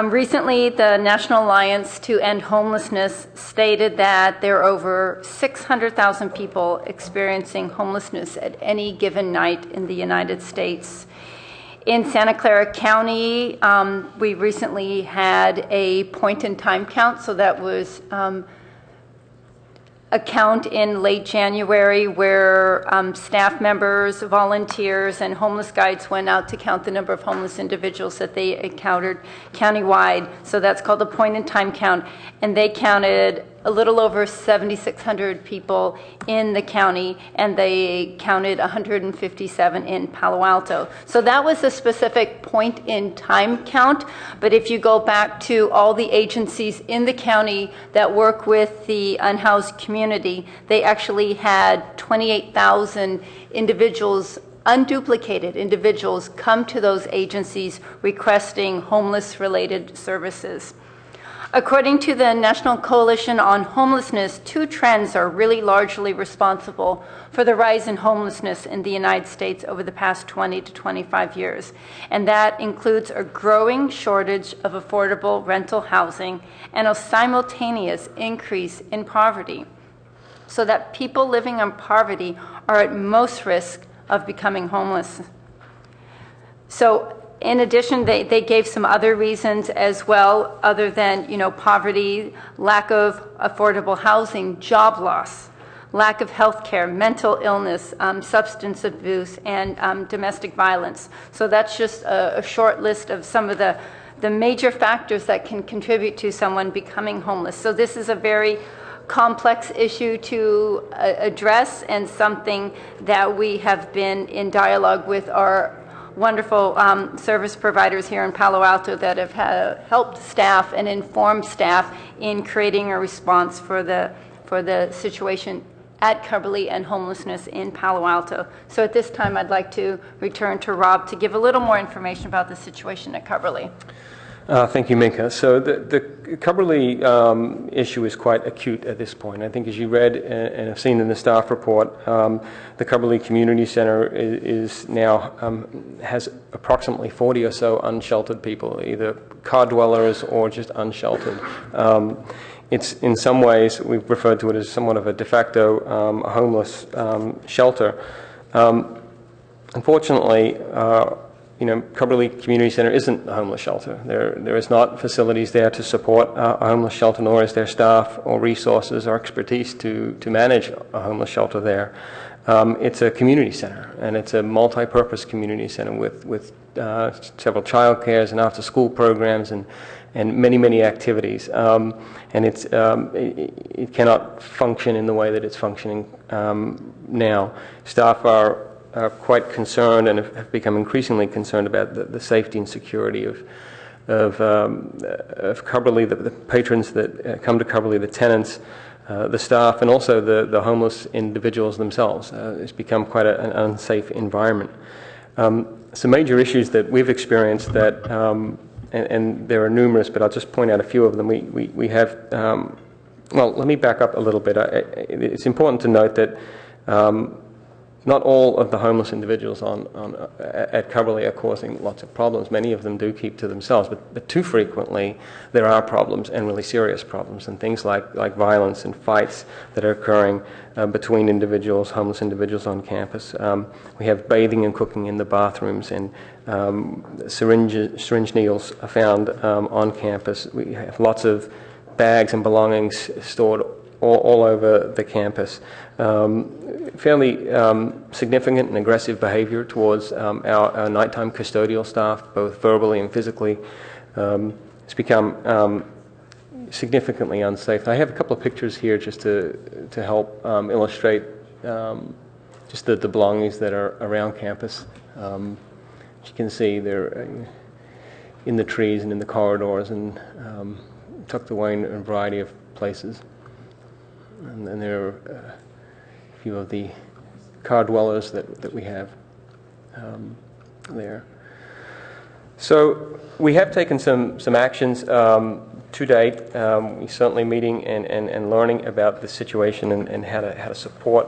Recently, the National Alliance to End Homelessness stated that there are over 600,000 people experiencing homelessness at any given night in the United States. In Santa Clara County, we recently had a point-in-time count, so that was a count in late January where staff members, volunteers, and homeless guides went out to count the number of homeless individuals that they encountered countywide. So that's called a point-in-time count. And they counted a little over 7,600 people in the county, and they counted 157 in Palo Alto. So that was a specific point-in-time count. But if you go back to all the agencies in the county that work with the unhoused community, they actually had 28,000 individuals, unduplicated individuals, come to those agencies requesting homeless-related services. According to the National Coalition on Homelessness, two trends are really largely responsible for the rise in homelessness in the United States over the past 20 to 25 years. And that includes a growing shortage of affordable rental housing and a simultaneous increase in poverty, so that people living in poverty are at most risk of becoming homeless. So in addition, they gave some other reasons as well, other than, poverty, lack of affordable housing, job loss, lack of health care, mental illness, substance abuse, and domestic violence. So that's just a short list of some of the major factors that can contribute to someone becoming homeless. So this is a very complex issue to address, and something that we have been in dialogue with our wonderful service providers here in Palo Alto that have helped staff and informed staff in creating a response for the situation at Cubberley and homelessness in Palo Alto. So at this time, I'd like to return to Rob to give a little more information about the situation at Cubberley. Thank you, Minka. So the Cubberley issue is quite acute at this point. I think, as you read and have seen in the staff report, the Cubberley Community Center is now has approximately 40 or so unsheltered people, either car dwellers or just unsheltered. It's in some ways, we've referred to it as somewhat of a de facto homeless shelter. Unfortunately, Cubberley Community Center isn't a homeless shelter. There is not facilities there to support a homeless shelter, nor is there staff or resources or expertise to manage a homeless shelter there. It's a community center, and it's a multi-purpose community center with several child cares and after-school programs and many activities. And it cannot function in the way that it's functioning now. Staff are quite concerned and have become increasingly concerned about the safety and security of Cubberley, the patrons that come to Cubberley, the tenants, the staff, and also the homeless individuals themselves. It's become quite an unsafe environment. Some major issues that we've experienced that, and there are numerous, but I'll just point out a few of them. We have, well, let me back up a little bit. It's important to note that not all of the homeless individuals at Cubberley are causing lots of problems. Many of them do keep to themselves, but too frequently there are problems, and really serious problems, and things like violence and fights that are occurring between individuals, homeless individuals on campus. We have bathing and cooking in the bathrooms, and syringe needles are found on campus. We have lots of bags and belongings stored all over the campus. Fairly significant and aggressive behavior towards our nighttime custodial staff, both verbally and physically. It's become significantly unsafe. I have a couple of pictures here just to help illustrate just the belongings that are around campus. As you can see, they're in the trees and in the corridors and tucked away in a variety of places. And then there are a few of the car dwellers that we have there. So we have taken some actions to date. We're certainly meeting and learning about the situation and how to support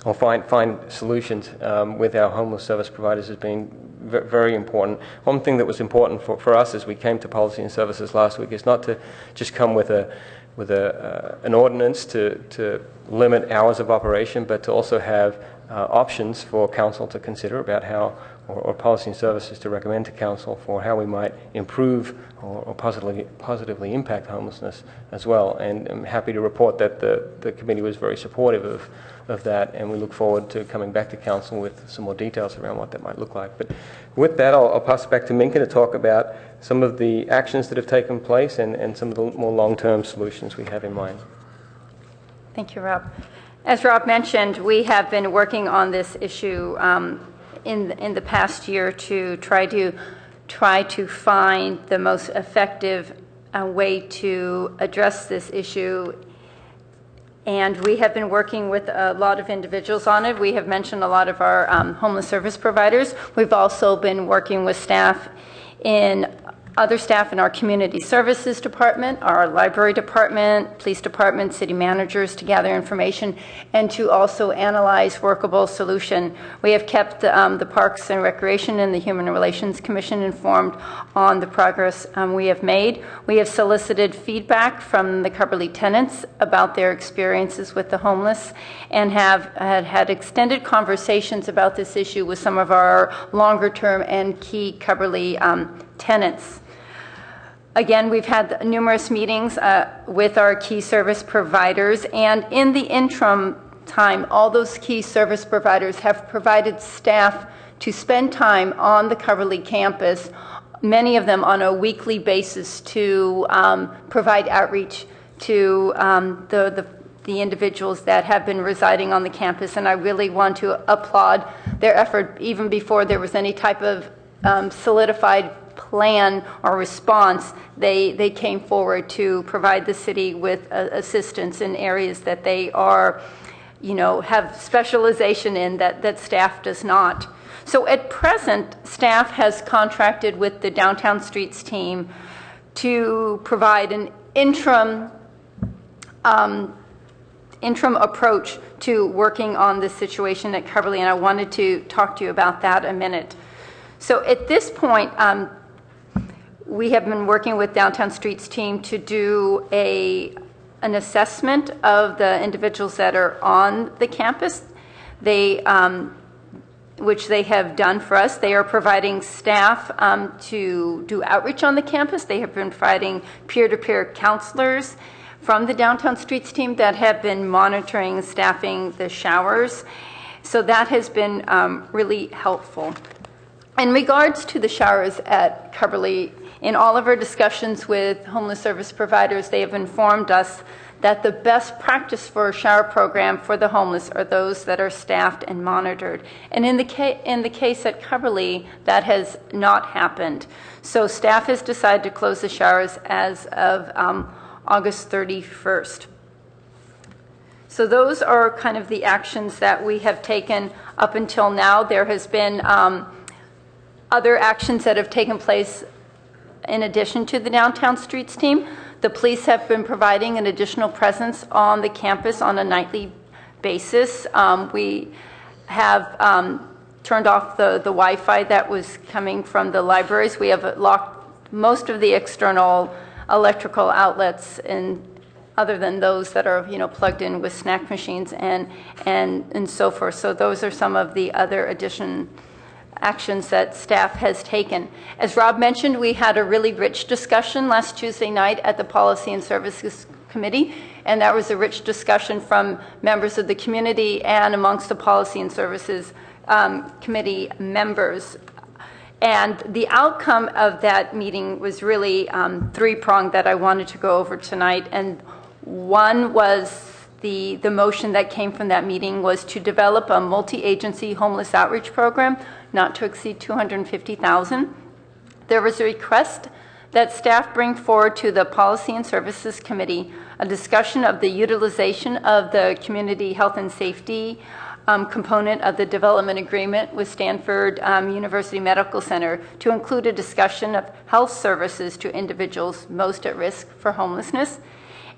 or find solutions with our homeless service providers has been very important. One thing that was important for us as we came to Policy and Services last week is not to just come with an ordinance to limit hours of operation, but to also have options for council to consider about how, or Policy and Services to recommend to council for how we might improve or positively impact homelessness as well. And I'm happy to report that the committee was very supportive of that, and we look forward to coming back to council with some more details around what that might look like. But with that, I'll pass it back to Minka to talk about some of the actions that have taken place and some of the more long-term solutions we have in mind. Thank you, Rob. As Rob mentioned, we have been working on this issue in the past year to try to find the most effective way to address this issue. And we have been working with a lot of individuals on it. We have mentioned a lot of our homeless service providers. We've also been working with other staff in our community services department, our library department, police department, city managers to gather information and to also analyze workable solution. We have kept the Parks and Recreation and the Human Relations Commission informed on the progress we have made. We have solicited feedback from the Cubberley tenants about their experiences with the homeless and have had extended conversations about this issue with some of our longer term and key Cubberley tenants. Again, we've had numerous meetings with our key service providers, and in the interim time, all those key service providers have provided staff to spend time on the Cubberley campus, many of them on a weekly basis, to provide outreach to the individuals that have been residing on the campus. And I really want to applaud their effort even before there was any type of solidified plan or response. They came forward to provide the city with assistance in areas that they are, have specialization in that staff does not. So at present, staff has contracted with the Downtown Streets team to provide an interim approach to working on this situation at Cubberley, and I wanted to talk to you about that a minute. So at this point, we have been working with Downtown Streets team to do an assessment of the individuals that are on the campus, which they have done for us. They are providing staff to do outreach on the campus. They have been providing peer-to-peer counselors from the Downtown Streets team that have been monitoring and staffing the showers. So that has been really helpful. In regards to the showers at Cubberley, in all of our discussions with homeless service providers, they have informed us that the best practice for a shower program for the homeless are those that are staffed and monitored. And in the case at Cubberley, that has not happened. So staff has decided to close the showers as of August 31st. So those are kind of the actions that we have taken up until now. There has been other actions that have taken place in addition to the Downtown Streets team. The police have been providing an additional presence on the campus on a nightly basis. We have turned off the Wi-Fi that was coming from the libraries. We have locked most of the external electrical outlets, other than those that are plugged in with snack machines and so forth. So those are some of the other actions that staff has taken. As Rob mentioned, we had a really rich discussion last Tuesday night at the Policy and Services Committee, and that was a rich discussion from members of the community and amongst the Policy and Services Committee members. And the outcome of that meeting was really three-pronged that I wanted to go over tonight. And one was the motion that came from that meeting was to develop a multi-agency homeless outreach program, not to exceed $250,000. There was a request that staff bring forward to the Policy and Services Committee a discussion of the utilization of the community health and safety component of the development agreement with Stanford University Medical Center to include a discussion of health services to individuals most at risk for homelessness.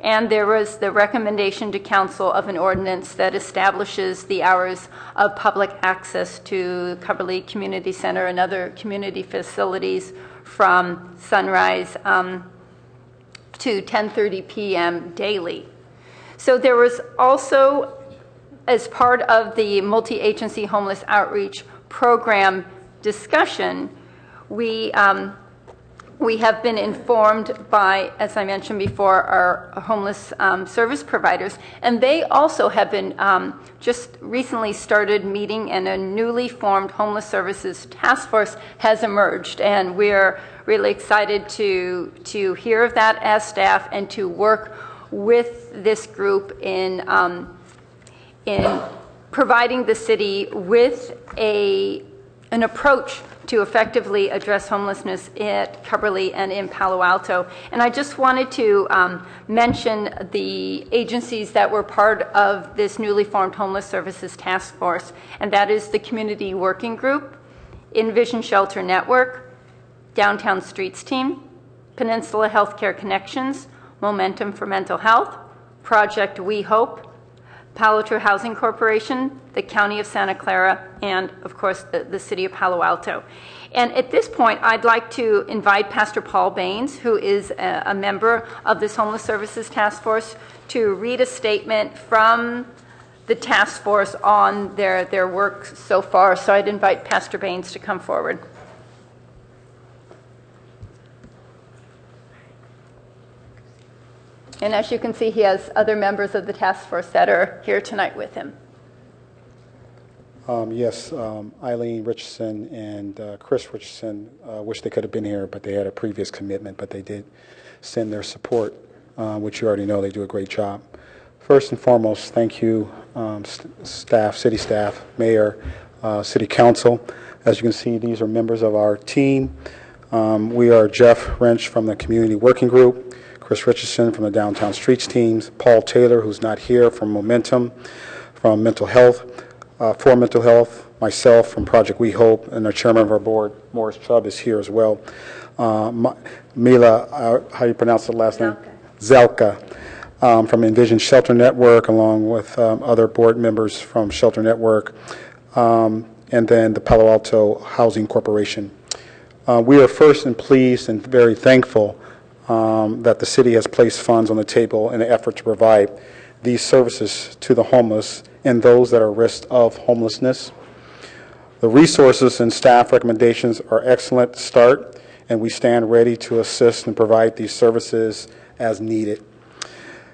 And there was the recommendation to council of an ordinance that establishes the hours of public access to Cubberley Community Center and other community facilities from sunrise to 10:30 p.m. daily. So there was also, as part of the multi-agency homeless outreach program discussion, we have been informed by, as I mentioned before, our homeless service providers, and they also have been just recently started meeting, and a newly formed homeless services task force has emerged, and we're really excited to hear of that as staff and to work with this group in providing the city with an approach to effectively address homelessness at Cubberley and in Palo Alto. And I just wanted to mention the agencies that were part of this newly formed Homeless Services Task Force, and that is the Community Working Group, Envision Shelter Network, Downtown Streets Team, Peninsula Healthcare Connections, Momentum for Mental Health, Project We Hope, Palo Housing Corporation, the County of Santa Clara, and of course the City of Palo Alto. And at this point, I'd like to invite Pastor Paul Baines, who is a member of this Homeless Services Task Force, to read a statement from the task force on their work so far. So I'd invite Pastor Baines to come forward. And as you can see, he has other members of the task force that are here tonight with him. Yes, Eileen Richardson and Chris Richardson wish they could have been here, but they had a previous commitment, but they did send their support, which you already know they do a great job. First and foremost, thank you, staff, city staff, mayor, city council. As you can see, these are members of our team. We are Jeff Wrench from the Community Working Group, Chris Richardson from the Downtown Streets teams, Paul Taylor, who's not here, from Momentum, from Mental Health, for Mental Health, myself from Project We Hope, and the chairman of our board, Morris Chubb, is here as well. Mila, how you pronounce the last name? Zelka, from Envision Shelter Network, along with other board members from Shelter Network, and then the Palo Alto Housing Corporation. We are first and pleased and very thankful that the city has placed funds on the table in an effort to provide these services to the homeless and those that are at risk of homelessness. The resources and staff recommendations are excellent start, and we stand ready to assist and provide these services as needed.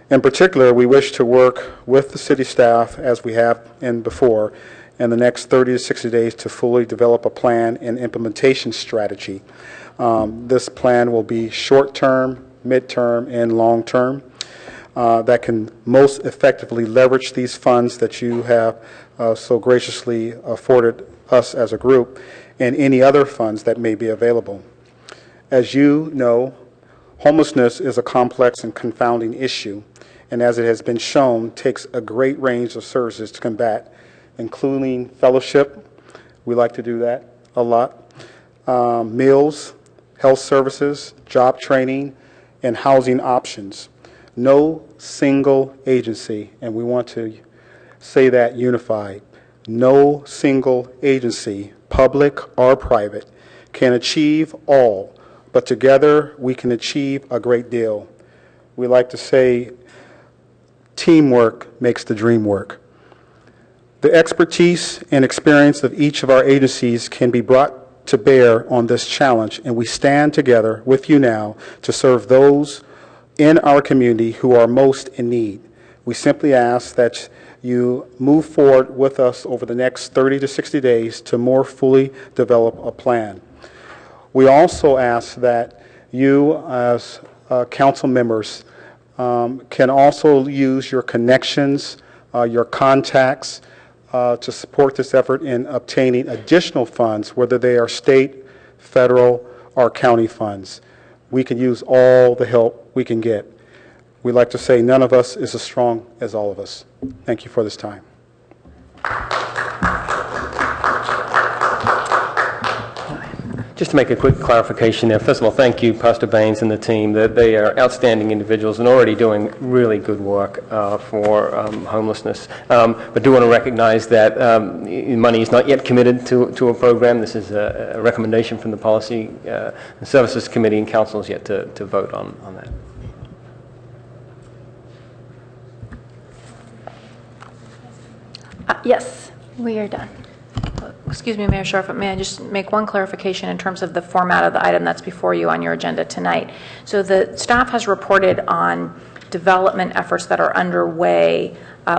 In particular, we wish to work with the city staff, as we have in before, in the next 30 to 60 days to fully develop a plan and implementation strategy. This plan will be short-term, mid-term, and long-term that can most effectively leverage these funds that you have so graciously afforded us as a group and any other funds that may be available. As you know, homelessness is a complex and confounding issue, and as it has been shown, takes a great range of services to combat, including fellowship. We like to do that a lot. Meals, health services, job training, and housing options. No single agency, and we want to say that unified, no single agency, public or private, can achieve all, but together we can achieve a great deal. We like to say teamwork makes the dream work. The expertise and experience of each of our agencies can be brought to bear on this challenge, and we stand together with you now to serve those in our community who are most in need. We simply ask that you move forward with us over the next 30 to 60 days to more fully develop a plan. We also ask that you, as council members, can also use your connections, your contacts to support this effort in obtaining additional funds, whether they are state, federal, or county funds. We can use all the help we can get. We like to say none of us is as strong as all of us. Thank you for this time. Just to make a quick clarification there, first of all, thank you, Pastor Baines and the team. They are outstanding individuals and already doing really good work for homelessness. But do want to recognize that money is not yet committed to a program. This is a recommendation from the Policy and Services Committee, and Council is yet to vote on that. Yes, we are done. Excuse me, Mayor Sharp, may I just make one clarification in terms of the format of the item that's before you on your agenda tonight? So the staff has reported on development efforts that are underway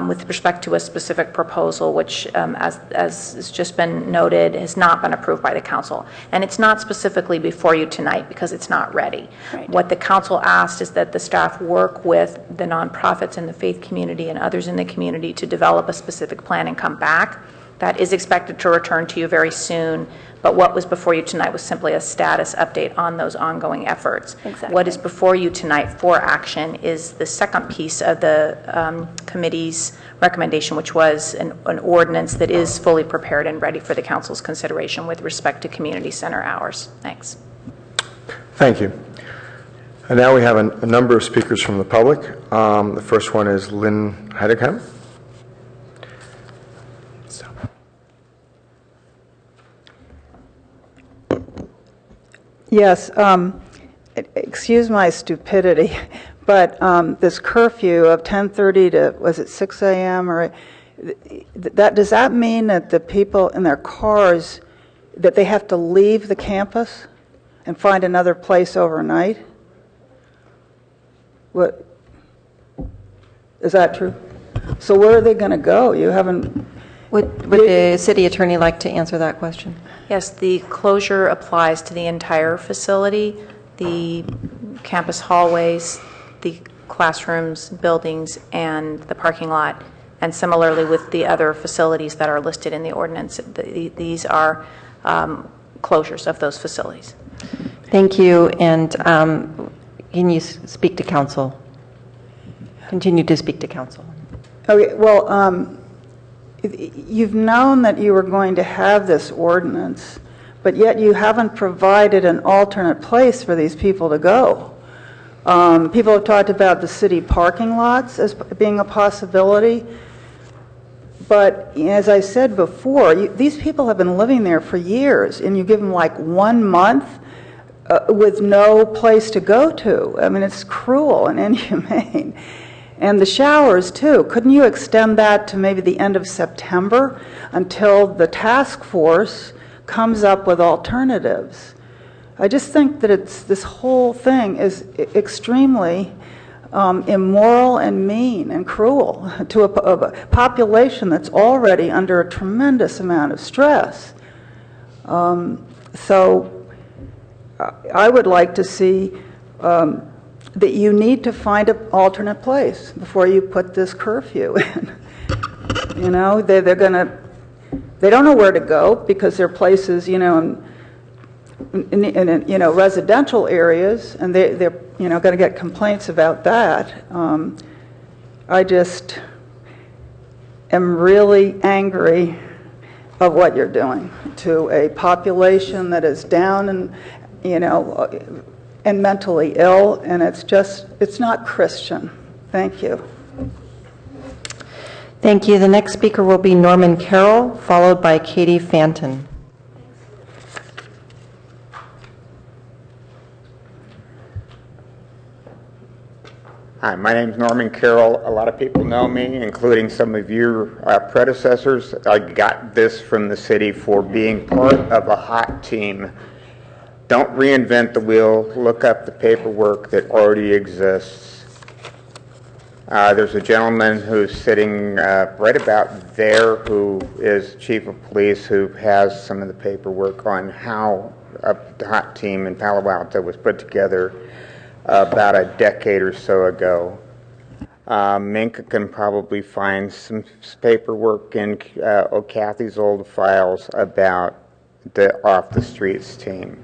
with respect to a specific proposal, which, as has just been noted, has not been approved by the council. And it's not specifically before you tonight because it's not ready. Right. What the council asked is that the staff work with the nonprofits and the faith community and others in the community to develop a specific plan and come back. That is expected to return to you very soon, but what was before you tonight was simply a status update on those ongoing efforts. Exactly. What is before you tonight for action is the second piece of the committee's recommendation, which was an ordinance that is fully prepared and ready for the council's consideration with respect to community center hours. Thanks. Thank you. And now we have a number of speakers from the public. The first one is Lynn Heidegger. Yes, excuse my stupidity, but this curfew of 10:30 to, was it 6 a.m. or does that mean that the people in their cars, that they have to leave the campus and find another place overnight? What, is that true? So where are they going to go? You haven't... Would the city attorney like to answer that question? Yes, the closure applies to the entire facility, the campus hallways, the classrooms, buildings, and the parking lot. And similarly with the other facilities that are listed in the ordinance, these are closures of those facilities. Thank you. And can you speak to council? Continue to speak to council. Okay, well, you've known that you were going to have this ordinance, but yet you haven't provided an alternate place for these people to go. People have talked about the city parking lots as being a possibility, but as I said before, these people have been living there for years, and you give them like 1 month with no place to go to. I mean, it's cruel and inhumane. And the showers, too. Couldn't you extend that to maybe the end of September until the task force comes up with alternatives? I just think that this whole thing is extremely immoral and mean and cruel to a population that's already under a tremendous amount of stress. So I would like to see that you need to find an alternate place before you put this curfew in. You know, they don't know where to go because there are places, you know, in you know, residential areas, and they're you know, going to get complaints about that. I just am really angry of what you're doing to a population that is down and, you know, and mentally ill, and it's not Christian. Thank you. Thank you. The next speaker will be Norman Carroll, followed by Katie Fanton. Hi, my name is Norman Carroll. A lot of people know me, including some of your predecessors. I got this from the city for being part of a hot team. Don't reinvent the wheel. Look up the paperwork that already exists. There's a gentleman who's sitting right about there who is chief of police who has some of the paperwork on how the hot team in Palo Alto was put together about a decade or so ago. Minka can probably find some paperwork in Kathy's old files about the Off the Streets team.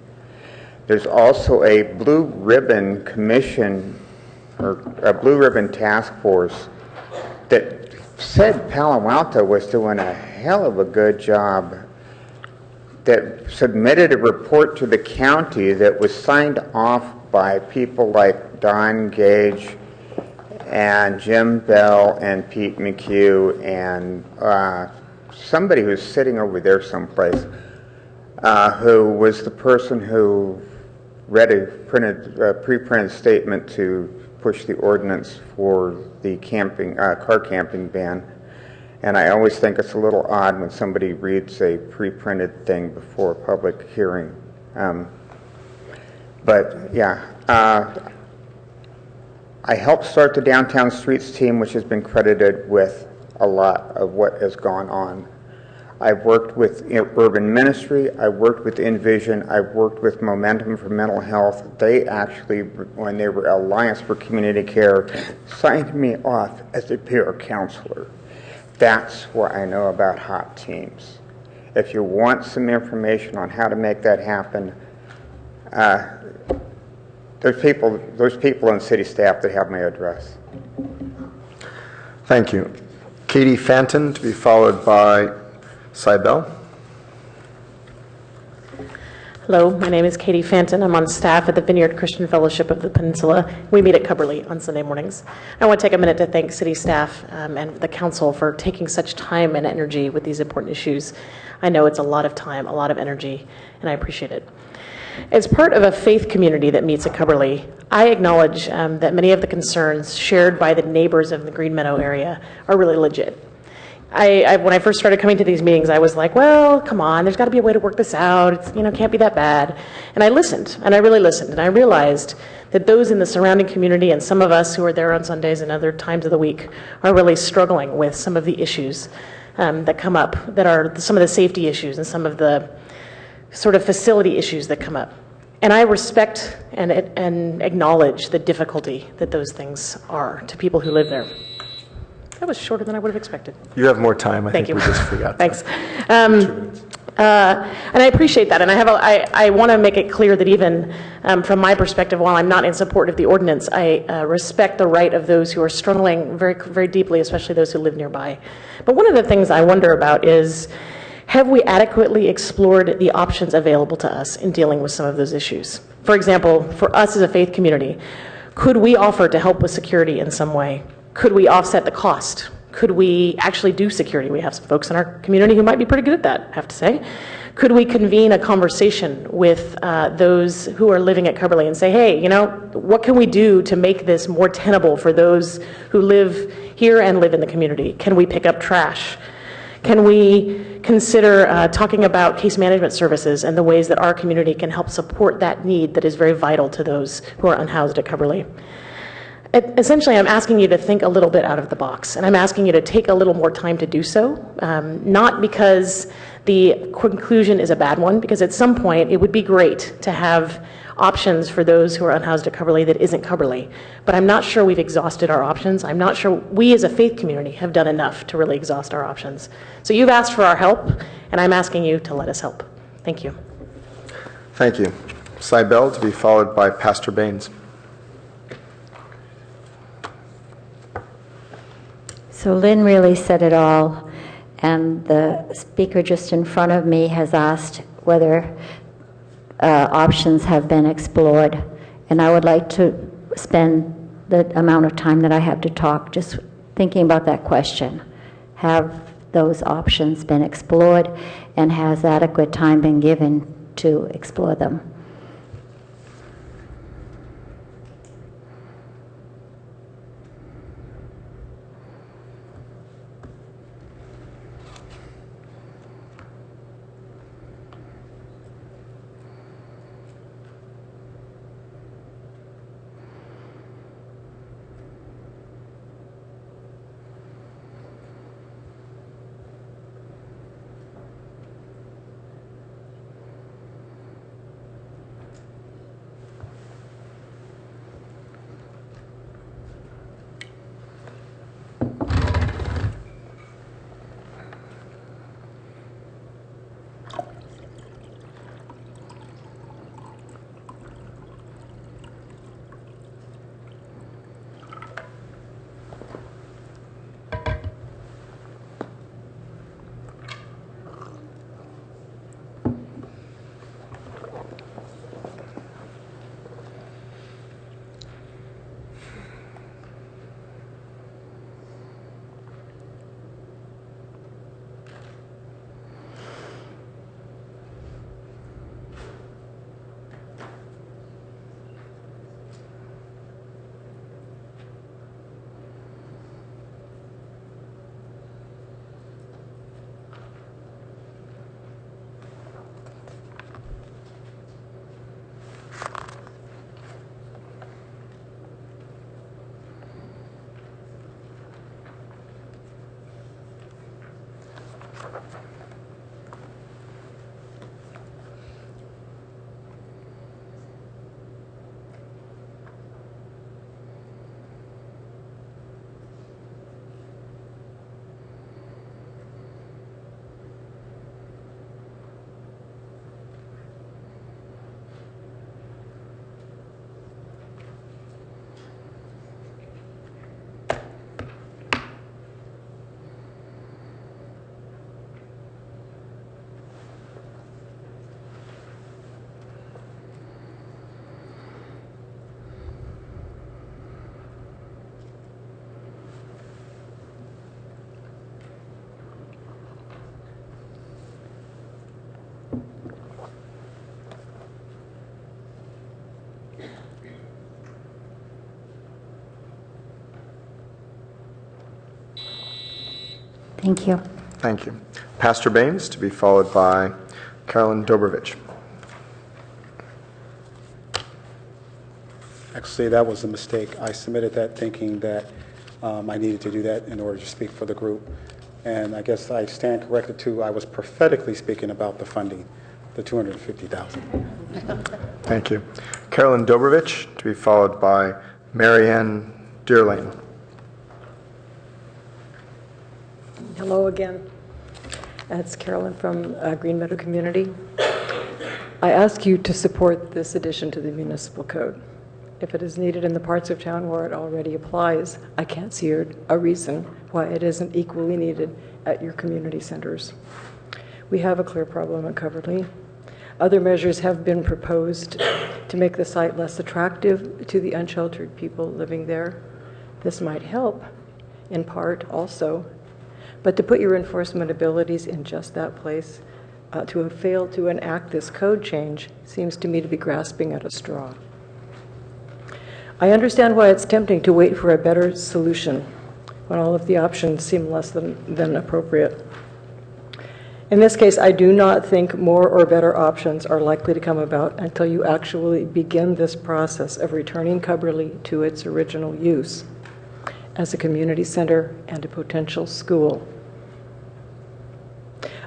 There's also a Blue Ribbon Commission, or a Blue Ribbon Task Force, that said Palo Alto was doing a hell of a good job, that submitted a report to the county that was signed off by people like Don Gage and Jim Bell and Pete McHugh and somebody who's sitting over there someplace, who was the person who read a pre-printed statement to push the ordinance for the car camping ban. And I always think it's a little odd when somebody reads a pre-printed thing before a public hearing. But yeah, I helped start the Downtown Streets team, which has been credited with a lot of what has gone on. I've worked with Urban Ministry, I've worked with Envision, I've worked with Momentum for Mental Health. They actually, when they were Alliance for Community Care, signed me off as a peer counselor. That's what I know about hot teams. If you want some information on how to make that happen, there's people on city staff that have my address. Thank you. Katie Fanton, to be followed by Cybele. Hello, my name is Katie Fanton. I'm on staff at the Vineyard Christian Fellowship of the Peninsula. We meet at Cubberley on Sunday mornings. I want to take a minute to thank city staff and the council for taking such time and energy with these important issues. I know it's a lot of time, a lot of energy, and I appreciate it. As part of a faith community that meets at Cubberley, I acknowledge that many of the concerns shared by the neighbors of the Green Meadow area are really legit. When I first started coming to these meetings, I was like, well, come on, there's got to be a way to work this out. It's, can't be that bad. And I listened, and I really listened, and I realized that those in the surrounding community and some of us who are there on Sundays and other times of the week are really struggling with some of the issues that come up, that are some of the safety issues and some of the sort of facility issues that come up. And I respect and acknowledge the difficulty that those things are to people who live there. That was shorter than I would have expected. You have more time. I Thank think you. we just forgot. Thanks. And I appreciate that. And I want to make it clear that even from my perspective, while I'm not in support of the ordinance, I respect the right of those who are struggling very, very deeply, especially those who live nearby. But one of the things I wonder about is, have we adequately explored the options available to us in dealing with some of those issues? For example, for us as a faith community, could we offer to help with security in some way? Could we offset the cost? Could we actually do security? We have some folks in our community who might be pretty good at that, I have to say. Could we convene a conversation with those who are living at Cubberley and say, hey, what can we do to make this more tenable for those who live here and live in the community? Can we pick up trash? Can we consider talking about case management services and the ways that our community can help support that need that is very vital to those who are unhoused at Cubberley? Essentially, I'm asking you to think a little bit out of the box, and I'm asking you to take a little more time to do so, not because the conclusion is a bad one, because at some point it would be great to have options for those who are unhoused at Cubberley that isn't Cubberley. But I'm not sure we've exhausted our options. I'm not sure we as a faith community have done enough to really exhaust our options. So you've asked for our help, and I'm asking you to let us help. Thank you. Thank you. Cybele, to be followed by Pastor Baines. So Lynn really said it all, and the speaker just in front of me has asked whether options have been explored, and I would like to spend the amount of time that I have to talk just thinking about that question. Have those options been explored, and has adequate time been given to explore them? Thank you. Thank you. Pastor Baines, to be followed by Carolyn Dobrovich. Actually, that was a mistake. I submitted that thinking that I needed to do that in order to speak for the group. And I guess I stand corrected too. I was prophetically speaking about the funding, the $250,000. Thank you. Carolyn Dobrovich, to be followed by Marianne Dearlane. Hello again. It's Carolyn from Green Meadow Community. I ask you to support this addition to the municipal code. If it is needed in the parts of town where it already applies, I can't see a reason why it isn't equally needed at your community centers. We have a clear problem at Coverly. Other measures have been proposed to make the site less attractive to the unsheltered people living there. This might help, in part also, but to put your enforcement abilities in just that place, to have failed to enact this code change seems to me to be grasping at a straw. I understand why it's tempting to wait for a better solution when all of the options seem less than appropriate. In this case, I do not think more or better options are likely to come about until you actually begin this process of returning Coverly to its original use as a community center and a potential school.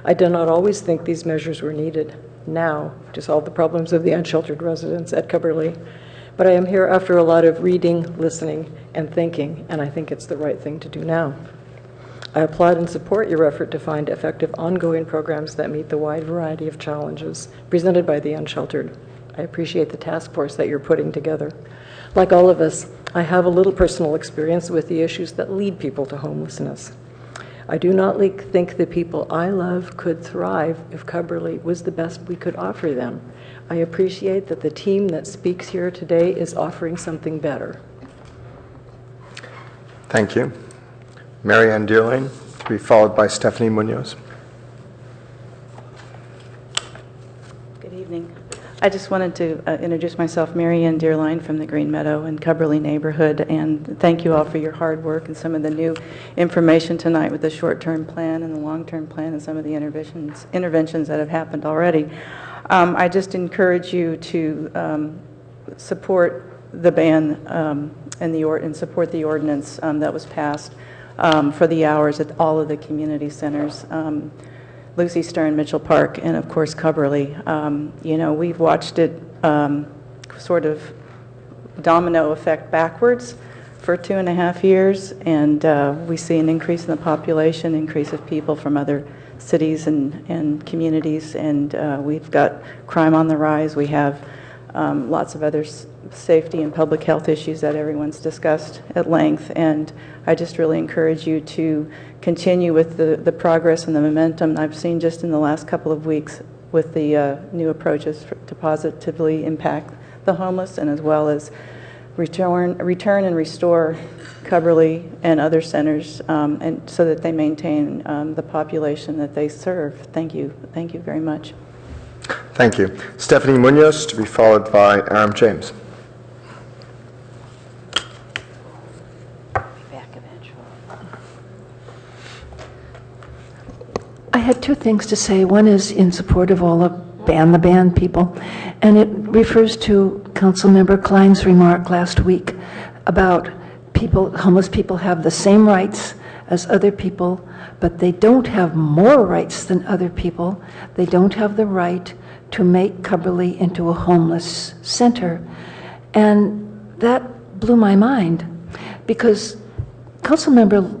I do not always think these measures were needed now to solve the problems of the unsheltered residents at Coverly, but I am here after a lot of reading, listening, and thinking, and I think it's the right thing to do now. I applaud and support your effort to find effective ongoing programs that meet the wide variety of challenges presented by the unsheltered. I appreciate the task force that you're putting together. Like all of us, I have a little personal experience with the issues that lead people to homelessness. I do not think the people I love could thrive if Coverly was the best we could offer them. I appreciate that the team that speaks here today is offering something better. Thank you. Marianne Dearlane, to be followed by Stephanie Munoz. Good evening. I just wanted to introduce myself, Marianne Dearline from the Green Meadow and Coverly neighborhood, and thank you all for your hard work and some of the new information tonight with the short-term plan and the long-term plan and some of the interventions that have happened already. I just encourage you to support the ban and support the ordinance that was passed for the hours at all of the community centers. Lucy Stern, Mitchell Park, and of course Coverly. You know, we've watched it sort of domino effect backwards for 2.5 years, and we see an increase in the population, increase of people from other cities and communities, and we've got crime on the rise. We have lots of other safety and public health issues that everyone's discussed at length, and I just really encourage you to continue with the progress and the momentum I've seen just in the last couple of weeks with the new approaches to positively impact the homeless, and as well as return and restore Coverly and other centers, and so that they maintain the population that they serve. Thank you. Thank you very much. Thank you. Stephanie Munoz, to be followed by Aram James. I had two things to say. One is in support of all the ban people, and it refers to Councilmember Klein's remark last week about homeless people have the same rights as other people, but they don't have more rights than other people. They don't have the right to make Coverly into a homeless center. And that blew my mind, because Councilmember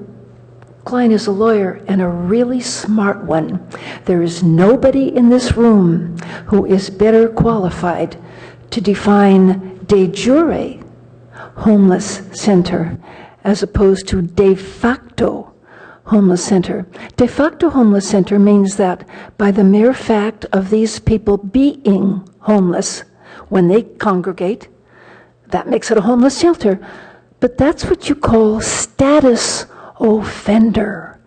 Klein is a lawyer, and a really smart one. There is nobody in this room who is better qualified to define de jure homeless center as opposed to de facto homeless center. De facto homeless center means that by the mere fact of these people being homeless, when they congregate, that makes it a homeless shelter. But that's what you call status offender.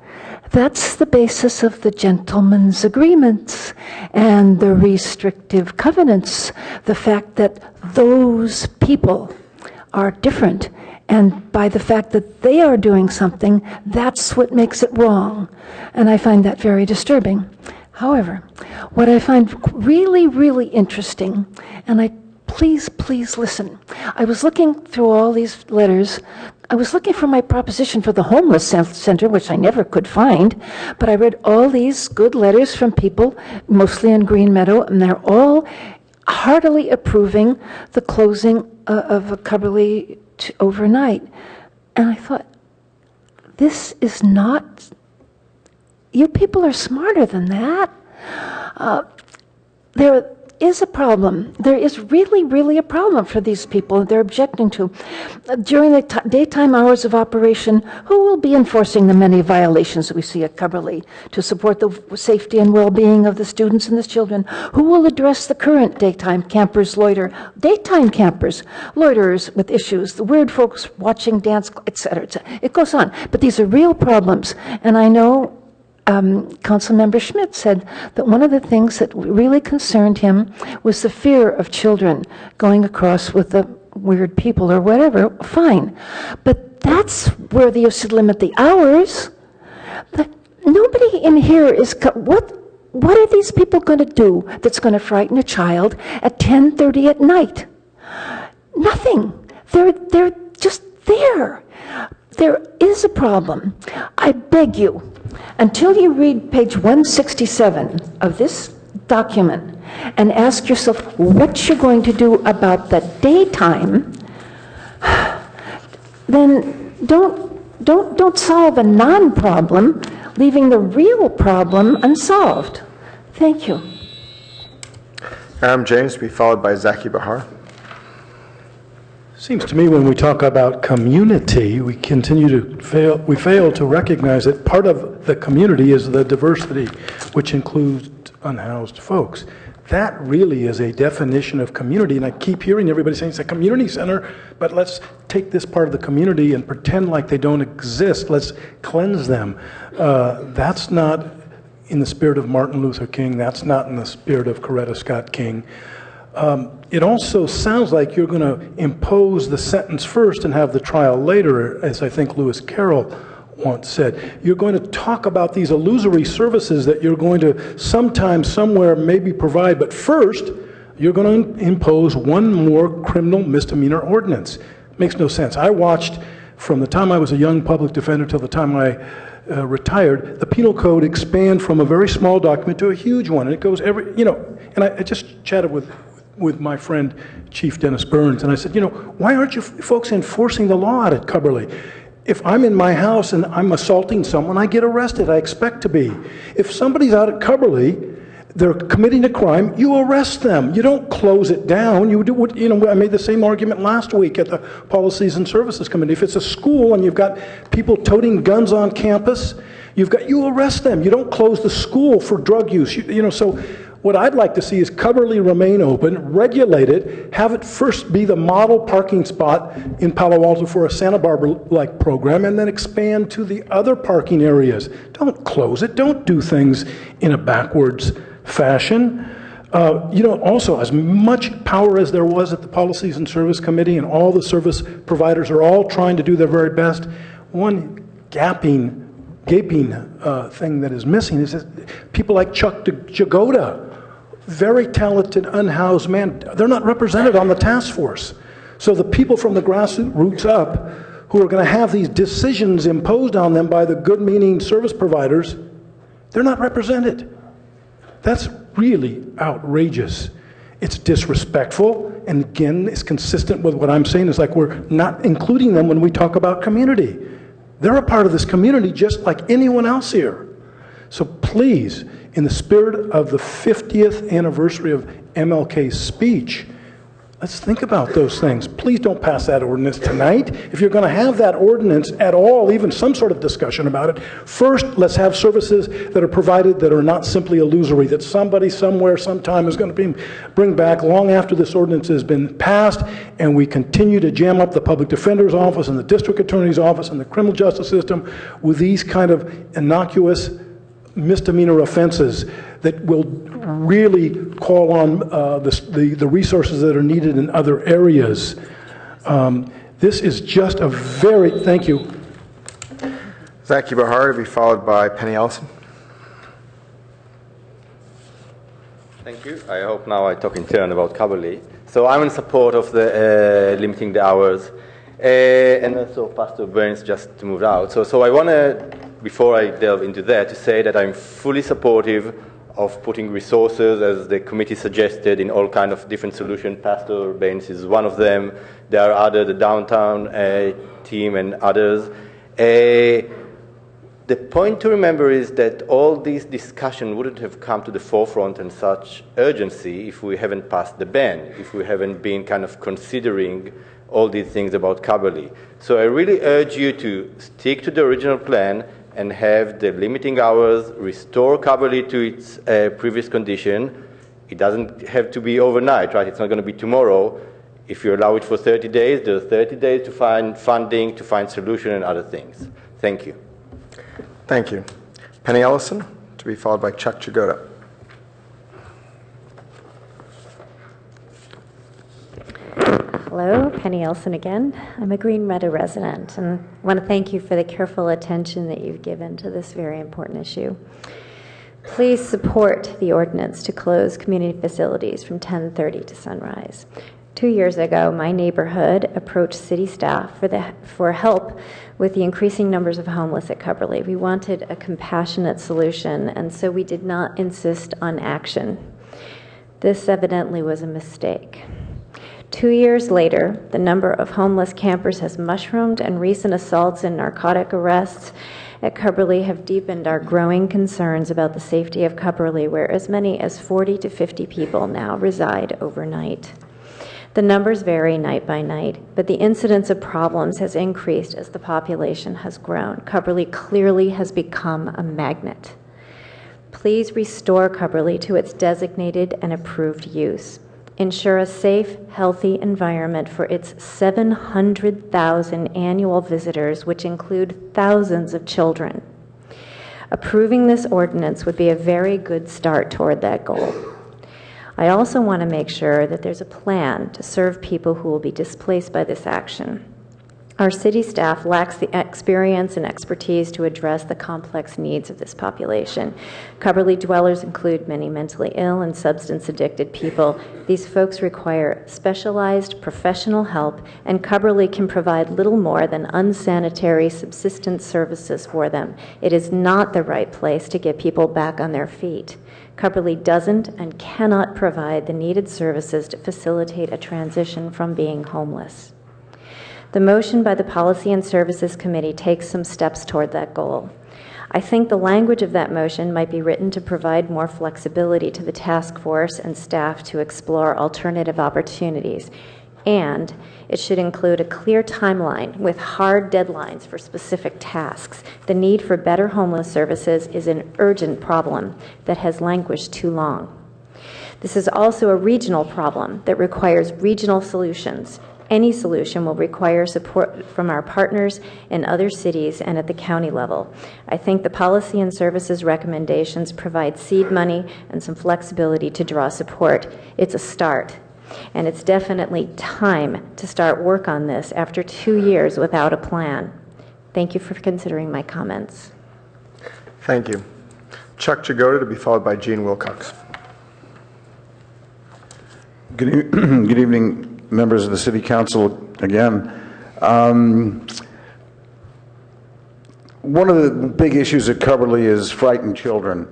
That's the basis of the gentleman's agreements and the restrictive covenants, the fact that those people are different And by the fact that they are doing something, that's what makes it wrong. And I find that very disturbing. However, what I find really, really interesting, and please listen. I was looking through all these letters. I was looking for my proposition for the homeless center, which I never could find, but I read all these good letters from people, mostly in Green Meadow, and they're all heartily approving the closing of Cubberley overnight. And I thought, this is not, you people are smarter than that. There is a problem. There is really a problem for these people they're objecting to. During the daytime hours of operation, who will be enforcing the many violations that we see at Cubberley to support the safety and well-being of the students and the children? Who will address the current daytime campers, daytime campers, loiterers with issues, the weird folks watching dance, etc., etc. It goes on. But these are real problems, and I know Councilmember Schmidt said that one of the things that really concerned him was the fear of children going across with the weird people or whatever. Fine. But that's where you should limit the hours. But nobody in here is, what are these people going to do that's going to frighten a child at 10:30 at night? Nothing. They're just there. There is a problem. I beg you, until you read page 167 of this document and ask yourself what you're going to do about the daytime, then don't solve a non-problem, leaving the real problem unsolved. Thank you. Adam James, to be followed by Zaki Bahar. Seems to me when we talk about community, we fail to recognize that part of the community is the diversity, which includes unhoused folks. That really is a definition of community, and I keep hearing everybody saying it's a community center, but let's take this part of the community and pretend like they don't exist. Let's cleanse them. That's not in the spirit of Martin Luther King. That's not in the spirit of Coretta Scott King. It also sounds like you're going to impose the sentence first and have the trial later, as I think Lewis Carroll once said. You're going to talk about these illusory services that you're going to sometime, somewhere, maybe provide, but first, you're going to impose one more criminal misdemeanor ordinance. Makes no sense. I watched, from the time I was a young public defender till the time I retired, the penal code expand from a very small document to a huge one, and it goes and I just chatted with my friend Chief Dennis Burns, and I said, why aren't you folks enforcing the law out at Cubberley? If I'm in my house and I'm assaulting someone, I get arrested. I expect to be. If somebody's out at Cubberley, they're committing a crime, you arrest them. You don't close it down. You do what, I made the same argument last week at the Policies and Services Committee. If it's a school and you've got people toting guns on campus, you arrest them. You don't close the school for drug use. So what I'd like to see is Cubberley remain open, regulate it, have it first be the model parking spot in Palo Alto for a Santa Barbara-like program, and then expand to the other parking areas. Don't close it. Don't do things in a backwards fashion. Also, as much power as there was at the Policies and Service Committee, and all the service providers are all trying to do their very best, one gaping thing that is missing is that people like Chuck Jagoda, very talented, unhoused man, they're not represented on the task force. So the people from the grassroots up who are going to have these decisions imposed on them by the good-meaning service providers, they're not represented. That's really outrageous. It's disrespectful, and again, it's consistent with what I'm saying. It's like we're not including them when we talk about community. They're a part of this community just like anyone else here. So please, in the spirit of the 50th anniversary of MLK's speech, let's think about those things. Please don't pass that ordinance tonight. If you're going to have that ordinance at all, even some sort of discussion about it, first let's have services that are provided that are not simply illusory, that somebody somewhere sometime is going to bring back long after this ordinance has been passed, and we continue to jam up the public defender's office and the district attorney's office and the criminal justice system with these kind of innocuous misdemeanor offenses that will really call on the resources that are needed in other areas. This is just a very, thank you. Zaki Bahar to be followed by Penny Ellison. Thank you. I hope now I talk in turn about Kabbali. So I'm in support of the limiting the hours. And also Pastor Burns just moved out. So I want to, before I delve into that, to say that I'm fully supportive of putting resources, as the committee suggested, in all kind of different solutions. Pastor Baines is one of them. There are other, the downtown team and others. The point to remember is that all this discussion wouldn't have come to the forefront in such urgency if we haven't passed the ban, if we haven't been kind of considering all these things about Kabbali. So I really urge you to stick to the original plan and have the limiting hours, restore Kabbali to its previous condition. It doesn't have to be overnight, right? It's not going to be tomorrow. If you allow it for 30 days, there's 30 days to find funding, to find solution and other things. Thank you. Thank you. Penny Ellison to be followed by Chuck Chigoda. Hello, Penny Ellison again. I'm a Green Meadow resident and want to thank you for the careful attention that you've given to this very important issue. Please support the ordinance to close community facilities from 10:30 to sunrise. 2 years ago, my neighborhood approached city staff for help with the increasing numbers of homeless at Cubberley. We wanted a compassionate solution, and so we did not insist on action. This evidently was a mistake. 2 years later, the number of homeless campers has mushroomed, and recent assaults and narcotic arrests at Cubberley have deepened our growing concerns about the safety of Cubberley, where as many as 40 to 50 people now reside overnight. The numbers vary night by night, but the incidence of problems has increased as the population has grown. Cubberley clearly has become a magnet. Please restore Cubberley to its designated and approved use. Ensure a safe, healthy environment for its 700,000 annual visitors, which include thousands of children. Approving this ordinance would be a very good start toward that goal. I also want to make sure that there's a plan to serve people who will be displaced by this action. Our city staff lacks the experience and expertise to address the complex needs of this population. Cubberley dwellers include many mentally ill and substance-addicted people. These folks require specialized professional help, and Cubberley can provide little more than unsanitary subsistence services for them. It is not the right place to get people back on their feet. Cubberley doesn't and cannot provide the needed services to facilitate a transition from being homeless. The motion by the Policy and Services Committee takes some steps toward that goal. I think the language of that motion might be written to provide more flexibility to the task force and staff to explore alternative opportunities, and it should include a clear timeline with hard deadlines for specific tasks. The need for better homeless services is an urgent problem that has languished too long. This is also a regional problem that requires regional solutions. Any solution will require support from our partners in other cities and at the county level. I think the Policy and Services recommendations provide seed money and some flexibility to draw support. It's a start, and it's definitely time to start work on this after 2 years without a plan. Thank you for considering my comments. Thank you. Chuck Chigoda to be followed by Gene Wilcox. Good evening, members of the City Council again. One of the big issues at Cubberley is frightened children.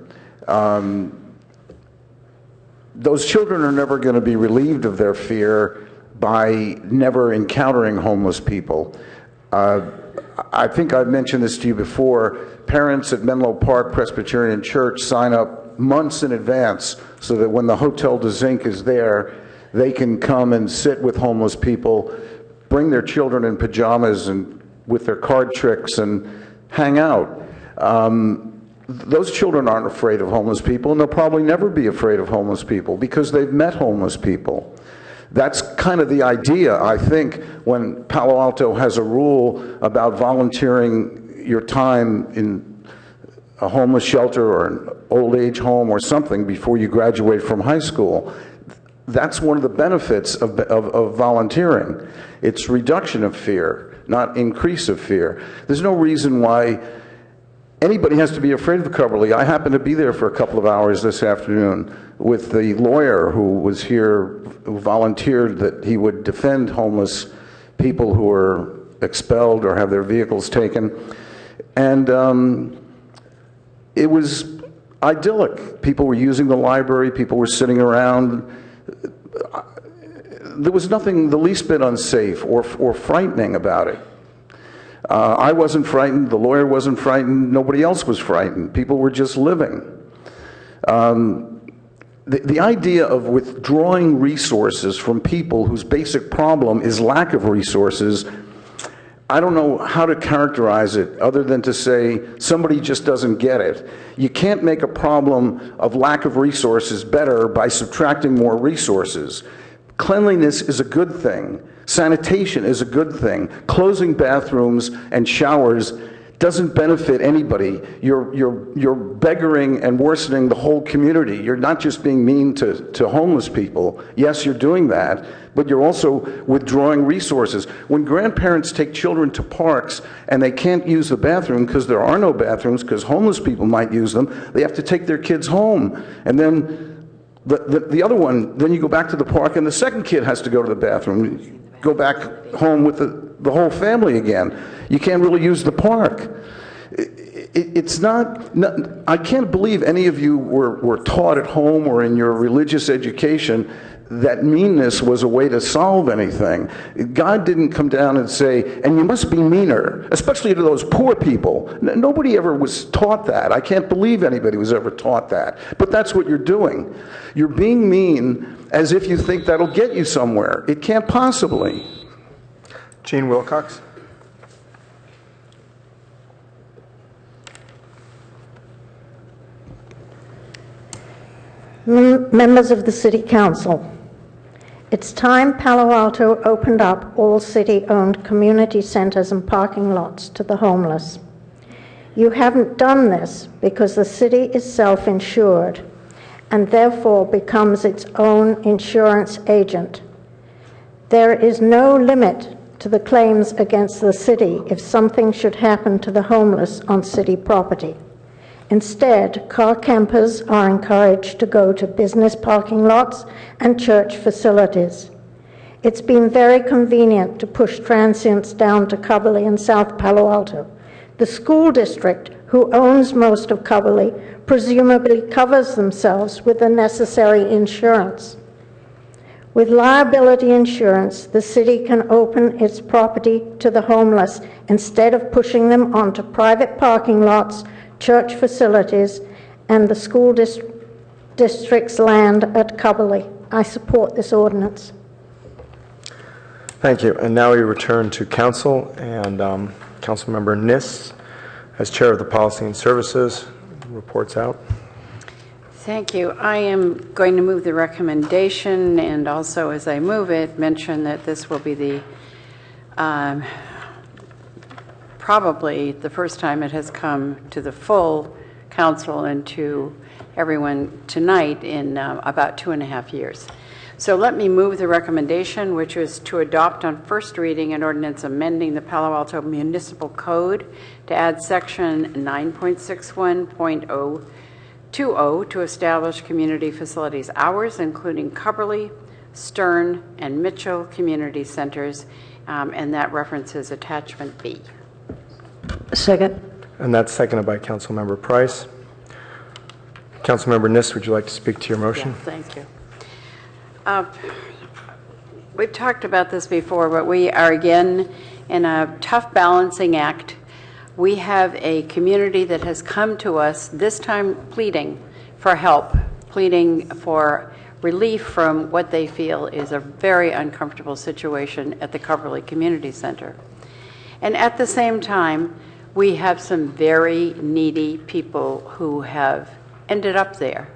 Those children are never going to be relieved of their fear by never encountering homeless people. I think I've mentioned this to you before. Parents at Menlo Park Presbyterian Church sign up months in advance so that when the Hotel de Zinc is there, they can come and sit with homeless people, bring their children in pajamas and with their card tricks and hang out. Those children aren't afraid of homeless people, and they'll probably never be afraid of homeless people because they've met homeless people. That's kind of the idea, I think, when Palo Alto has a rule about volunteering your time in a homeless shelter or an old age home or something before you graduate from high school. That's one of the benefits of volunteering. It's reduction of fear, not increase of fear. There's no reason why anybody has to be afraid of Coverly. I happened to be there for a couple of hours this afternoon with the lawyer who was here, who volunteered that he would defend homeless people who are expelled or have their vehicles taken. And it was idyllic. People were using the library, people were sitting around. There was nothing the least bit unsafe or frightening about it. I wasn't frightened, the lawyer wasn't frightened, nobody else was frightened. People were just living. The idea of withdrawing resources from people whose basic problem is lack of resources, I don't know how to characterize it other than to say somebody just doesn't get it. You can't make a problem of lack of resources better by subtracting more resources. Cleanliness is a good thing. Sanitation is a good thing. Closing bathrooms and showers doesn't benefit anybody. You're beggaring and worsening the whole community. You're not just being mean to homeless people. Yes, you're doing that, but you're also withdrawing resources. When grandparents take children to parks and they can't use the bathroom because there are no bathrooms because homeless people might use them, they have to take their kids home. And then the other one, then you go back to the park and the second kid has to go to the bathroom. Go back home with the whole family again. You can't really use the park. It's not, I can't believe any of you were taught at home or in your religious education that meanness was a way to solve anything. God didn't come down and say, and you must be meaner, especially to those poor people. Nobody ever was taught that. I can't believe anybody was ever taught that. But that's what you're doing. You're being mean as if you think that'll get you somewhere. It can't possibly. Gene Wilcox. Members of the City Council, it's time Palo Alto opened up all city-owned community centers and parking lots to the homeless. You haven't done this because the city is self-insured and therefore becomes its own insurance agent. There is no limit to the claims against the city if something should happen to the homeless on city property. Instead, car campers are encouraged to go to business parking lots and church facilities. It's been very convenient to push transients down to Coverly and South Palo Alto. The school district, who owns most of Coverly, presumably covers themselves with the necessary insurance. With liability insurance, the city can open its property to the homeless instead of pushing them onto private parking lots, church facilities, and the school district's land at Coverly. I support this ordinance. Thank you. And now we return to Council, and Councilmember Niss, as Chair of the Policy and Services, reports out. Thank you. I am going to move the recommendation, and also as I move it, mention that this will be the probably the first time it has come to the full council and to everyone tonight in about 2.5 years. So let me move the recommendation, which is to adopt on first reading an ordinance amending the Palo Alto Municipal Code to add section 9.61.020 to establish community facilities hours, including Coverly, Stern, and Mitchell community centers, and that references attachment B. Second. And that's seconded by Councilmember Price. Councilmember Niss, would you like to speak to your motion? Yeah, thank you. We've talked about this before, but we are again in a tough balancing act. We have a community that has come to us, this time pleading for help, pleading for relief from what they feel is a very uncomfortable situation at the Coverly Community Center. And at the same time, we have some very needy people who have ended up there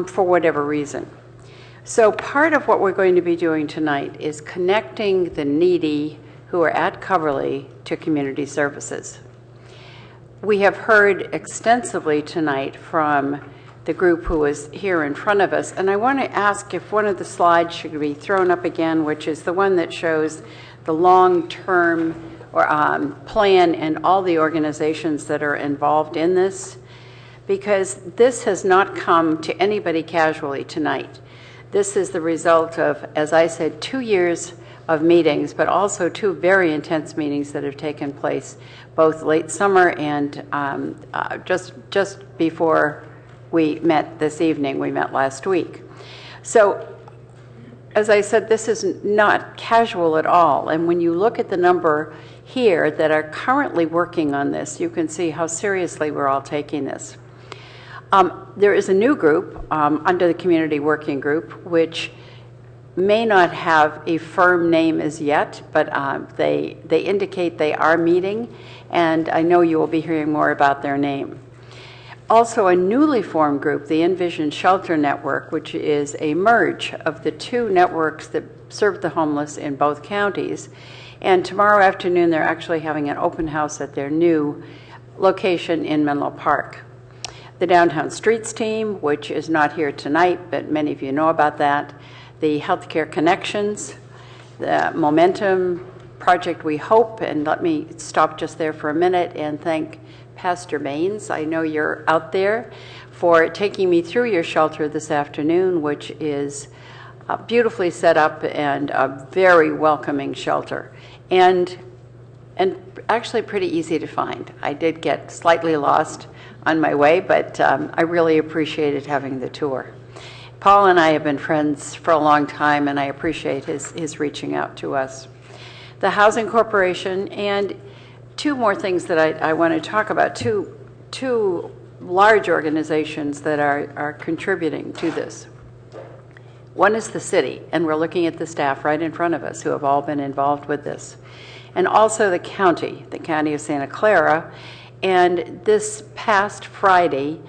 for whatever reason. So part of what we're going to be doing tonight is connecting the needy who are at Coverly to community services. We have heard extensively tonight from the group who was here in front of us. And I want to ask if one of the slides should be thrown up again, which is the one that shows the long-term plan and all the organizations that are involved in this, because this has not come to anybody casually tonight. This is the result of, as I said, 2 years of meetings, but also 2 very intense meetings that have taken place both late summer and just before we met this evening. We met last week. So, as I said, this is not casual at all. And when you look at the number here that are currently working on this, you can see how seriously we're all taking this. There is a new group under the Community Working Group, which may not have a firm name as yet, but they indicate they are meeting, and I know you will be hearing more about their name. Also, a newly formed group, the Envision Shelter Network, which is a merge of the 2 networks that serve the homeless in both counties. And tomorrow afternoon, they're actually having an open house at their new location in Menlo Park. The Downtown Streets team, which is not here tonight, but many of you know about that. The Healthcare Connections, the Momentum Project We Hope, and let me stop just there for a minute and thank Pastor Baines, I know you're out there, for taking me through your shelter this afternoon, which is beautifully set up and a very welcoming shelter. And actually pretty easy to find. I did get slightly lost on my way, but I really appreciated having the tour. Paul and I have been friends for a long time, and I appreciate his reaching out to us. The Housing Corporation, and 2 more things that I want to talk about, two large organizations that are contributing to this. One is the city, and we're looking at the staff right in front of us who have all been involved with this. And also the county of Santa Clara. And this past Friday,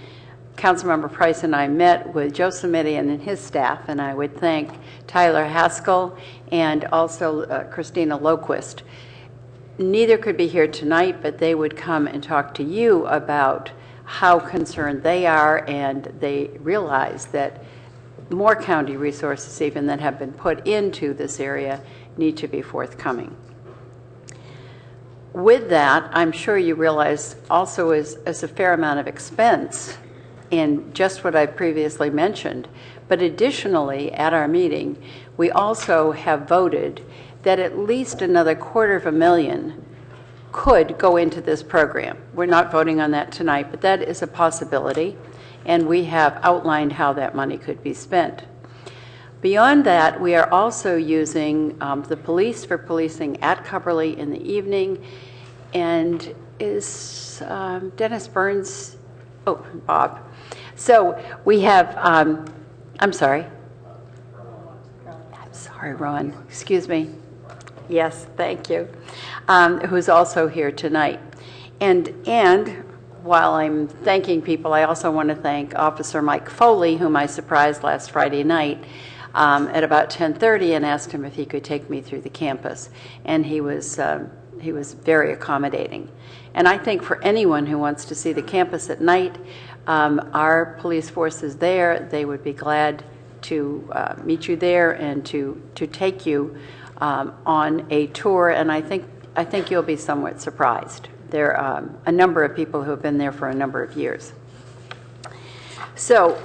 Councilmember Price and I met with Joe Simidian and his staff, and I would thank Tyler Haskell and also Christina Loquist. Neither could be here tonight, but they would come and talk to you about how concerned they are, and they realize that more county resources even that have been put into this area need to be forthcoming. With that, I'm sure you realize also is a fair amount of expense in just what I previously mentioned. But additionally, at our meeting, we also have voted that at least another $250,000 could go into this program. We're not voting on that tonight, but that is a possibility, and we have outlined how that money could be spent. Beyond that, we are also using the police for policing at Cubberley in the evening. And is Dennis Burns, oh, Bob. So we have, I'm sorry, Ron, excuse me. Yes, thank you. Who's also here tonight. And while I'm thanking people, I also want to thank Officer Mike Foley, whom I surprised last Friday night at about 10:30 and asked him if he could take me through the campus. And he was very accommodating. And I think for anyone who wants to see the campus at night, our police force is there. They would be glad to meet you there and to take you on a tour. And I think you'll be somewhat surprised. There are a number of people who have been there for a number of years. So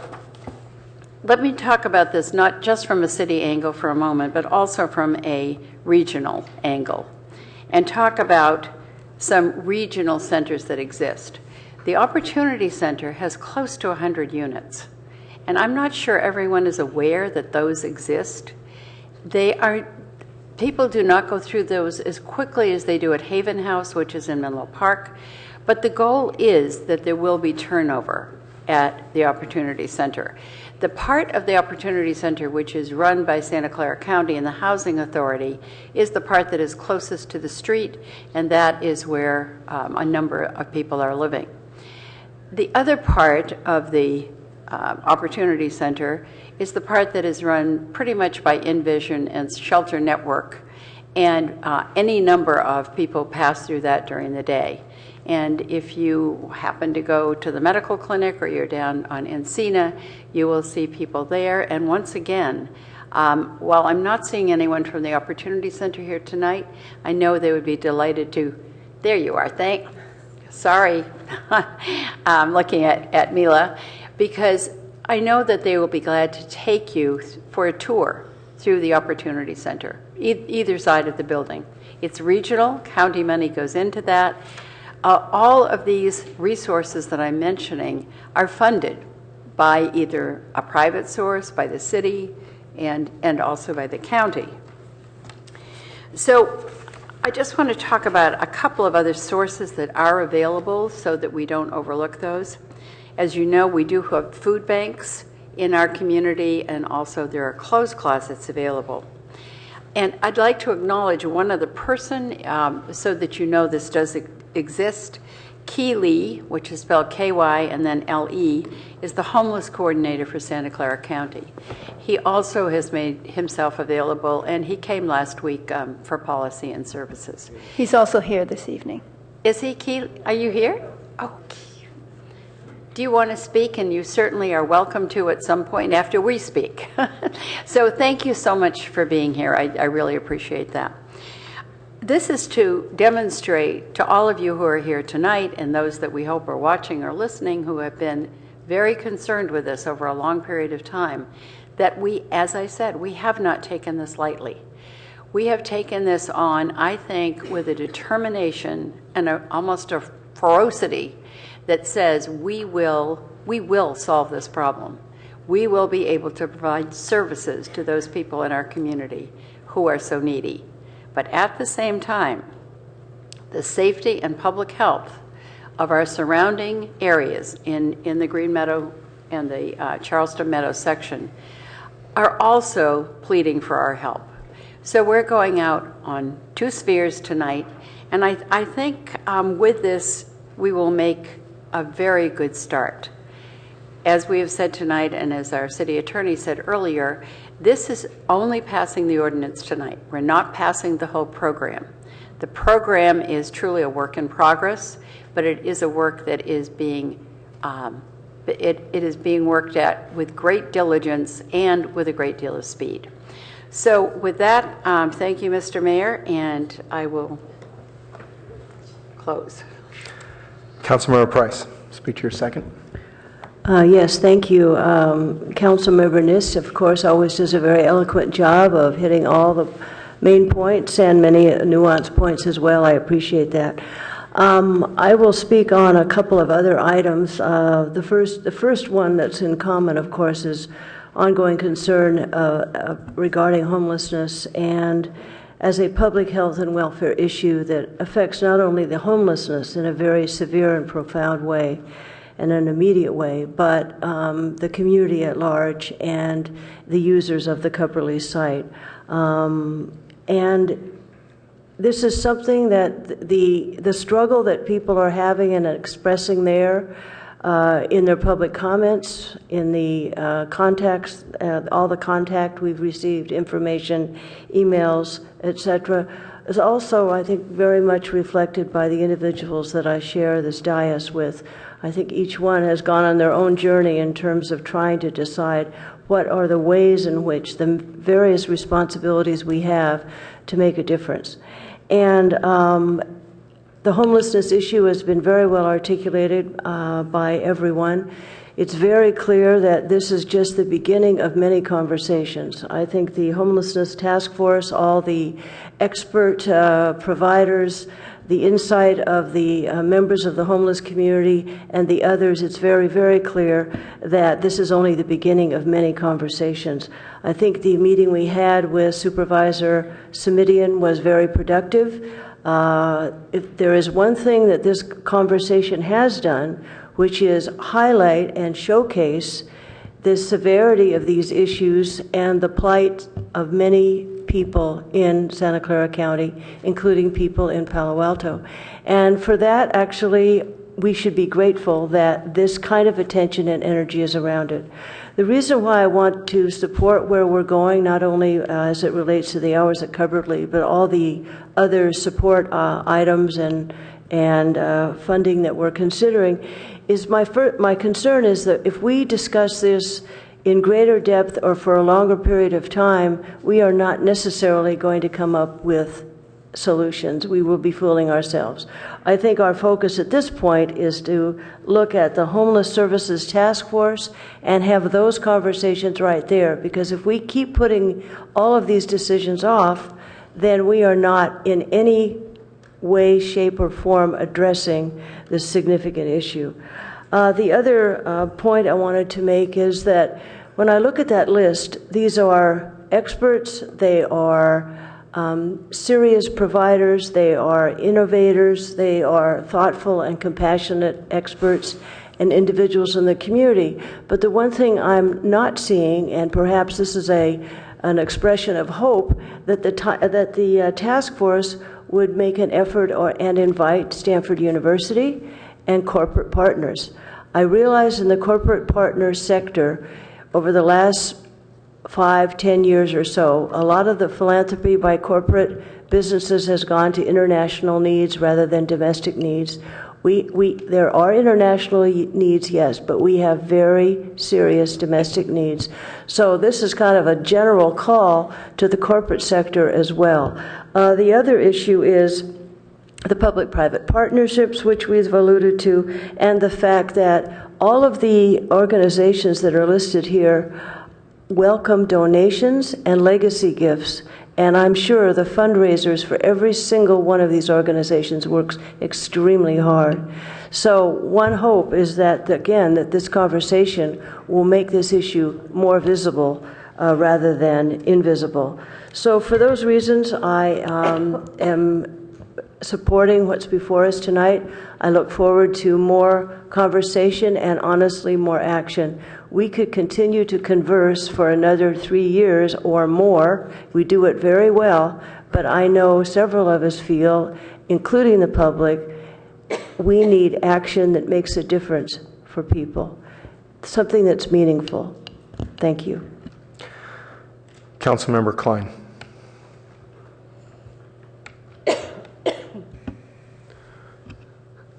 let me talk about this not just from a city angle for a moment, but also from a regional angle, and talk about some regional centers that exist. The Opportunity Center has close to 100 units, and I'm not sure everyone is aware that those exist. People do not go through those as quickly as they do at Haven House, which is in Menlo Park, but the goal is that there will be turnover at the Opportunity Center. The part of the Opportunity Center which is run by Santa Clara County and the Housing Authority is the part that is closest to the street, and that is where a number of people are living. The other part of the Opportunity Center is the part that is run pretty much by Envision and Shelter Network, and any number of people pass through that during the day. And if you happen to go to the medical clinic or you're down on Encina, you will see people there. And once again, while I'm not seeing anyone from the Opportunity Center here tonight, I know they would be delighted to. There you are. Sorry, I'm looking at Mila, because I know that they will be glad to take you for a tour through the Opportunity Center, either side of the building. It's regional, county money goes into that. All of these resources that I'm mentioning are funded by either a private source, by the city, and also by the county. So I just want to talk about a couple of other sources that are available so that we don't overlook those. As you know, we do have food banks in our community, and also there are clothes closets available. And I'd like to acknowledge one other person so that you know this does exist. Keeley, which is spelled K-Y and then L-E, is the homeless coordinator for Santa Clara County. He also has made himself available, and he came last week for policy and services. He's also here this evening. Is he, Keeley? Are you here? Oh, do you want to speak? And you certainly are welcome to at some point after we speak. So thank you so much for being here. I really appreciate that. This is to demonstrate to all of you who are here tonight, and those that we hope are watching or listening who have been very concerned with this over a long period of time, that we, as I said, we have not taken this lightly. We have taken this on, I think, with a determination and almost a ferocity that says we will solve this problem. We will be able to provide services to those people in our community who are so needy. But at the same time, the safety and public health of our surrounding areas in the Green Meadow and the Charleston Meadow section are also pleading for our help. So we're going out on two spheres tonight, and I think with this we will make a very good start. As we have said tonight, and as our city attorney said earlier, this is only passing the ordinance tonight. We're not passing the whole program. The program is truly a work in progress, but it is a work that is being it is being worked at with great diligence and with a great deal of speed. So with that, thank you, Mr. Mayor, and I will close. Councilmember Price, speak to your second. Yes, thank you. Councilmember Niss, of course, always does a very eloquent job of hitting all the main points and many nuanced points as well. I appreciate that. I will speak on a couple of other items. The first one that's in common, of course, is ongoing concern regarding homelessness, and as a public health and welfare issue that affects not only the homelessness in a very severe and profound way, in an immediate way, but the community at large and the users of the Cubberley site. And this is something that the struggle that people are having and expressing there in their public comments, in the contacts, all the contact we've received, information, emails, etc., is also, I think, very much reflected by the individuals that I share this dais with. I think each one has gone on their own journey in terms of trying to decide what are the ways in which the various responsibilities we have to make a difference. And the homelessness issue has been very well articulated by everyone. It's very clear that this is just the beginning of many conversations. I think the homelessness task force, all the expert providers, the insight of the members of the homeless community and the others, it's very, very clear that this is only the beginning of many conversations. I think the meeting we had with Supervisor Simidian was very productive. If there is one thing that this conversation has done, which is highlight and showcase the severity of these issues and the plight of many people in Santa Clara County, including people in Palo Alto. And for that, actually, we should be grateful that this kind of attention and energy is around it. The reason why I want to support where we're going, not only as it relates to the hours at Cubberley, but all the other support items and and funding that we're considering, is my concern is that if we discuss this in greater depth or for a longer period of time, we are not necessarily going to come up with solutions. We will be fooling ourselves. I think our focus at this point is to look at the Homeless Services Task Force and have those conversations right there, because if we keep putting all of these decisions off, then we are not in any way, shape, or form addressing this significant issue. The other point I wanted to make is that when I look at that list, these are experts, they are serious providers, they are innovators, they are thoughtful and compassionate experts and individuals in the community. But the one thing I'm not seeing, and perhaps this is an expression of hope, that the task force would make an effort and invite Stanford University and corporate partners. I realize in the corporate partner sector, over the last 5-10 years or so, a lot of the philanthropy by corporate businesses has gone to international needs rather than domestic needs. There are international needs, yes, but we have very serious domestic needs. So this is kind of a general call to the corporate sector as well. The other issue is the public-private partnerships, which we've alluded to, and the fact that all of the organizations that are listed here welcome donations and legacy gifts, and I'm sure the fundraisers for every single one of these organizations works extremely hard. So one hope is that, again, that this conversation will make this issue more visible rather than invisible. So for those reasons, I am supporting what's before us tonight. I look forward to more conversation and, honestly, more action. We could continue to converse for another 3 years or more. We do it very well, but I know several of us feel, including the public, we need action that makes a difference for people, something that's meaningful. Thank you. Councilmember Klein.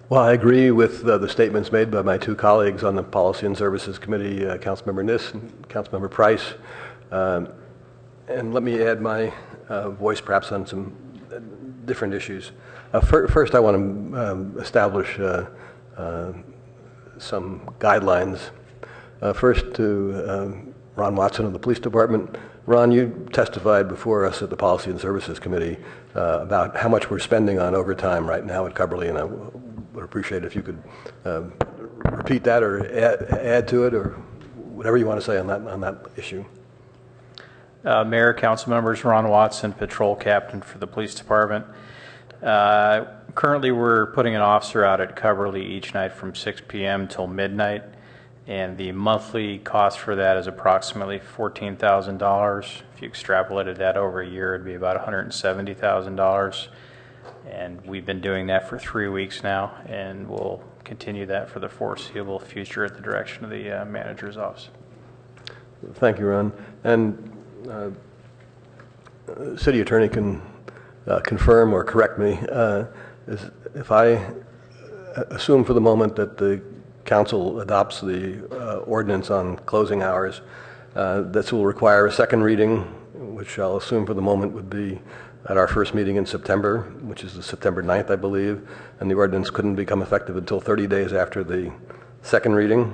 Well, I agree with the statements made by my two colleagues on the Policy and Services Committee, Councilmember Niss and Councilmember Price. And let me add my voice perhaps on some different issues. First, I want to establish some guidelines. First to Ron Watson of the Police Department. Ron, you testified before us at the Policy and Services Committee about how much we're spending on overtime right now at Cubberley, and I would appreciate it if you could repeat that or add to it, or whatever you want to say on that issue. Mayor, council members, Ron Watson, patrol captain for the police department. Currently, we're putting an officer out at Cubberley each night from 6 p.m. till midnight, and the monthly cost for that is approximately $14,000. If you extrapolated that over a year, it'd be about $170,000. And we've been doing that for 3 weeks now, and we'll continue that for the foreseeable future at the direction of the manager's office. Thank you, Ron. And city attorney can confirm or correct me. If I assume for the moment that the council adopts the ordinance on closing hours, this will require a second reading, which I'll assume for the moment would be at our first meeting in September, which is the September 9th, I believe, and the ordinance couldn't become effective until 30 days after the second reading.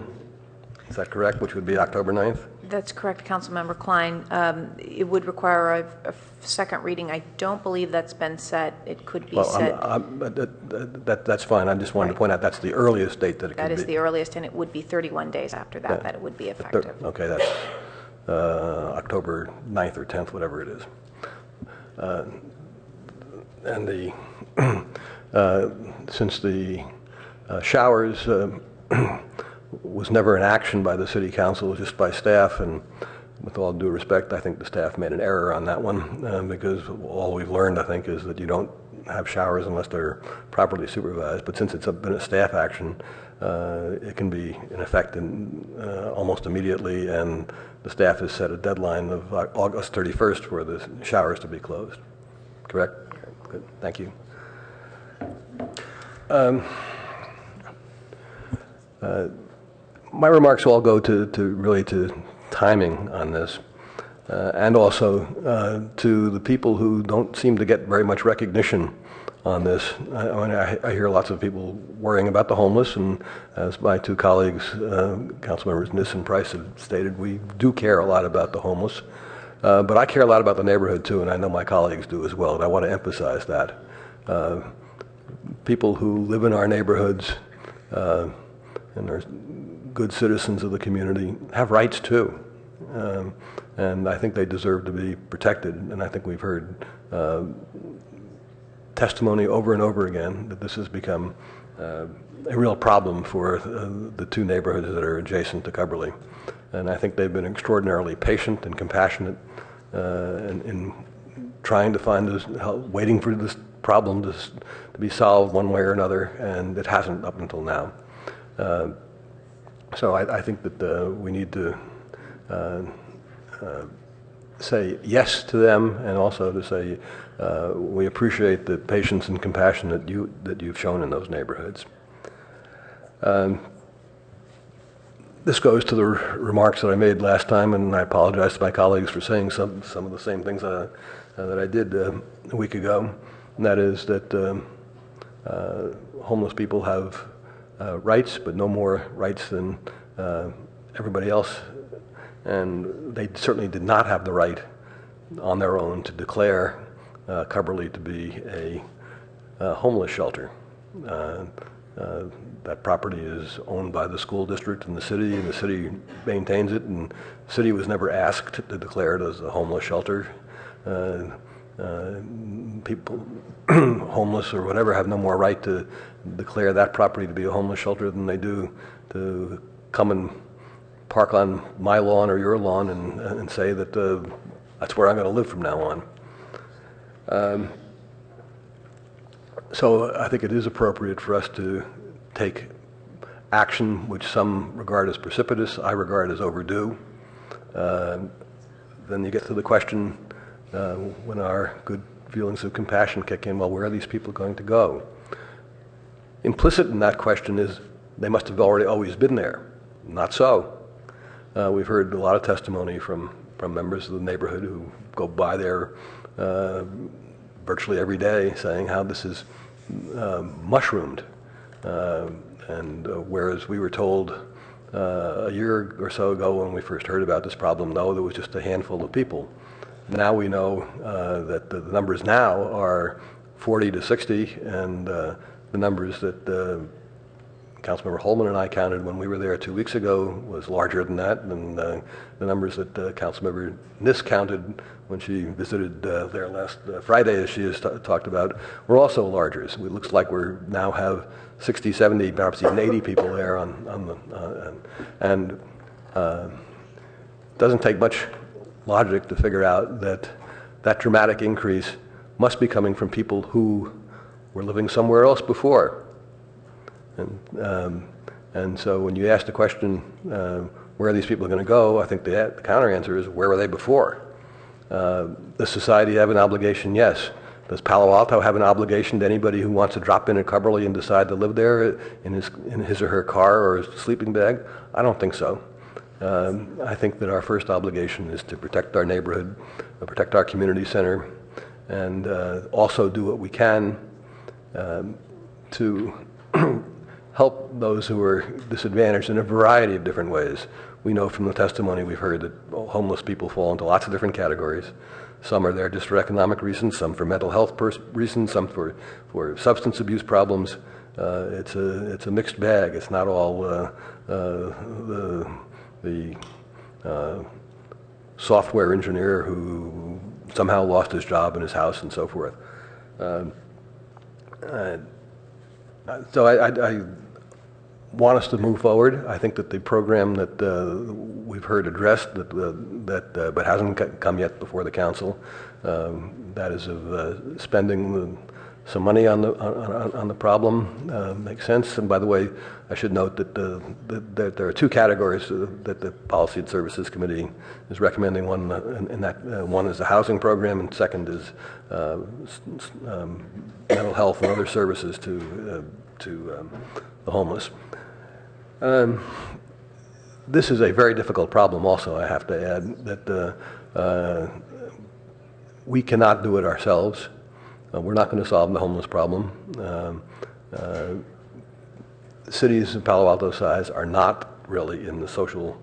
Is that correct? Which would be October 9th? That's correct, Councilmember Klein. It would require a second reading. I don't believe that's been set. It could be set. That's fine. I just wanted to point out that's the earliest date that it could be. That is the earliest, and it would be 31 days after that that it would be effective. Okay, that's October 9th or 10th, whatever it is. And since the showers was never an action by the city council, it was just by staff, and with all due respect, I think the staff made an error on that one, because all we've learned, I think, is that you don't have showers unless they're properly supervised. But since it's been a staff action, it can be in effect almost immediately, and the staff has set a deadline of August 31st for the showers to be closed. Correct? Good. Thank you. My remarks all go to really to timing on this, and also to the people who don't seem to get very much recognition on this. I hear lots of people worrying about the homeless, and as my two colleagues, Councilmembers Niss and Price, have stated, we do care a lot about the homeless. But I care a lot about the neighborhood too, and I know my colleagues do as well, and I want to emphasize that. People who live in our neighborhoods and are good citizens of the community have rights too. And I think they deserve to be protected, and I think we've heard testimony over and over again that this has become a real problem for the two neighborhoods that are adjacent to Cubberley. And I think they've been extraordinarily patient and compassionate in trying to find this, waiting for this problem to be solved one way or another, and it hasn't up until now. So I think that we need to say yes to them, and also to say we appreciate the patience and compassion that you've shown in those neighborhoods. This goes to the remarks that I made last time, and I apologize to my colleagues for saying some of the same things that I did a week ago. And that is that homeless people have rights, but no more rights than everybody else. And they certainly did not have the right on their own to declare Cubberley to be a homeless shelter. That property is owned by the school district and the city maintains it, and the city was never asked to declare it as a homeless shelter. People, homeless or whatever, have no more right to declare that property to be a homeless shelter than they do to come and park on my lawn or your lawn and say that that's where I'm going to live from now on. So I think it is appropriate for us to take action which some regard as precipitous, I regard as overdue. Then you get to the question, when our good feelings of compassion kick in, well, where are these people going to go? Implicit in that question is they must have always been there. Not so. We've heard a lot of testimony from members of the neighborhood who go by there virtually every day saying how this is mushroomed. And whereas we were told a year or so ago when we first heard about this problem, no, there was just a handful of people. Now we know that the numbers now are 40 to 60, and the numbers that Councilmember Holman and I counted when we were there 2 weeks ago was larger than that, and the numbers that Councilmember Niss counted when she visited there last Friday, as she has talked about, were also larger. So it looks like we now have 60, 70, perhaps even 80 people there and it doesn't take much logic to figure out that that dramatic increase must be coming from people who were living somewhere else before. And so when you ask the question, where are these people going to go, I think the counter answer is, where were they before? Does society have an obligation? Yes. Does Palo Alto have an obligation to anybody who wants to drop in at Cubberley and decide to live there in his or her car or his sleeping bag? I don't think so. I think that our first obligation is to protect our neighborhood, protect our community center, and also do what we can to help those who are disadvantaged in a variety of different ways. We know from the testimony we've heard that homeless people fall into lots of different categories. Some are there just for economic reasons, some for mental health reasons, some for substance abuse problems. It's a mixed bag. It's not all the software engineer who somehow lost his job and his house and so forth. So I want us to move forward. I think that the program that we've heard addressed, but hasn't come yet before the council, that is of spending some money on the problem makes sense. And by the way, I should note that that there are two categories that the Policy and Services Committee is recommending. One one is a housing program, and second is mental health and other services to the homeless. This is a very difficult problem. Also, I have to add that we cannot do it ourselves. We're not going to solve the homeless problem. Cities of Palo Alto size are not really in the social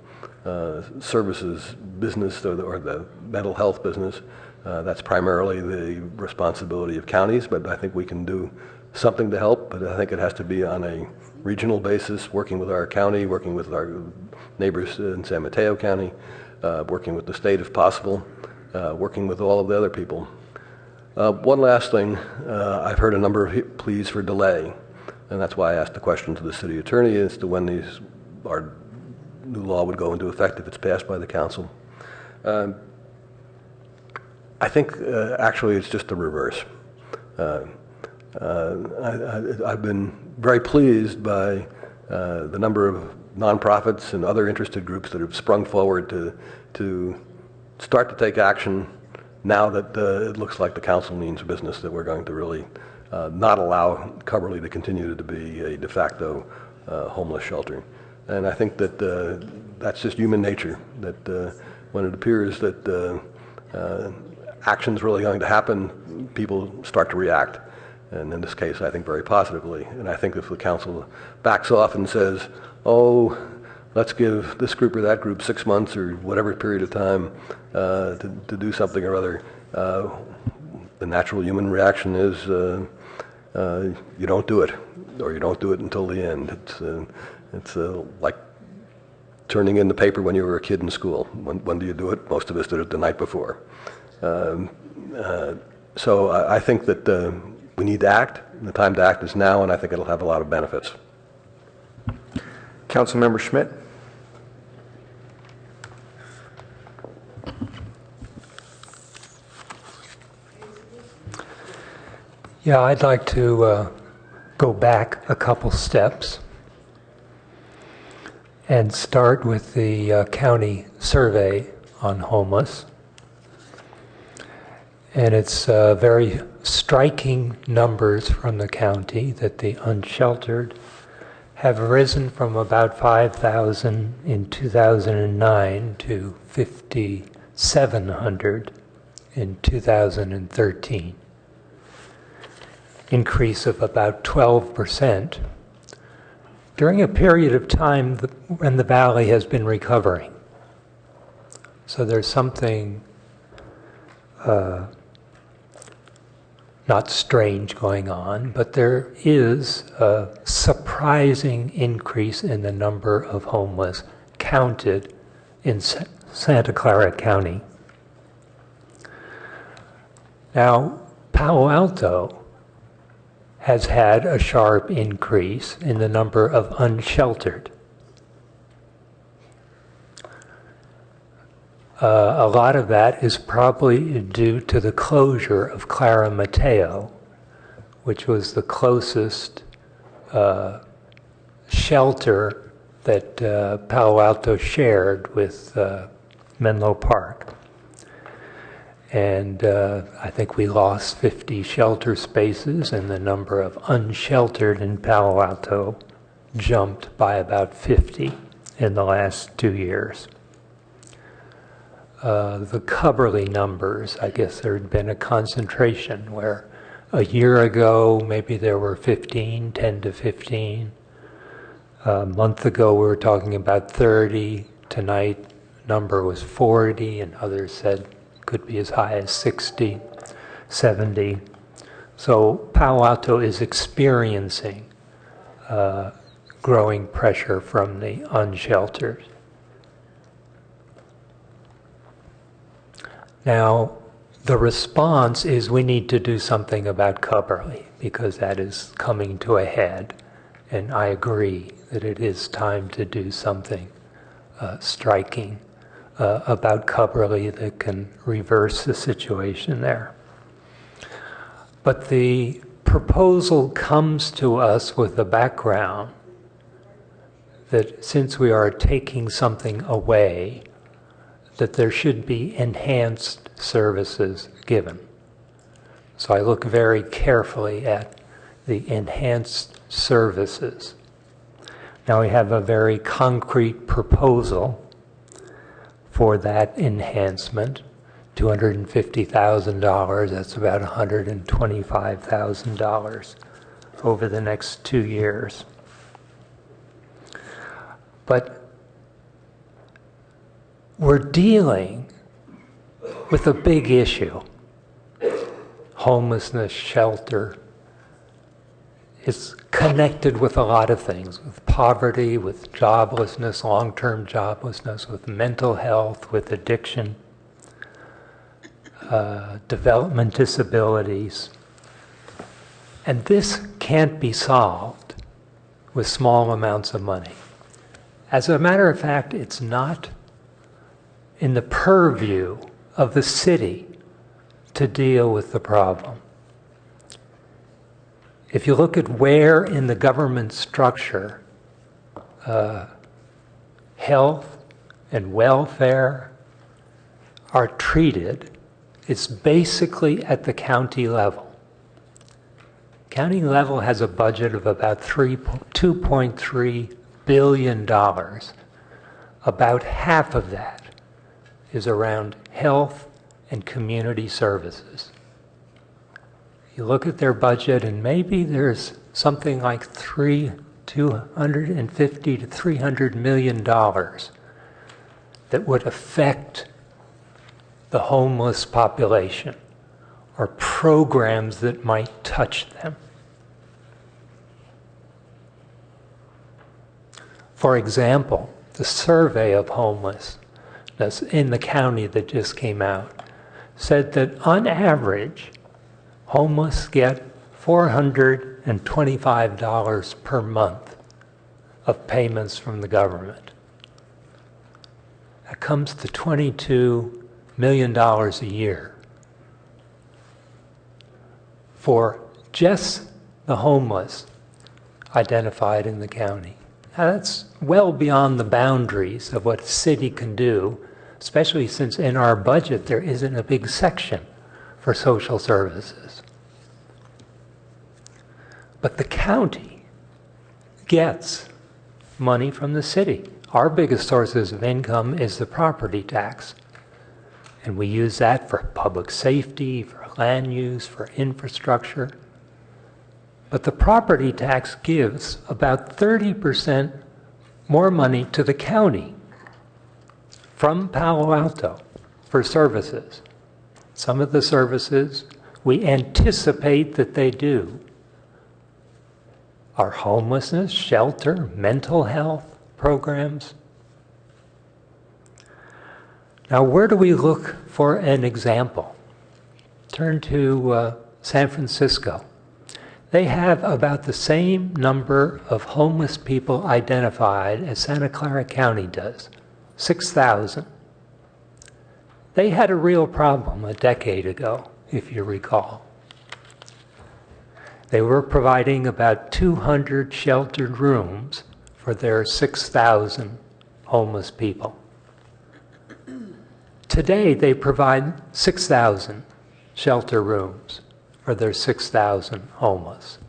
services business or the mental health business. That's primarily the responsibility of counties, but I think we can do something to help, but I think it has to be on a regional basis, working with our county, working with our neighbors in San Mateo County, working with the state if possible, working with all of the other people. One last thing, I've heard a number of pleas for delay, and that's why I asked the question to the city attorney as to when our new law would go into effect if it's passed by the council. I think actually it's just the reverse. I've been very pleased by the number of nonprofits and other interested groups that have sprung forward to start to take action now that it looks like the council means business, that we're going to really not allow Cubberley to continue to be a de facto homeless shelter. And I think that that's just human nature, that when it appears that action's really going to happen, people start to react. And in this case, I think very positively. And I think if the council backs off and says, oh, let's give this group or that group 6 months or whatever period of time to do something or other, the natural human reaction is you don't do it, or you don't do it until the end. It's like turning in the paper when you were a kid in school. When do you do it? Most of us did it the night before. So I think that we need to act. The time to act is now, and I think it'll have a lot of benefits. Councilmember Schmidt. Yeah, I'd like to go back a couple steps and start with the county survey on homeless. And it's very striking numbers from the county that the unsheltered have risen from about 5,000 in 2009 to 5,700 in 2013. Increase of about 12% during a period of time when the valley has been recovering. So there's something not strange going on, but there is a surprising increase in the number of homeless counted in Santa Clara County. Now, Palo Alto has had a sharp increase in the number of unsheltered. A lot of that is probably due to the closure of Clara Mateo, which was the closest shelter that Palo Alto shared with Menlo Park. And I think we lost 50 shelter spaces, and the number of unsheltered in Palo Alto jumped by about 50 in the last 2 years. The Cubberley numbers, I guess there had been a concentration where a year ago maybe there were 10 to 15. A month ago we were talking about 30. Tonight number was 40, and others said could be as high as 60, 70. So Palo Alto is experiencing growing pressure from the unsheltered. Now, the response is we need to do something about Cubberley because that is coming to a head, and I agree that it is time to do something striking about Cubberley that can reverse the situation there. But the proposal comes to us with the background that since we are taking something away, that there should be enhanced services given. So I look very carefully at the enhanced services. Now we have a very concrete proposal for that enhancement, $250,000, that's about $125,000 over the next 2 years. But we're dealing with a big issue. Homelessness, shelter, is connected with a lot of things, with poverty, with joblessness, long-term joblessness, with mental health, with addiction, development disabilities. And this can't be solved with small amounts of money. As a matter of fact, it's not in the purview of the city to deal with the problem. If you look at where in the government structure health and welfare are treated, it's basically at the county level. County level has a budget of about $2.3 billion. About half of that is around health and community services. You look at their budget and maybe there's something like $250 to $300 million that would affect the homeless population or programs that might touch them. For example, the survey of homelessness in the county that just came out said that on average, homeless get $425 per month of payments from the government. That comes to $22 million a year for just the homeless identified in the county. Now that's well beyond the boundaries of what a city can do, especially since in our budget there isn't a big section for social services. But the county gets money from the city. Our biggest sources of income is the property tax. And we use that for public safety, for land use, for infrastructure. But the property tax gives about 30% more money to the county from Palo Alto for services. Some of the services we anticipate that they do are homelessness, shelter, mental health programs. Now, where do we look for an example? Turn to San Francisco. They have about the same number of homeless people identified as Santa Clara County does, 6,000. They had a real problem a decade ago, if you recall. They were providing about 200 sheltered rooms for their 6,000 homeless people. Today, they provide 6,000 shelter rooms for their 6,000 homeless.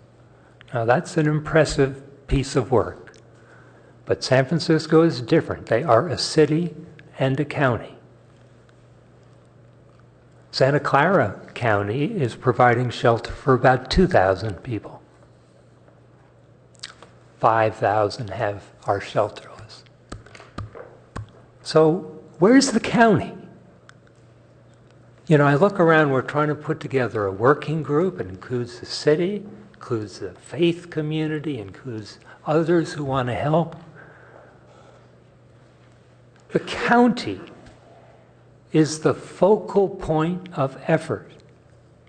Now, that's an impressive piece of work. But San Francisco is different. They are a city and a county. Santa Clara County is providing shelter for about 2,000 people. 5,000 are shelterless. So where's the county? You know, I look around, we're trying to put together a working group. It includes the city, includes the faith community, includes others who want to help. The county is the focal point of effort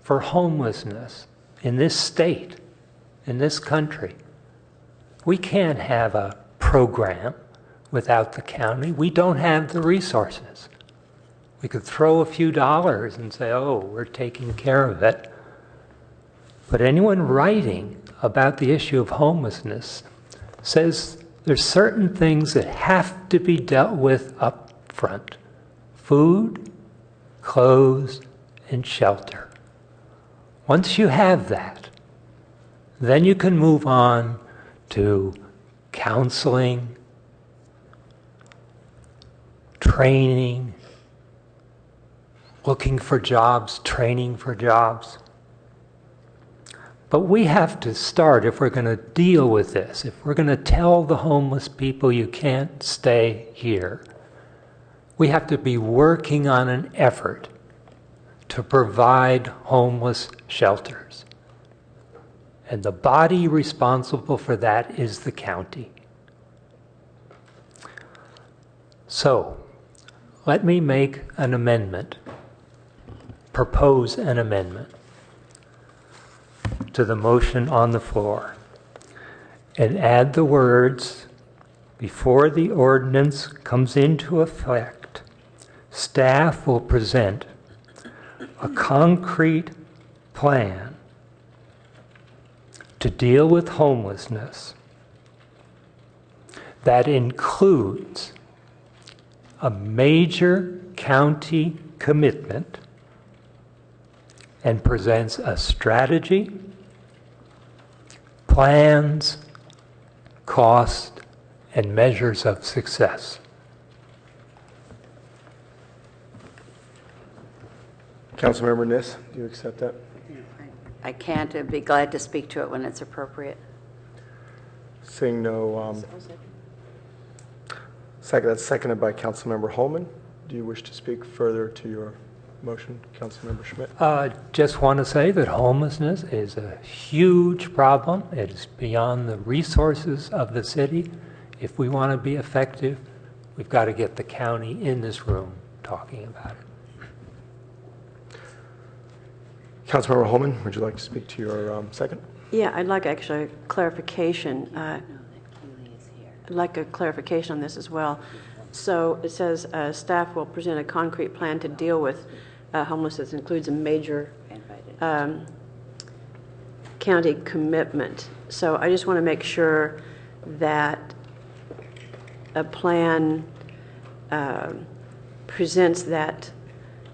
for homelessness in this state, in this country. We can't have a program without the county. We don't have the resources. We could throw a few dollars and say, oh, we're taking care of it. But anyone writing about the issue of homelessness says there's certain things that have to be dealt with up front. Food, clothes, and shelter. Once you have that, then you can move on to counseling, training, looking for jobs, training for jobs. But we have to start, if we're going to deal with this, if we're going to tell the homeless people you can't stay here, we have to be working on an effort to provide homeless shelters. And the body responsible for that is the county. So, let me make an amendment, propose an amendment to the motion on the floor, and add the words, before the ordinance comes into effect, staff will present a concrete plan to deal with homelessness that includes a major county commitment and presents a strategy, plans, cost, and measures of success. Councilmember Niss, do you accept that? I can't. I'd be glad to speak to it when it's appropriate. Seeing no second, that's seconded by Councilmember Holman. Do you wish to speak further to your motion, Councilmember Schmidt? Just want to say that homelessness is a huge problem. It is beyond the resources of the city. If we want to be effective, we've got to get the county in this room talking about it. Councilmember Holman, would you like to speak to your second? Yeah, I'd like actually clarification. I'd like a clarification on this as well. So it says staff will present a concrete plan to deal with homelessness. Includes a major county commitment. So I just want to make sure that a plan presents that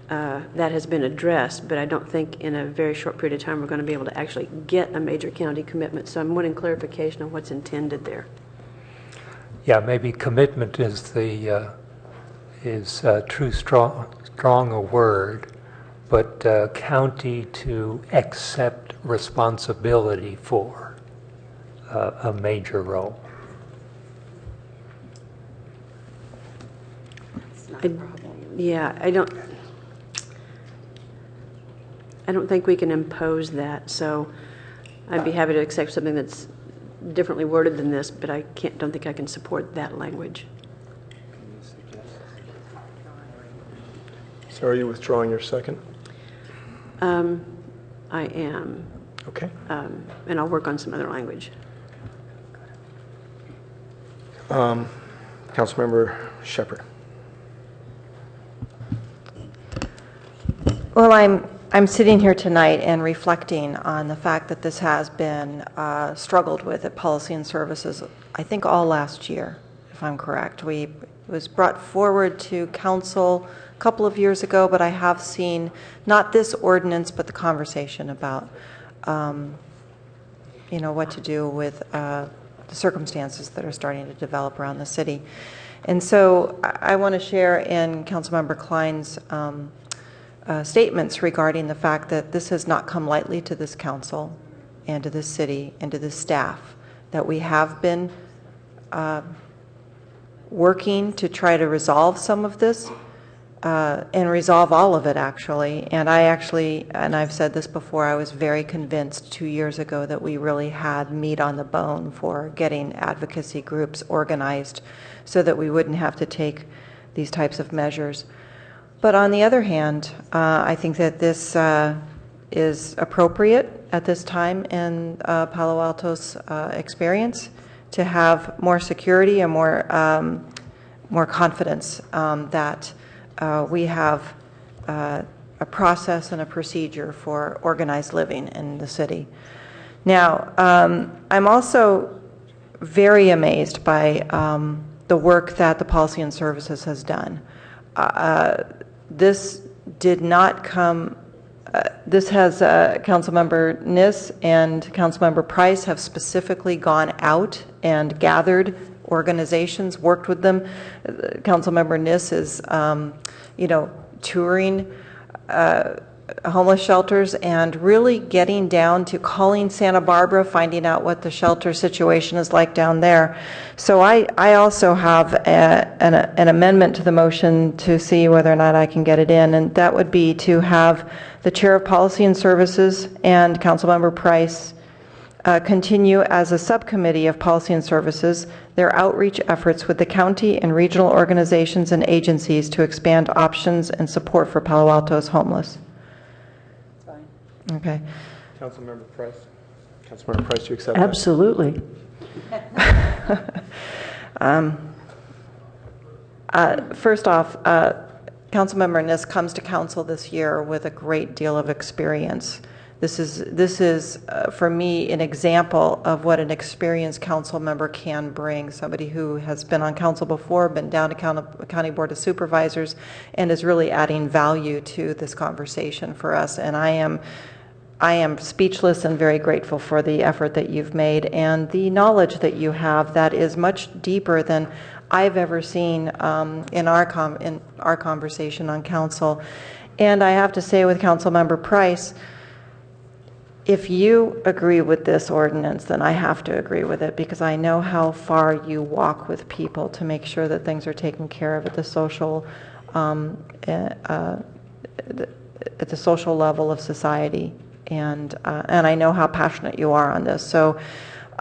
that has been addressed, but I don't think in a very short period of time we're going to be able to actually get a major county commitment. So I'm wanting clarification on what's intended there. Yeah, maybe commitment is the strong a word, but county to accept responsibility for a major role. I don't think we can impose that, so I'd be happy to accept something that's differently worded than this, but I don't think I can support that language. So are you withdrawing your second? I am. Okay. And I'll work on some other language. Councilmember Shepherd. Well, I'm sitting here tonight and reflecting on the fact that this has been struggled with at Policy and Services, I think all last year, if I'm correct. It was brought forward to council a couple of years ago, but I have seen not this ordinance, but the conversation about, what to do with the circumstances that are starting to develop around the city. And so I want to share in Councilmember Klein's statements regarding the fact that this has not come lightly to this council and to this city and to this staff, that we have been working to try to resolve some of this and resolve all of it, actually. And I've said this before, I was very convinced 2 years ago that we really had meat on the bone for getting advocacy groups organized so that we wouldn't have to take these types of measures. But on the other hand, I think that this is appropriate at this time in Palo Alto's experience to have more security and more confidence that we have process and a procedure for organized living in the city. Now, I'm also very amazed by the work that the Policy and Services has done. This did not come, this has Councilmember Niss and Councilmember Price have specifically gone out and gathered organizations, worked with them. Councilmember Niss is, touring homeless shelters and really getting down to calling Santa Barbara, finding out what the shelter situation is like down there. So I also have an amendment to the motion to see whether or not I can get it in, and that would be to have the Chair of Policy and Services and Councilmember Price continue as a subcommittee of Policy and Services their outreach efforts with the county and regional organizations and agencies to expand options and support for Palo Alto's homeless. Okay. Councilmember Price. Councilmember Price, do you accept that? Absolutely. First off, Councilmember Niss comes to council this year with a great deal of experience. This is for me, an example of what an experienced council member can bring, somebody who has been on council before, been down to County Board of Supervisors, and is really adding value to this conversation for us. And I am speechless and very grateful for the effort that you've made and the knowledge that you have that is much deeper than I've ever seen in our conversation on council. And I have to say with Councilmember Price, if you agree with this ordinance, then I have to agree with it, because I know how far you walk with people to make sure that things are taken care of at the social level of society, and I know how passionate you are on this. So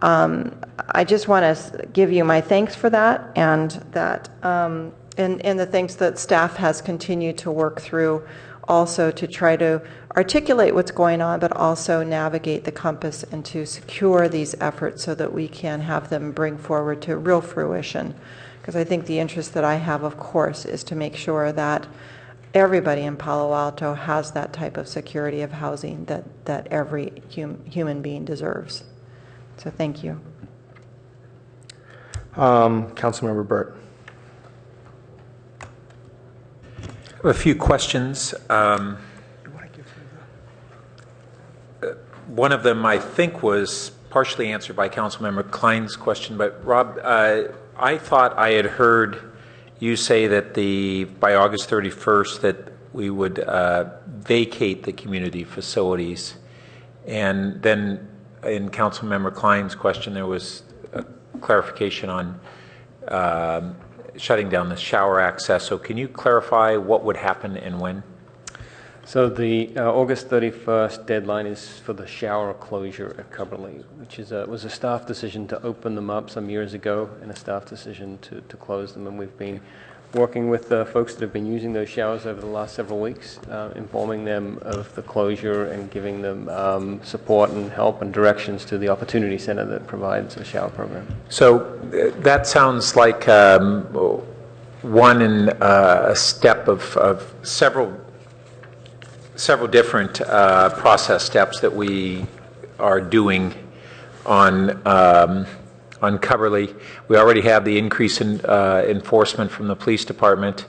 I just want to give you my thanks for that, and that and the things that staff has continued to work through, also to try to articulate what's going on, but also navigate the compass and to secure these efforts so that we can have them bring forward to real fruition. Because I think the interest that I have, of course, is to make sure that everybody in Palo Alto has that type of security of housing that every human being deserves. So thank you. Councilmember Burt. I have a few questions. One of them, I think, was partially answered by Councilmember Klein's question, but Rob, I thought I had heard you say that by August 31st that we would vacate the community facilities, and then in Councilmember Klein's question there was a clarification on shutting down the shower access. So can you clarify what would happen and when? So the August 31st deadline is for the shower closure at Cubberley, which was a staff decision to open them up some years ago, and a staff decision to close them. And we've been working with folks that have been using those showers over the last several weeks, informing them of the closure and giving them support and help and directions to the Opportunity Center that provides a shower program. So that sounds like one in a step of several different process steps that we are doing on Cubberley. We already have the increase in enforcement from the police department.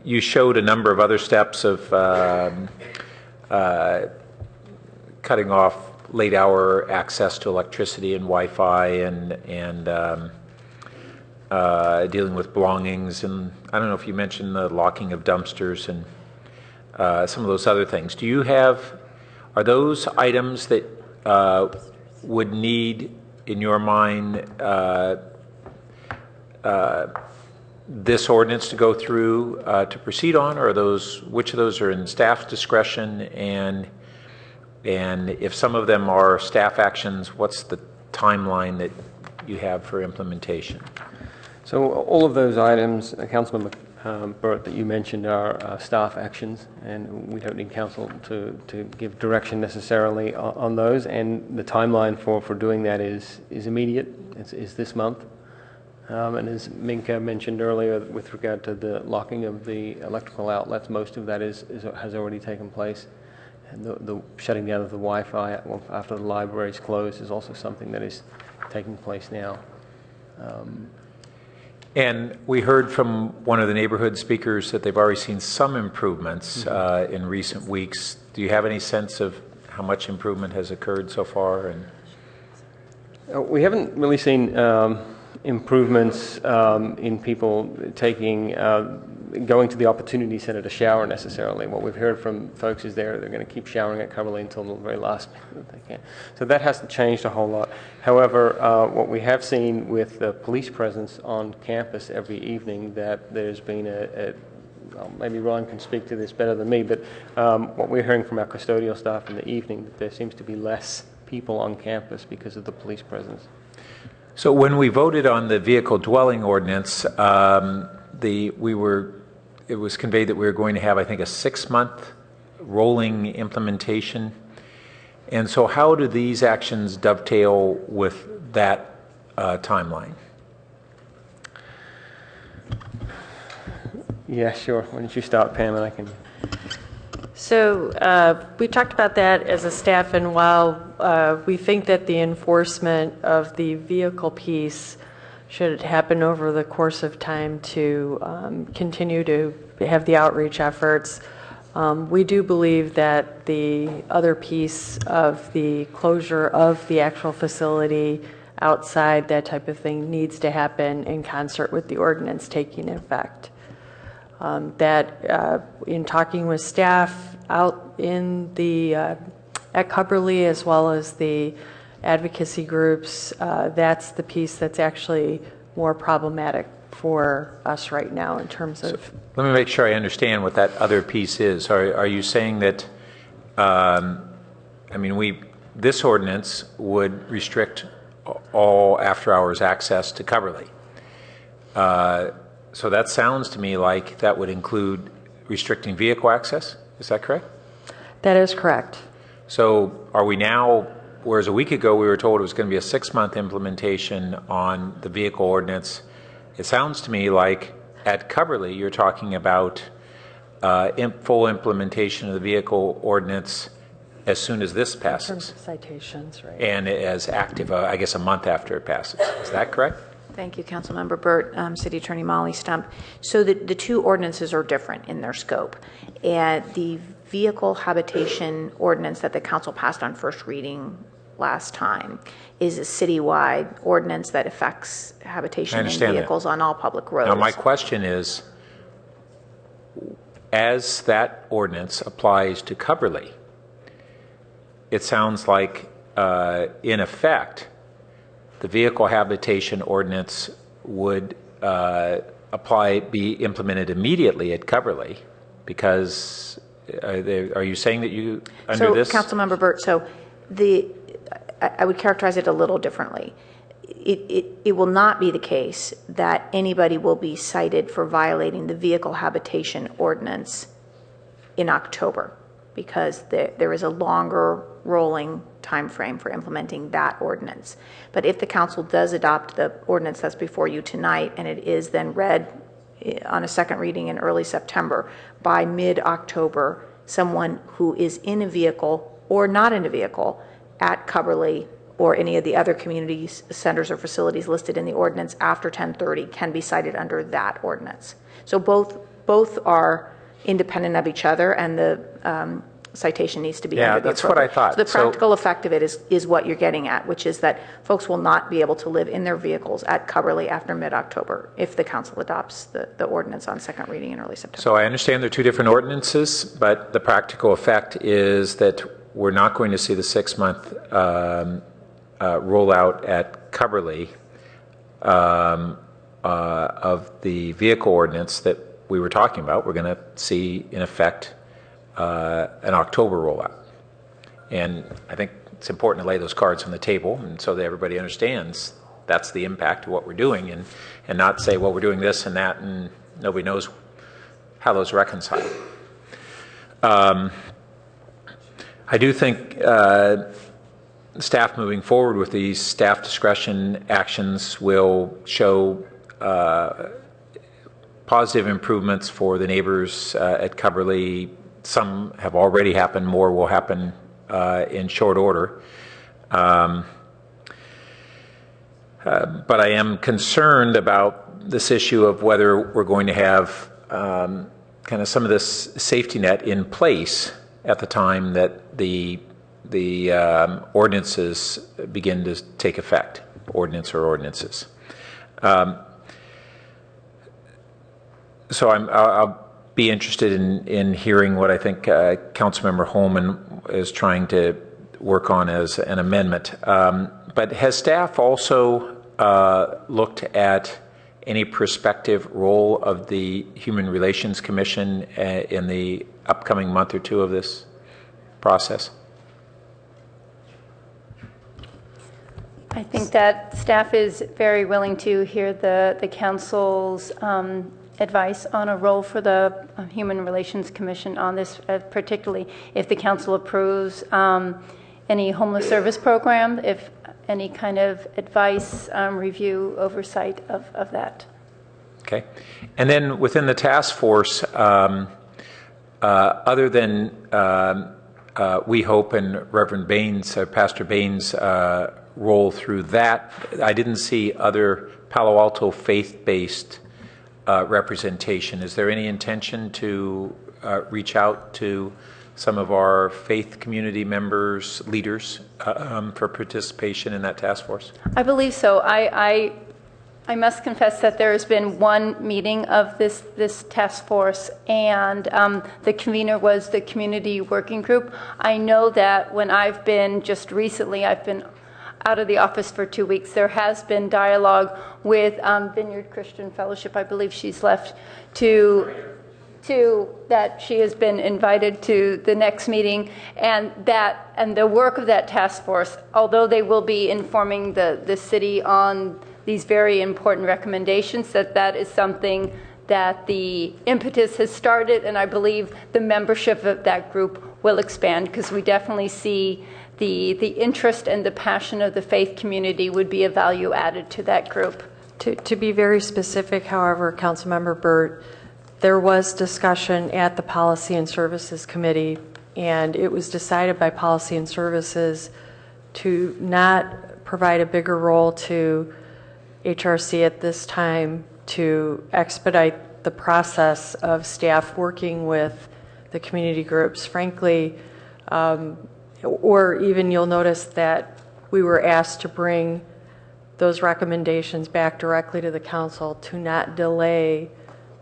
You showed a number of other steps of cutting off late hour access to electricity and Wi-Fi, and dealing with belongings, and I don't know if you mentioned the locking of dumpsters and some of those other things. Are those items that would need, in your mind, this ordinance to go through to proceed on, or which of those are in staff's discretion, and if some of them are staff actions, what's the timeline that you have for implementation? So all of those items, Councilmember Burt, that you mentioned are staff actions, and we don't need council to give direction necessarily on those. And the timeline for doing that is immediate. It's this month. And as Minka mentioned earlier, with regard to the locking of the electrical outlets, most of that has already taken place. And the shutting down of the Wi-Fi after the library is closed is also something that is taking place now. And we heard from one of the neighborhood speakers that they've already seen some improvements in recent weeks. Do you have any sense of how much improvement has occurred so far? And we haven't really seen improvements in people going to the Opportunity Center to shower necessarily. What we've heard from folks is they're going to keep showering at Coverly until the very last minute that they can. So that hasn't changed a whole lot. However, what we have seen with the police presence on campus every evening, that there's been well, maybe Ron can speak to this better than me, but what we're hearing from our custodial staff in the evening, that there seems to be less people on campus because of the police presence. so when we voted on the vehicle dwelling ordinance, it was conveyed that we were going to have, I think, a 6-month rolling implementation. And so how do these actions dovetail with that timeline? Yeah, sure. Why don't you start, Pam, and I can... So we talked about that as a staff, and while we think that the enforcement of the vehicle piece should happen over the course of time to continue to have the outreach efforts, we do believe that the other piece of the closure of the actual facility outside, that type of thing, needs to happen in concert with the ordinance taking effect. In talking with staff out in the at Cubberley, as well as the advocacy groups, that's the piece that's actually more problematic for us right now in terms of... So, let me make sure I understand what that other piece is. Are you saying that, this ordinance would restrict all after-hours access to Cubberley? So that sounds to me like that would include restricting vehicle access. Is that correct? That is correct. So are we now, whereas a week ago we were told it was going to be a 6-month implementation on the vehicle ordinance, it sounds to me like at Cubberley you're talking about full implementation of the vehicle ordinance as soon as this passes. In terms of citations, right. And as active, I guess, a month after it passes. Is that correct? Thank you, Councilmember Burt. City Attorney Molly Stump. So the two ordinances are different in their scope. And the vehicle habitation ordinance that the council passed on first reading last time is a citywide ordinance that affects habitation in vehicles on all public roads. Now my question is, as that ordinance applies to Cubberley, it sounds like, in effect, the vehicle habitation ordinance would be implemented immediately at Cubberley, because are you saying that you under this? So, Councilmember Burt, I would characterize it a little differently. It will not be the case that anybody will be cited for violating the vehicle habitation ordinance in October, because there is a longer rolling time frame for implementing that ordinance. But if the council does adopt the ordinance that's before you tonight, and it is then read on a second reading in early September, by mid-October, someone who is in a vehicle or not in a vehicle at Cubberley or any of the other community centers or facilities listed in the ordinance after 10:30 can be cited under that ordinance. So both are independent of each other, and the citation needs to be under the that's what I thought. So the practical effect of it is what you're getting at, which is that folks will not be able to live in their vehicles at Cubberley after mid-October if the council adopts the ordinance on second reading in early September. So I understand they're two different ordinances, but the practical effect is that we're not going to see the 6-month rollout at Cubberley of the vehicle ordinance that we were talking about. We're going to see, in effect, an October rollout. And I think it's important to lay those cards on the table, and so that everybody understands that's the impact of what we're doing, and not say, well, we're doing this and that, and nobody knows how those reconcile. I do think staff moving forward with these staff discretion actions will show positive improvements for the neighbors at Cubberley. Some have already happened, more will happen in short order. But I am concerned about this issue of whether we're going to have kind of some of this safety net in place at the time that the ordinances begin to take effect, ordinance or ordinances. So I'll be interested in hearing what I think Councilmember Holman is trying to work on as an amendment. But has staff also looked at any prospective role of the Human Relations Commission in the upcoming month or two of this process? I think that staff is very willing to hear the council's advice on a role for the Human Relations Commission on this, particularly if the council approves any homeless service program, if any kind of advice, review, oversight of that. Okay. And then within the task force, other than We Hope and Reverend Baines, Pastor Baines' role through that, I didn't see other Palo Alto faith-based representation. Is there any intention to reach out to some of our faith community members, leaders, for participation in that task force? I believe so. I must confess that there has been one meeting of this task force, and the convener was the community working group. I know that when I've been just recently, I've been out of the office for 2 weeks, there has been dialogue with Vineyard Christian Fellowship. I believe she's left to that she has been invited to the next meeting, and the work of that task force, although they will be informing the city on these very important recommendations, that is something that the impetus has started, and I believe the membership of that group will expand, because we definitely see the interest and the passion of the faith community would be a value added to that group. To be very specific, however, Councilmember Burt, there was discussion at the Policy and Services Committee, and it was decided by Policy and Services to not provide a bigger role to HRC at this time to expedite the process of staff working with the community groups. Frankly, or even you'll notice that we were asked to bring those recommendations back directly to the council to not delay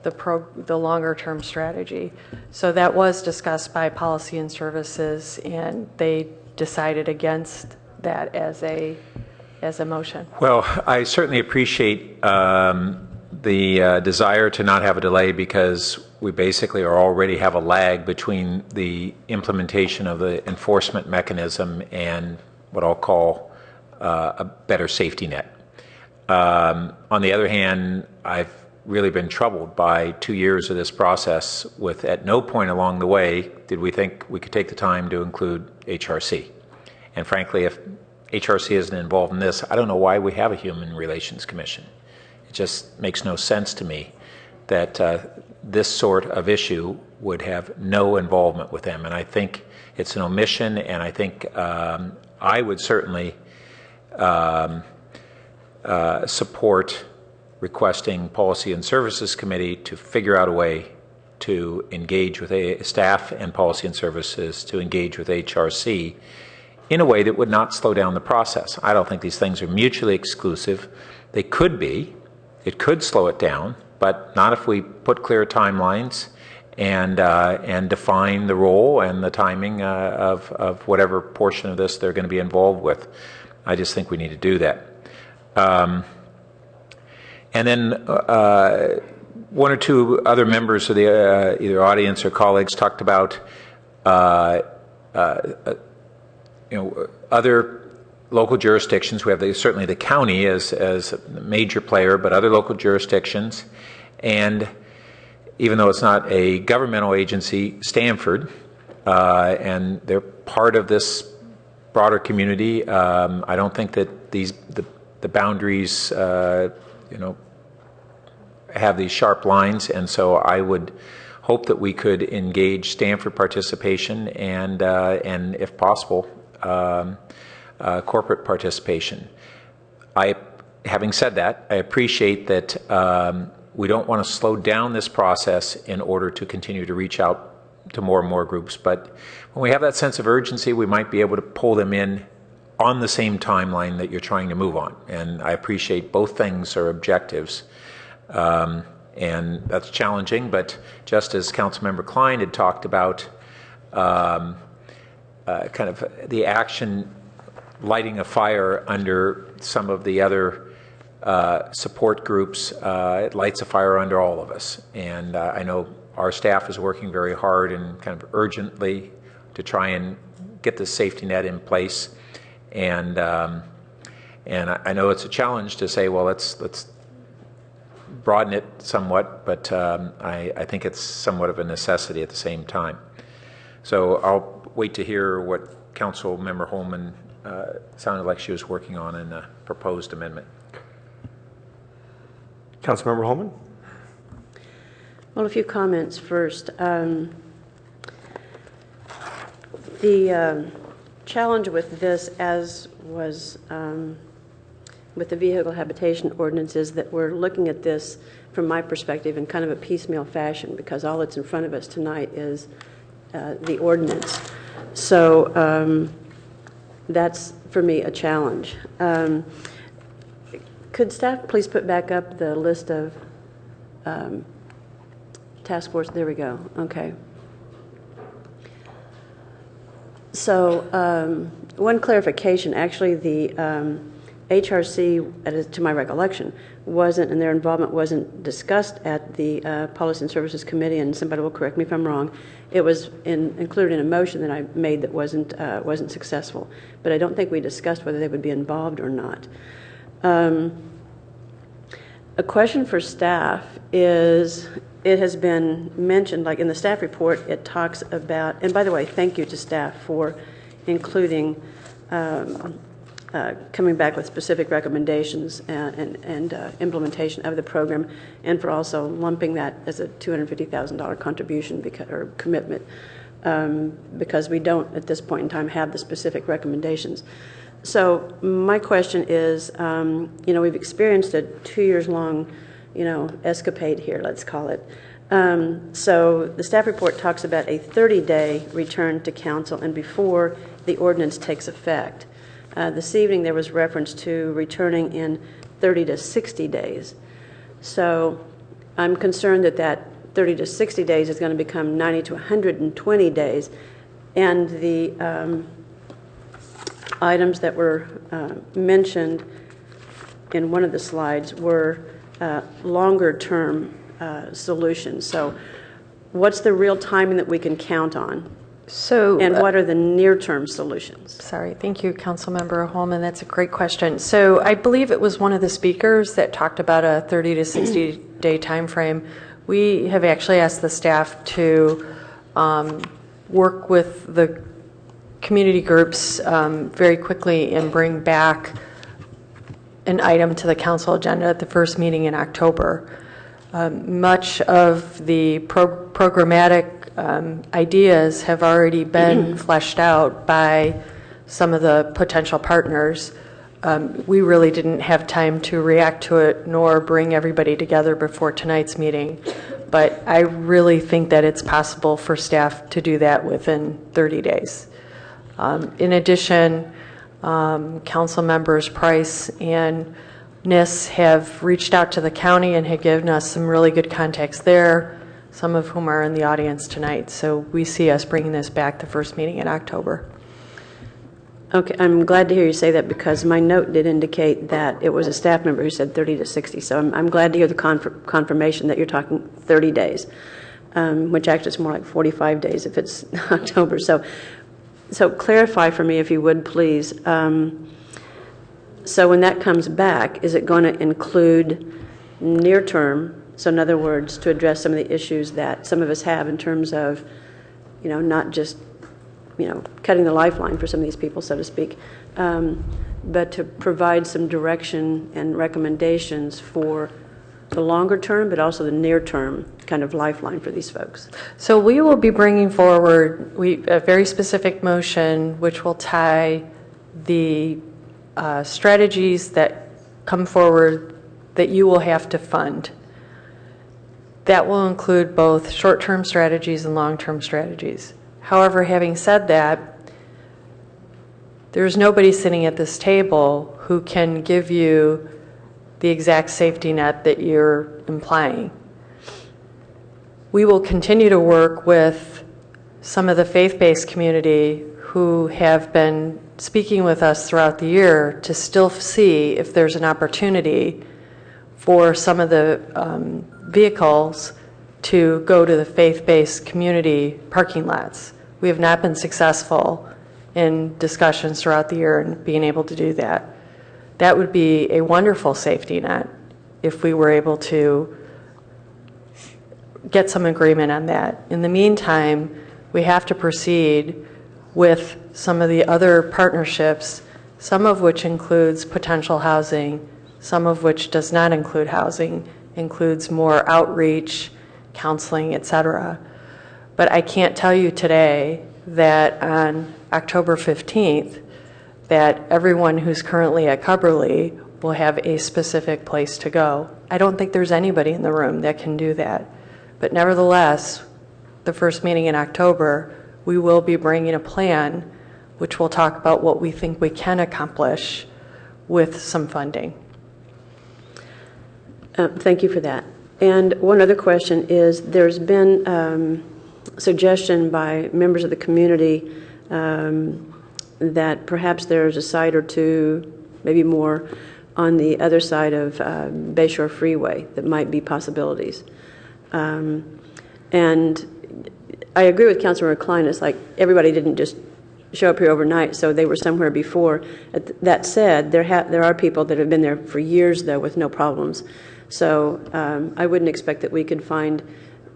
the longer term strategy. So that was discussed by Policy and Services, and they decided against that as a motion. Well, I certainly appreciate the desire to not have a delay, because we basically already have a lag between the implementation of the enforcement mechanism and what I'll call a better safety net. On the other hand, I've really been troubled by 2 years of this process with, at no point along the way did we think we could take the time to include HRC. And frankly, if HRC isn't involved in this, I don't know why we have a Human Relations Commission. It just makes no sense to me that this sort of issue would have no involvement with them. And I think it's an omission, and I think I would certainly support requesting Policy and Services Committee to figure out a way to engage with staff and Policy and Services to engage with HRC in a way that would not slow down the process. I don't think these things are mutually exclusive. They could be. It could slow it down, but not if we put clear timelines and define the role and the timing of whatever portion of this they're going to be involved with. I just think we need to do that. And then one or two other members of the either audience or colleagues talked about other local jurisdictions. We have certainly the county as a major player, but other local jurisdictions. And even though it's not a governmental agency, Stanford, and they're part of this broader community. I don't think that the boundaries have these sharp lines, and so I would hope that we could engage Stanford participation and if possible, corporate participation. Having said that, I appreciate that we don't want to slow down this process in order to continue to reach out to more and more groups. But when we have that sense of urgency, we might be able to pull them in on the same timeline that you're trying to move on. And I appreciate both things are objectives. And that's challenging, but just as Councilmember Klein had talked about kind of the action lighting a fire under some of the other support groups, it lights a fire under all of us. And I know our staff is working very hard and kind of urgently to try and get the safety net in place. And I know it's a challenge to say, well, let's broaden it somewhat, but I think it's somewhat of a necessity at the same time. So I'll wait to hear what Councilmember Holman sounded like she was working on in the proposed amendment. Councilmember Holman? Well, a few comments first. The challenge with this, as was with the vehicle habitation ordinance, is that we're looking at this from my perspective in kind of a piecemeal fashion, because all that's in front of us tonight is the ordinance. So that's, for me, a challenge. Could staff please put back up the list of task force? There we go. Okay. So one clarification, actually the HRC, to my recollection, wasn't, and their involvement wasn't discussed at the Policy and Services Committee, and somebody will correct me if I'm wrong. It was included in a motion that I made that wasn't successful, but I don't think we discussed whether they would be involved or not. A question for staff is, it has been mentioned, like in the staff report, it talks about, and by the way, thank you to staff for including coming back with specific recommendations and implementation of the program, and for also lumping that as a $250,000 contribution or commitment, because we don't at this point in time have the specific recommendations. So my question is, we've experienced a 2 years long, escapade here, let's call it. So the staff report talks about a 30-day return to council and before the ordinance takes effect. This evening there was reference to returning in 30 to 60 days. So I'm concerned that that 30 to 60 days is going to become 90 to 120 days. And the items that were mentioned in one of the slides were longer term solutions. So what's the real timing that we can count on? So, and what are the near-term solutions? Sorry, thank you, Councilmember Holman. That's a great question. So I believe it was one of the speakers that talked about a 30 to 60-day time frame. We have actually asked the staff to work with the community groups very quickly and bring back an item to the council agenda at the first meeting in October. Much of the programmatic ideas have already been fleshed out by some of the potential partners. We really didn't have time to react to it nor bring everybody together before tonight's meeting, but I really think that it's possible for staff to do that within 30 days. In addition, council members Price and Nis have reached out to the county and have given us some really good context there, some of whom are in the audience tonight. So we see us bringing this back the first meeting in October. Okay, I'm glad to hear you say that, because my note did indicate that it was a staff member who said 30 to 60. So I'm glad to hear the confirmation that you're talking 30 days, which actually is more like 45 days if it's October. So clarify for me, if you would, please. So when that comes back, is it going to include near term? So in other words, to address some of the issues that some of us have in terms of, not just, cutting the lifeline for some of these people, so to speak, but to provide some direction and recommendations for the longer term, but also the near term kind of lifeline for these folks? So we will be bringing forward a very specific motion which will tie the strategies that come forward that you will have to fund. That will include both short-term strategies and long-term strategies. However, having said that, there's nobody sitting at this table who can give you the exact safety net that you're implying. We will continue to work with some of the faith-based community who have been speaking with us throughout the year to still see if there's an opportunity for some of the vehicles to go to the faith-based community parking lots. We have not been successful in discussions throughout the year in being able to do that. That would be a wonderful safety net if we were able to get some agreement on that. In the meantime, we have to proceed with some of the other partnerships, some of which includes potential housing, some of which does not include housing, includes more outreach, counseling, etc. But I can't tell you today that on October 15th, that everyone who's currently at Cubberley will have a specific place to go. I don't think there's anybody in the room that can do that. But nevertheless, the first meeting in October, we will be bringing a plan which will talk about what we think we can accomplish with some funding. Thank you for that. And one other question is, there's been suggestion by members of the community that perhaps there's a site or two, maybe more, on the other side of Bayshore Freeway that might be possibilities. And I agree with Councilmember Klein. It's like everybody didn't just show up here overnight, so they were somewhere before. That said, there are people that have been there for years, though, with no problems. So I wouldn't expect that we could find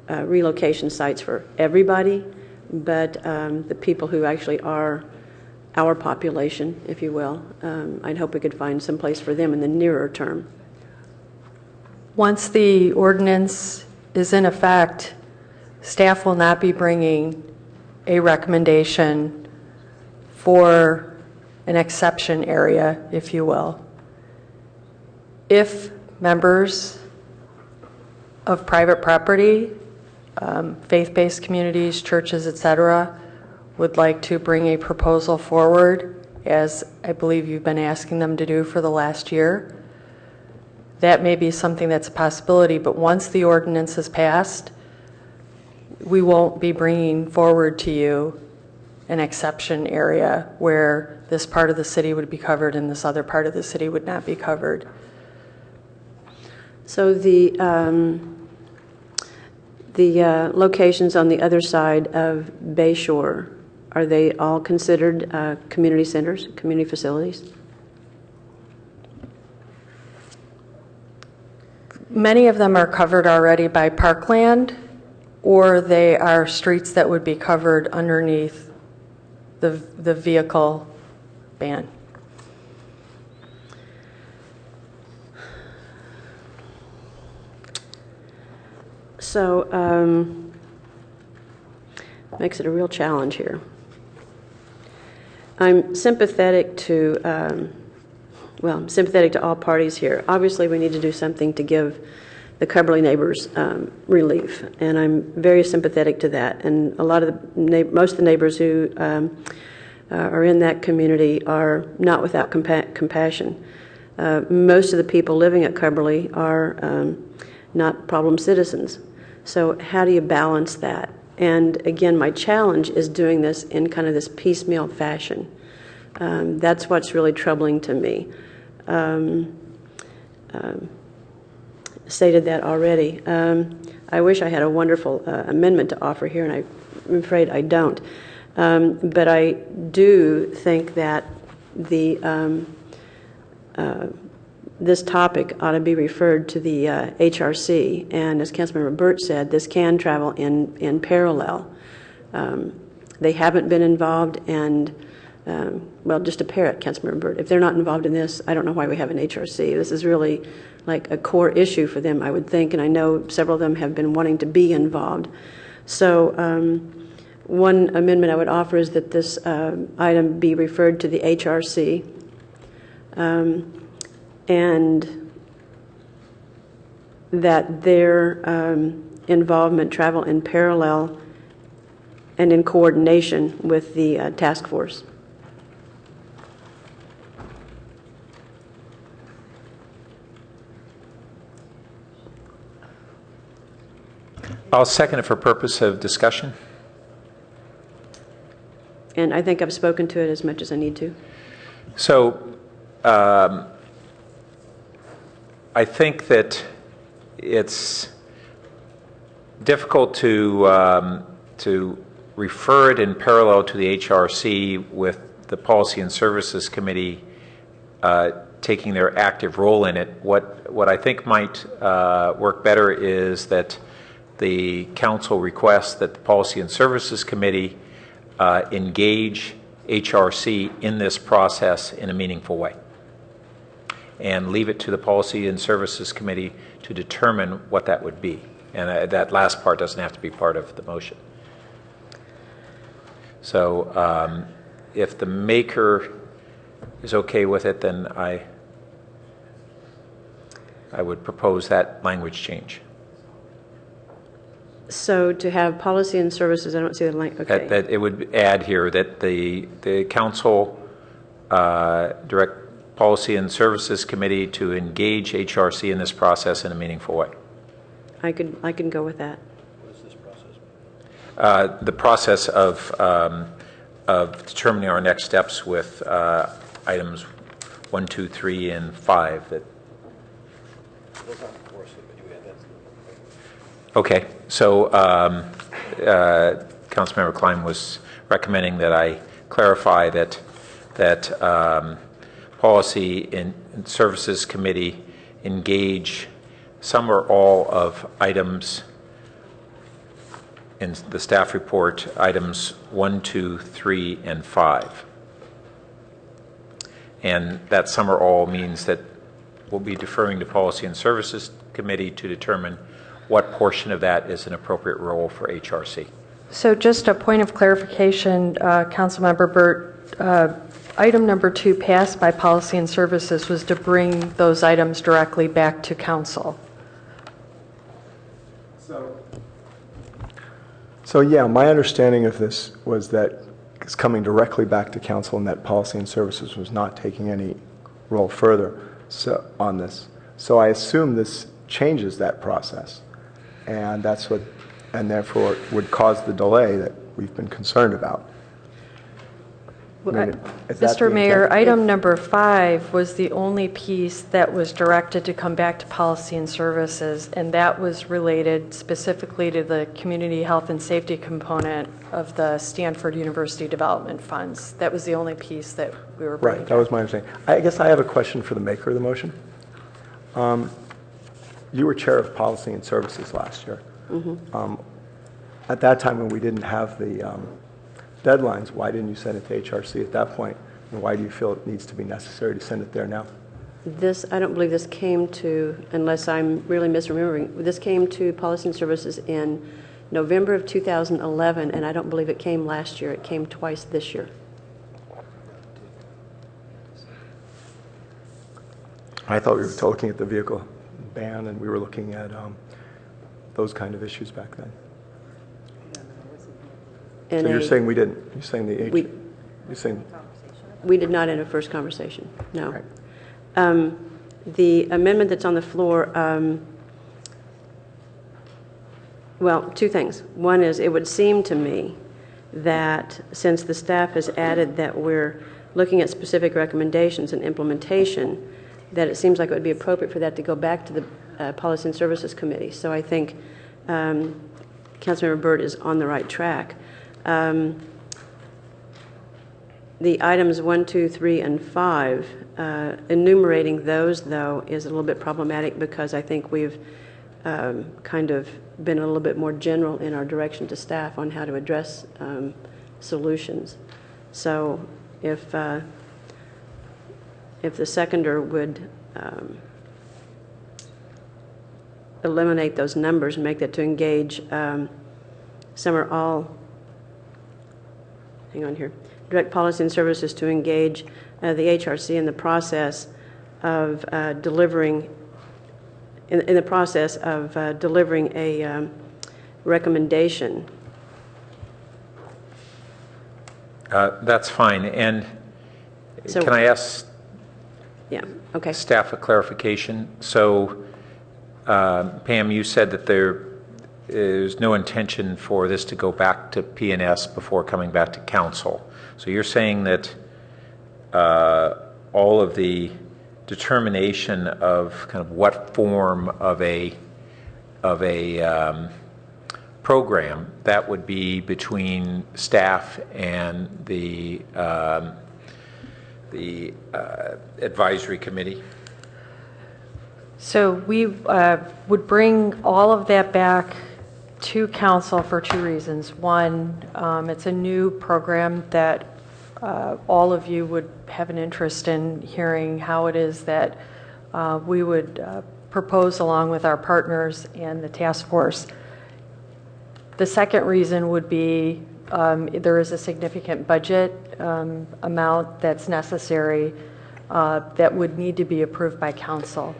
relocation sites for everybody, but the people who actually are our population, if you will, I'd hope we could find some place for them in the nearer term. Once the ordinance is in effect, staff will not be bringing a recommendation for an exception area, if you will. If members of private property, faith-based communities, churches, etc., would like to bring a proposal forward, as I believe you've been asking them to do for the last year, that may be something that's a possibility. But once the ordinance is passed, we won't be bringing forward to you an exception area where this part of the city would be covered and this other part of the city would not be covered. So the locations on the other side of Bayshore, are they all considered community centers, community facilities? Many of them are covered already by parkland, or they are streets that would be covered underneath the vehicle ban. So makes it a real challenge here. I'm sympathetic to, I'm sympathetic to all parties here. Obviously, we need to do something to give the Cubberley neighbors relief, and I'm very sympathetic to that. And a lot of most of the neighbors who are in that community are not without compassion. Most of the people living at Cubberley are not problem citizens. So how do you balance that? And again, my challenge is doing this in kind of this piecemeal fashion. That's what's really troubling to me. Stated that already. I wish I had a wonderful amendment to offer here, and I'm afraid I don't. But I do think that this topic ought to be referred to the HRC, and as Councilmember Burt said, this can travel in parallel. They haven't been involved, and well, just to parrot Councilmember Burt, if they're not involved in this, I don't know why we have an HRC. This is really like a core issue for them, I would think, and I know several of them have been wanting to be involved. So one amendment I would offer is that this item be referred to the HRC, and that their involvement travel in parallel and in coordination with the task force. I'll second it for purpose of discussion. And I think I've spoken to it as much as I need to. So I think that it's difficult to refer it in parallel to the HRC with the Policy and Services Committee taking their active role in it. What I think might work better is that the council requests that the Policy and Services Committee engage HRC in this process in a meaningful way, and leave it to the Policy and Services Committee to determine what that would be. And that last part doesn't have to be part of the motion. So if the maker is okay with it, then I would propose that language change. So to have policy and services, I don't see the link. Okay. That it would add here that the council direct Policy and Services Committee to engage HRC in this process in a meaningful way. I can go with that. What is this process? The process of determining our next steps with items 1, 2, 3, and 5. That. Okay, so Councilmember Klein was recommending that I clarify that Policy and Services Committee engage some or all of items in the staff report, items 1, 2, 3, and 5. And that some or all means that we'll be deferring to Policy and Services Committee to determine what portion of that is an appropriate role for HRC. So just a point of clarification, Councilmember Burt, item number 2 passed by Policy and Services was to bring those items directly back to council. So yeah, my understanding of this was that it's coming directly back to council and that Policy and Services was not taking any role further on this. So I assume this changes that process. And that's what, and therefore would cause the delay that we've been concerned about. Mr. Mayor, item number 5 was the only piece that was directed to come back to Policy and Services, and that was related specifically to the community health and safety component of the Stanford University Development Funds. That was the only piece that we were bringing. Right, that was my understanding. I guess I have a question for the maker of the motion. You were chair of Policy and Services last year. Mm-hmm. At that time when we didn't have the deadlines, why didn't you send it to HRC at that point? And why do you feel it needs to be necessary to send it there now? I don't believe this came to, unless I'm really misremembering, this came to Policy and Services in November of 2011, and I don't believe it came last year. It came twice this year. I thought we were looking at the vehicle ban, and we were looking at those kind of issues back then. And so you're saying we didn't? You're saying you're saying we did not in a first conversation. No. Right. The amendment that's on the floor. Well, two things. One is, it would seem to me that since the staff has added that we're looking at specific recommendations and implementation, that it seems like it would be appropriate for that to go back to the Policy and Services Committee. So I think Councilmember Burt is on the right track. The items 1, 2, 3, and 5, enumerating those, though, is a little bit problematic because I think we've kind of been a little bit more general in our direction to staff on how to address solutions. So if the seconder would eliminate those numbers and make that to engage some or all, hang on here, direct policy and services to engage the HRC in the process of delivering, in the process of delivering a recommendation. That's fine. And So- can I ask Yeah, okay. staff a clarification? So, Pam, you said that there is no intention for this to go back to P&S before coming back to council. So you're saying that all of the determination of kind of what form of a program that would be between staff and the advisory committee? So we would bring all of that back to council for two reasons. One, it's a new program that all of you would have an interest in hearing how it is that we would propose along with our partners and the task force. The second reason would be there is a significant budget amount that's necessary that would need to be approved by council.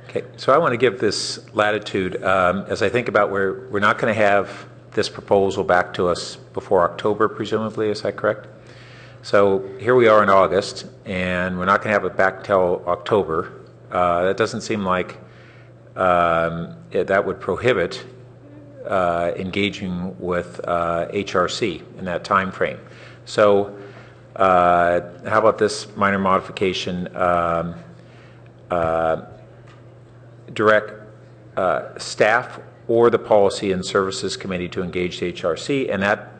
Okay, so I want to give this latitude as I think about where we're not going to have this proposal back to us before October, presumably, is that correct? So here we are in August, and we're not going to have it back till October. That doesn't seem like that would prohibit engaging with HRC in that time frame. So how about this minor modification? Direct staff or the Policy and Services Committee to engage the HRC, and that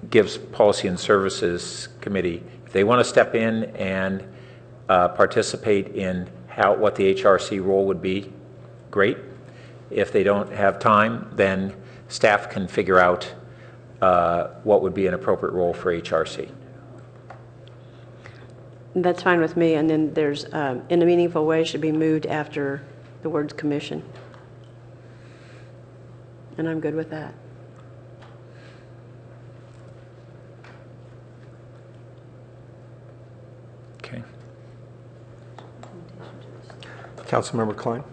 gives Policy and Services Committee, if they want to step in and participate in what the HRC role would be, great. If they don't have time, then staff can figure out what would be an appropriate role for HRC. That's fine with me, and then there's, in a meaningful way, should be moved after the words commission. And I'm good with that. Okay. Councilmember Klein?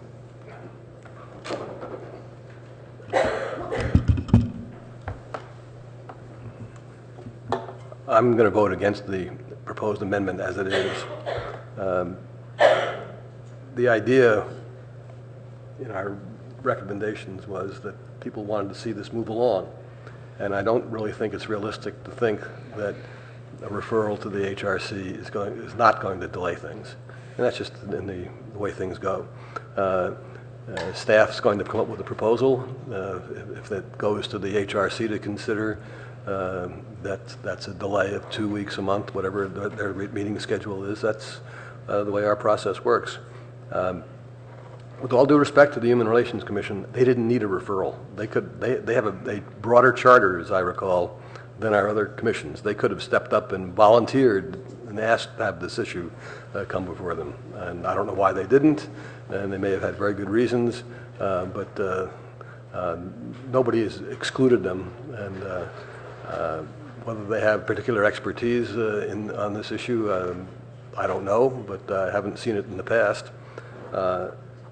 I'm going to vote against the proposed amendment as it is. The idea in our recommendations was that people wanted to see this move along, and I don't really think it's realistic to think that a referral to the HRC is not going to delay things, and that's just in the way things go. Staff's going to come up with a proposal. If that goes to the HRC to consider, that's a delay of 2 weeks, a month, whatever their meeting schedule is. That's the way our process works. With all due respect to the Human Relations Commission, they didn't need a referral. They have a broader charter, as I recall, than our other commissions. They could have stepped up and volunteered and asked to have this issue come before them. And I don't know why they didn't, and they may have had very good reasons, but nobody has excluded them. And whether they have particular expertise on this issue, I don't know, but I haven't seen it in the past.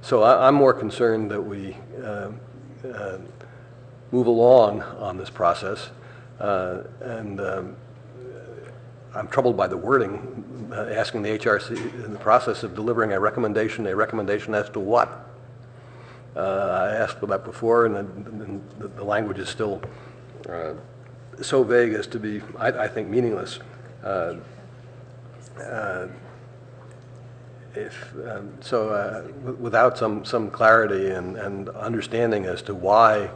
So I'm more concerned that we move along on this process, and I'm troubled by the wording, asking the HRC in the process of delivering a recommendation as to what? I asked for that before, and the language is still so vague as to be, I think, meaningless. Without some clarity and understanding as to why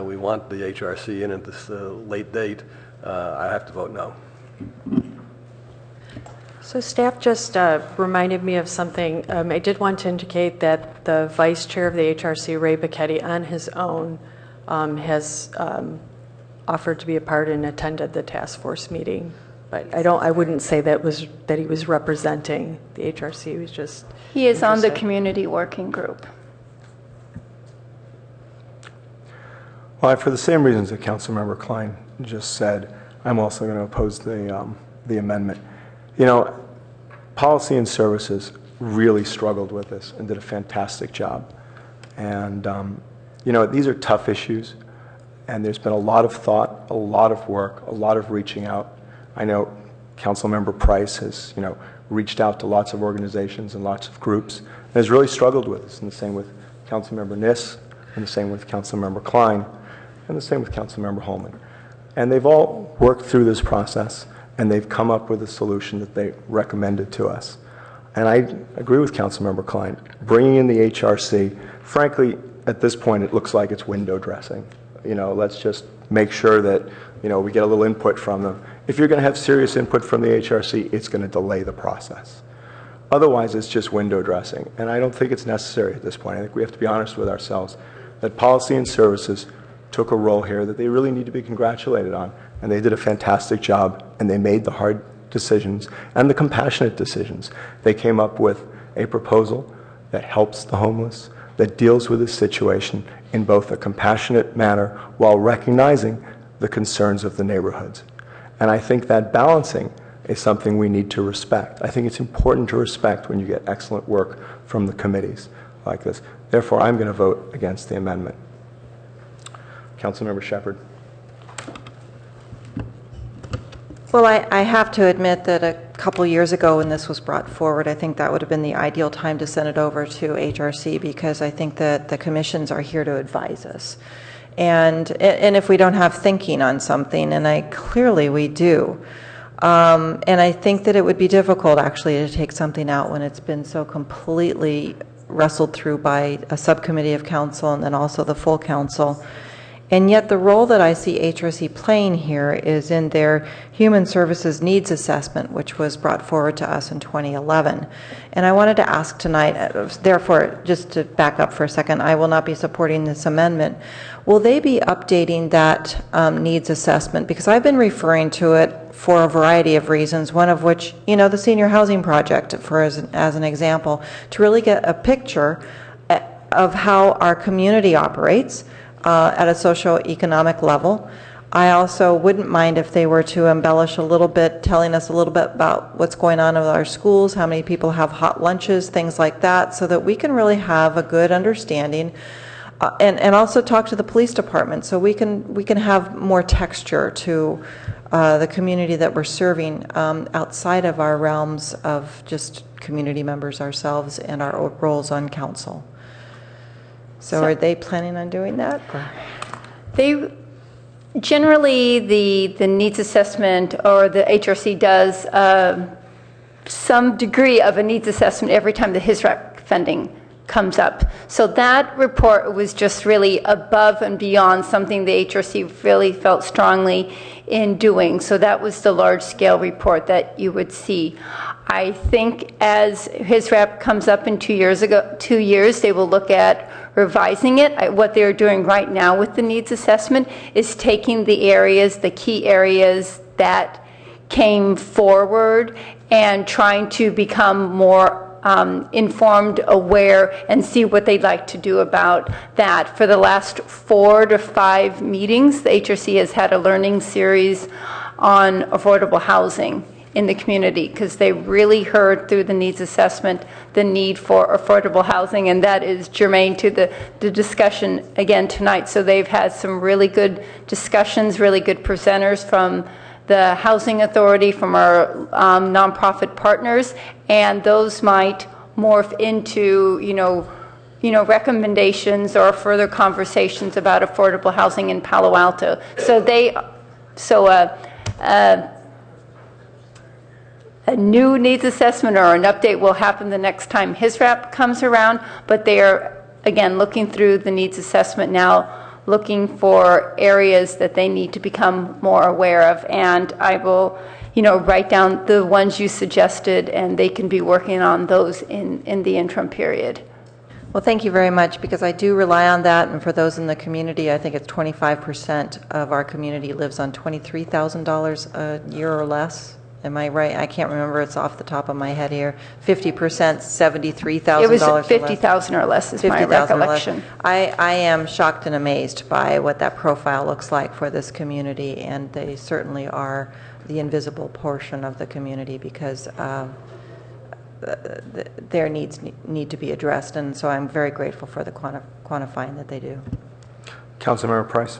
we want the HRC in at this late date, I have to vote no. So staff just reminded me of something. I did want to indicate that the vice chair of the HRC, Ray Bacchetti, on his own has offered to be a part and attended the task force meeting I wouldn't say that he was representing the HRC. He was just He is on the interested. community working group. Well, for the same reasons that Councilmember Klein just said, I'm also going to oppose the amendment. You know, Policy and Services really struggled with this and did a fantastic job. And, you know, these are tough issues, and there's been a lot of thought, a lot of work, a lot of reaching out. I know Councilmember Price has, you know, reached out to lots of organizations and lots of groups, and has really struggled with this, and the same with Councilmember Niss, and the same with Councilmember Klein, and the same with Councilmember Holman. And they've all worked through this process, and they've come up with a solution that they recommended to us. And I agree with Councilmember Klein. Bringing in the HRC, frankly, at this point, it looks like it's window dressing. You know, let's just make sure that, you know, we get a little input from them. If you're going to have serious input from the HRC, it's going to delay the process. Otherwise, it's just window dressing. And I don't think it's necessary at this point. I think we have to be honest with ourselves that Policy and Services took a role here that they really need to be congratulated on. And they did a fantastic job, and they made the hard decisions and the compassionate decisions. They came up with a proposal that helps the homeless, that deals with this situation in both a compassionate manner while recognizing the concerns of the neighborhoods. And I think that balancing is something we need to respect. I think it's important to respect when you get excellent work from the committees like this. Therefore, I'm going to vote against the amendment. Councilmember Shepherd. Well, I have to admit that a couple years ago when this was brought forward, I think that would have been the ideal time to send it over to HRC, because I think that the commissions are here to advise us. And if we don't have thinking on something, and clearly we do, and I think that it would be difficult actually to take something out when it's been so completely wrestled through by a subcommittee of council and then also the full council. And yet the role that I see HRC playing here is in their Human Services Needs Assessment, which was brought forward to us in 2011. And I wanted to ask tonight, therefore, just to back up for a second, I will not be supporting this amendment. Will they be updating that needs assessment? Because I've been referring to it for a variety of reasons, one of which, you know, the senior housing project, as an example, to really get a picture of how our community operates, at a socioeconomic level. I also wouldn't mind if they were to embellish a little bit, telling us a little bit about what's going on with our schools, how many people have hot lunches, things like that, so that we can really have a good understanding, and also talk to the police department, so we can have more texture to the community that we're serving, outside of our realms of just community members ourselves and our roles on council. So are they planning on doing that? They generally, the needs assessment, or the HRC does some degree of a needs assessment every time the HISRAP funding comes up. So that report was just really above and beyond something the HRC really felt strongly in doing. So that was the large-scale report that you would see. I think as HISRAP comes up in 2 years, they will look at revising it. What they're doing right now with the needs assessment is taking the areas, the key areas that came forward, and trying to become more informed, aware, and see what they'd like to do about that. For the last 4 to 5 meetings, the HRC has had a learning series on affordable housing in the community, because they really heard through the needs assessment the need for affordable housing, and that is germane to the discussion again tonight. So they've had some really good discussions, really good presenters from the Housing Authority, from our nonprofit partners, and those might morph into, you know, recommendations or further conversations about affordable housing in Palo Alto. A new needs assessment or an update will happen the next time HISRAP comes around, but they are, again, looking through the needs assessment now, looking for areas that they need to become more aware of. And I will, you know, write down the ones you suggested, and they can be working on those in the interim period. Well, thank you very much, because I do rely on that, and for those in the community, I think it's 25% of our community lives on $23,000 a year or less Am I right? I can't remember. It's off the top of my head here. 50%, $73,000. It was 50,000 or less is my 50,000 or less. recollection. I am shocked and amazed by what that profile looks like for this community, and they certainly are the invisible portion of the community because their needs need to be addressed, and so I'm very grateful for the quantifying that they do. Councilmember Price.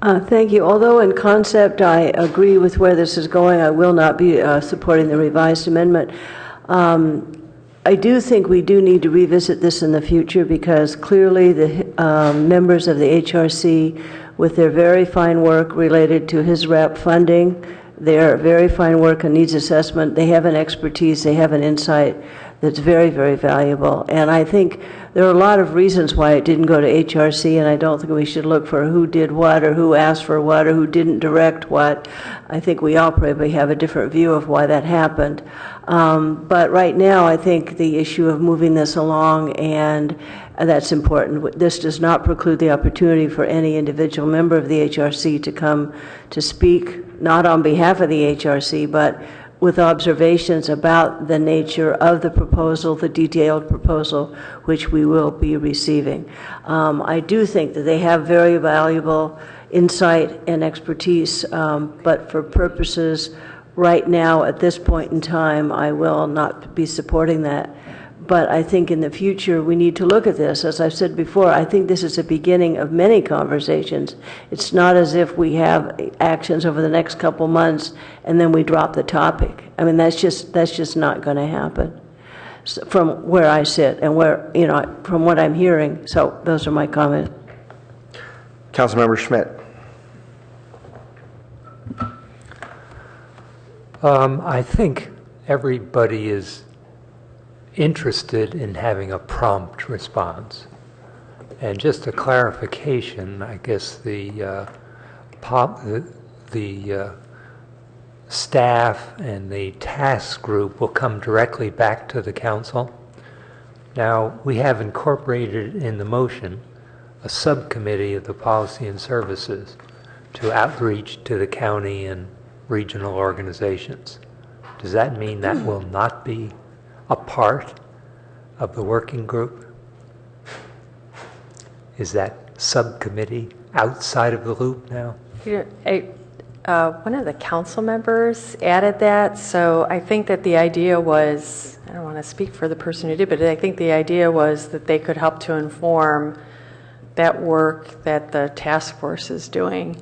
Thank you. Although in concept I agree with where this is going, I will not be supporting the revised amendment. I do think we do need to revisit this in the future because clearly the members of the HRC, with their very fine work related to his RAP funding, their very fine work on needs assessment, they have an expertise, they have an insight that's very, very valuable. And I think there are a lot of reasons why it didn't go to HRC, and I don't think we should look for who did what or who asked for what or who didn't direct what. I think we all probably have a different view of why that happened. But right now, I think the issue of moving this along, and that's important. This does not preclude the opportunity for any individual member of the HRC to come to speak, not on behalf of the HRC, but with observations about the nature of the proposal, the detailed proposal, which we will be receiving. I do think that they have very valuable insight and expertise, but for purposes right now, at this point in time, I will not be supporting that. But I think in the future, we need to look at this. As I've said before, I think this is a beginning of many conversations. It's not as if we have actions over the next couple months and then we drop the topic. I mean, that's just not going to happen from where I sit and where, from what I'm hearing. So those are my comments. Councilmember Schmidt. I think everybody is interested in having a prompt response. And just a clarification, I guess the staff and the task group will come directly back to the council. Now, we have incorporated in the motion a subcommittee of the Policy and Services to outreach to the county and regional organizations. Does that mean that will not be a part of the working group? Is that subcommittee outside of the loop now? One of the council members added that, so I think that the idea was, I don't want to speak for the person who did, but I think the idea was that they could help to inform that work that the task force is doing.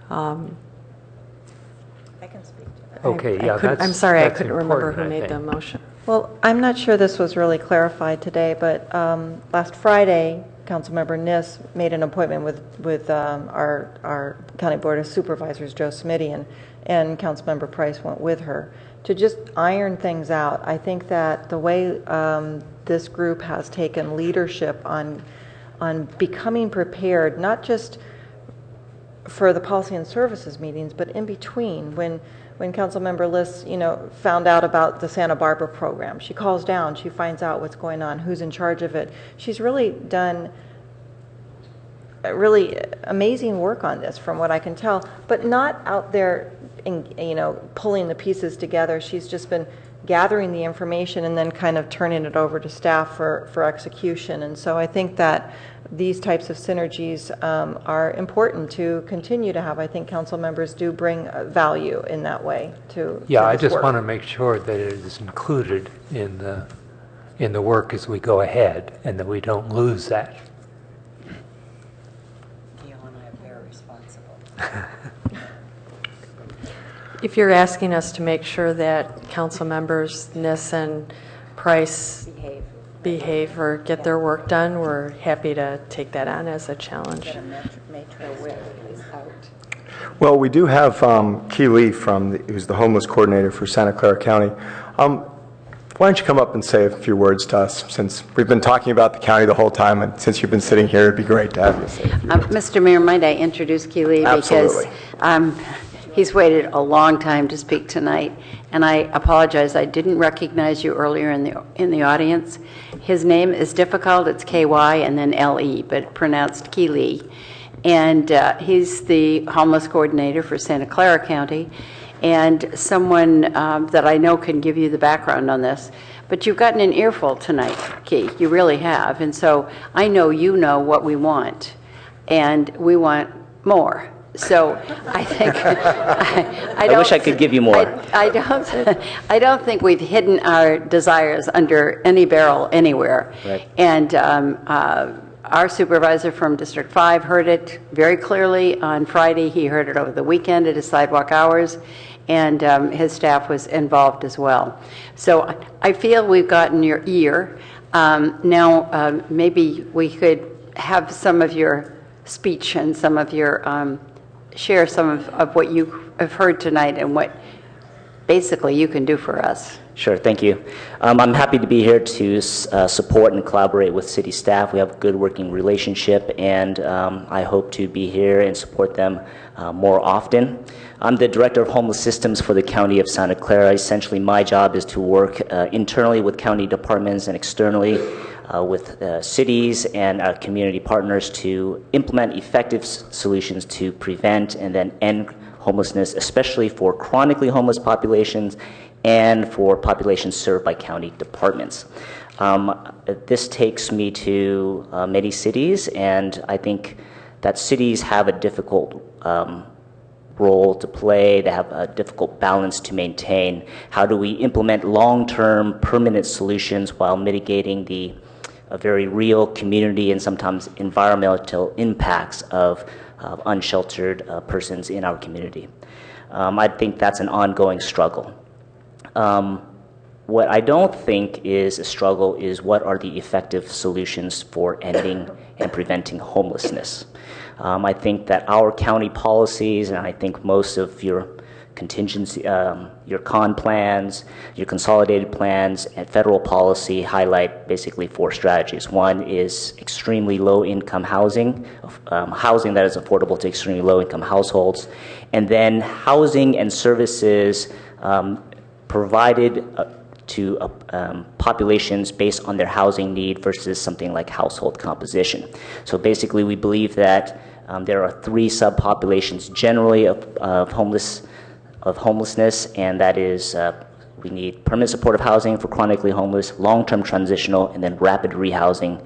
I can speak to that. Okay, I'm sorry, I couldn't remember important, who made the motion. Well, I'm not sure this was really clarified today, but last Friday, Councilmember Niss made an appointment with our County Board of Supervisors, Joe Smitty, and Councilmember Price went with her to just iron things out. I think that the way this group has taken leadership on becoming prepared, not just for the Policy and Services meetings, but in between, when Councilmember Liss, found out about the Santa Barbara program, she calls down, she finds out what's going on, who's in charge of it. She's really done really amazing work on this, from what I can tell, but not out there, pulling the pieces together. She's just been gathering the information and then kind of turning it over to staff for execution. And so I think that these types of synergies are important to continue to have. I think council members do bring value in that way to I this just work. want to make sure that it is included in the work as we go ahead, and that we don't lose that. Gail and I are very responsible. If you're asking us to make sure that council members Niss and Price behave or get their work done, we're happy to take that on as a challenge. Well, we do have Key Lee who's the homeless coordinator for Santa Clara County. Why don't you come up and say a few words to us, since we've been talking about the county the whole time, and since you've been sitting here, it'd be great to have you say a few words. Mr. Mayor, might I introduce Key Lee? Absolutely. Because he's waited a long time to speak tonight, and I apologize. I didn't recognize you earlier in the audience. His name is difficult. It's K-Y and then L-E, but pronounced Key Lee. And he's the homeless coordinator for Santa Clara County. and someone that I know can give you the background on this. But you've gotten an earful tonight, Key. You really have. And so I know you know what we want, and we want more. So I think I wish I could give you more. I don't think we've hidden our desires under any barrel anywhere. Right. And our supervisor from District 5 heard it very clearly on Friday. He heard it over the weekend at his sidewalk hours, and his staff was involved as well. So I feel we've gotten your ear. Now maybe we could have some of your speech and some of your share some of what you have heard tonight and what basically you can do for us. Sure, thank you. I'm happy to be here to support and collaborate with city staff. We have a good working relationship, and I hope to be here and support them more often. I'm the Director of Homeless Systems for the County of Santa Clara. Essentially, my job is to work internally with county departments and externally with cities and our community partners to implement effective solutions to prevent and then end homelessness, especially for chronically homeless populations and for populations served by county departments. This takes me to many cities, and I think that cities have a difficult role to play. They have a difficult balance to maintain. How do we implement long-term permanent solutions while mitigating the very real community and sometimes environmental impacts of unsheltered persons in our community? I think that's an ongoing struggle. What I don't think is a struggle is what are the effective solutions for ending and preventing homelessness. I think that our county policies, and I think most of your contingency, your con plans, your consolidated plans, and federal policy highlight basically 4 strategies. One is extremely low-income housing, housing that is affordable to extremely low-income households, and then housing and services provided to populations based on their housing need versus something like household composition. So basically, we believe that there are 3 subpopulations generally of homelessness, and that is we need permanent supportive housing for chronically homeless, long-term transitional, and then rapid rehousing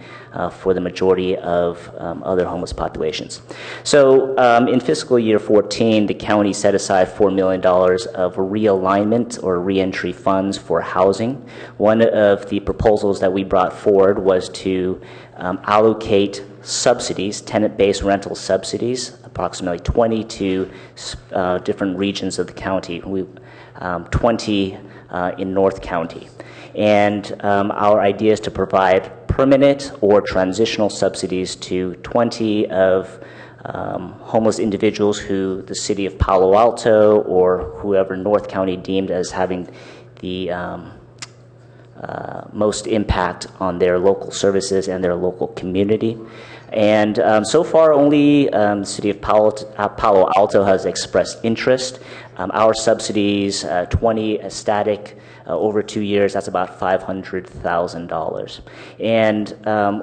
for the majority of other homeless populations. So in fiscal year 14, the county set aside $4 million of realignment or reentry funds for housing. One of the proposals that we brought forward was to allocate subsidies, tenant-based rental subsidies, approximately 20 to different regions of the county, 20 in North County. And our idea is to provide permanent or transitional subsidies to 20 of homeless individuals who the city of Palo Alto or whoever North County deemed as having the most impact on their local services and their local community. And so far, only the city of Palo Alto has expressed interest. Our subsidies, 20 static over 2 years, that's about $500,000. And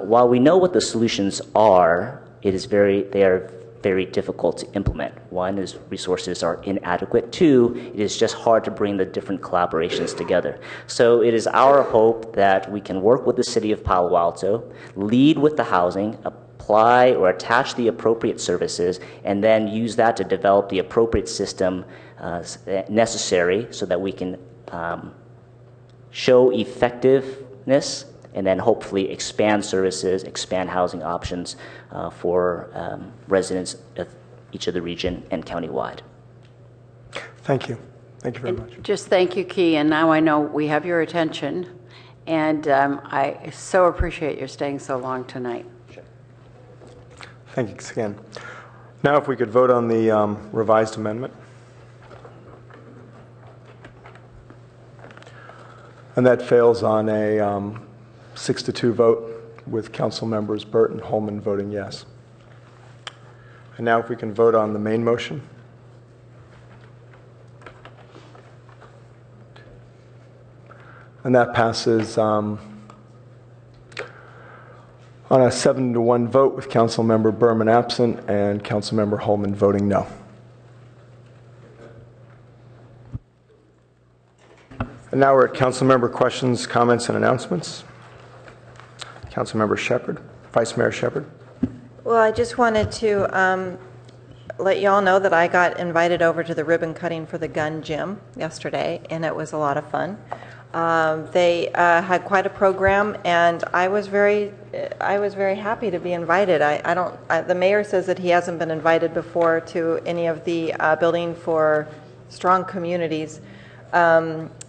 while we know what the solutions are, they are very difficult to implement. One is resources are inadequate. 2, it is just hard to bring the different collaborations together. So it is our hope that we can work with the city of Palo Alto, lead with the housing, apply or attach the appropriate services, and then use that to develop the appropriate system necessary so that we can show effectiveness and then hopefully expand services, expand housing options for residents of each of the region and countywide. Thank you. Thank you very much. Just thank you, Key, and now I know we have your attention, and I so appreciate your staying so long tonight. Thank you again. Now if we could vote on the revised amendment. And that fails on a 6-2 vote with Council members Burt and Holman voting yes. And now if we can vote on the main motion. And that passes on a 7-1 vote with Councilmember Berman absent and Councilmember Holman voting no. And now we're at council member questions, comments, and announcements. Councilmember Shepherd, Vice Mayor Shepherd. Well, I just wanted to let you all know that I got invited over to the ribbon cutting for the gun gym yesterday, and it was a lot of fun. They had quite a program, and I was very happy to be invited. The mayor says that he hasn't been invited before to any of the Building for Strong Communities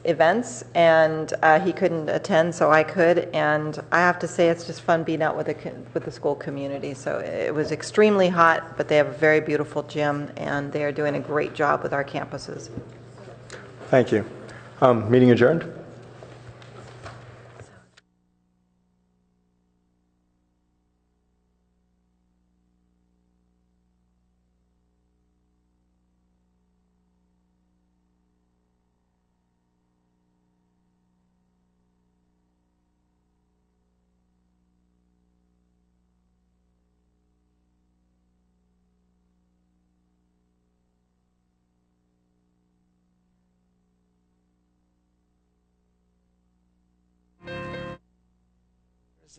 events, and he couldn't attend, so I could. And I have to say, it's just fun being out with the school community. So it was extremely hot, but they have a very beautiful gym, and they are doing a great job with our campuses. Thank you. Meeting adjourned. There's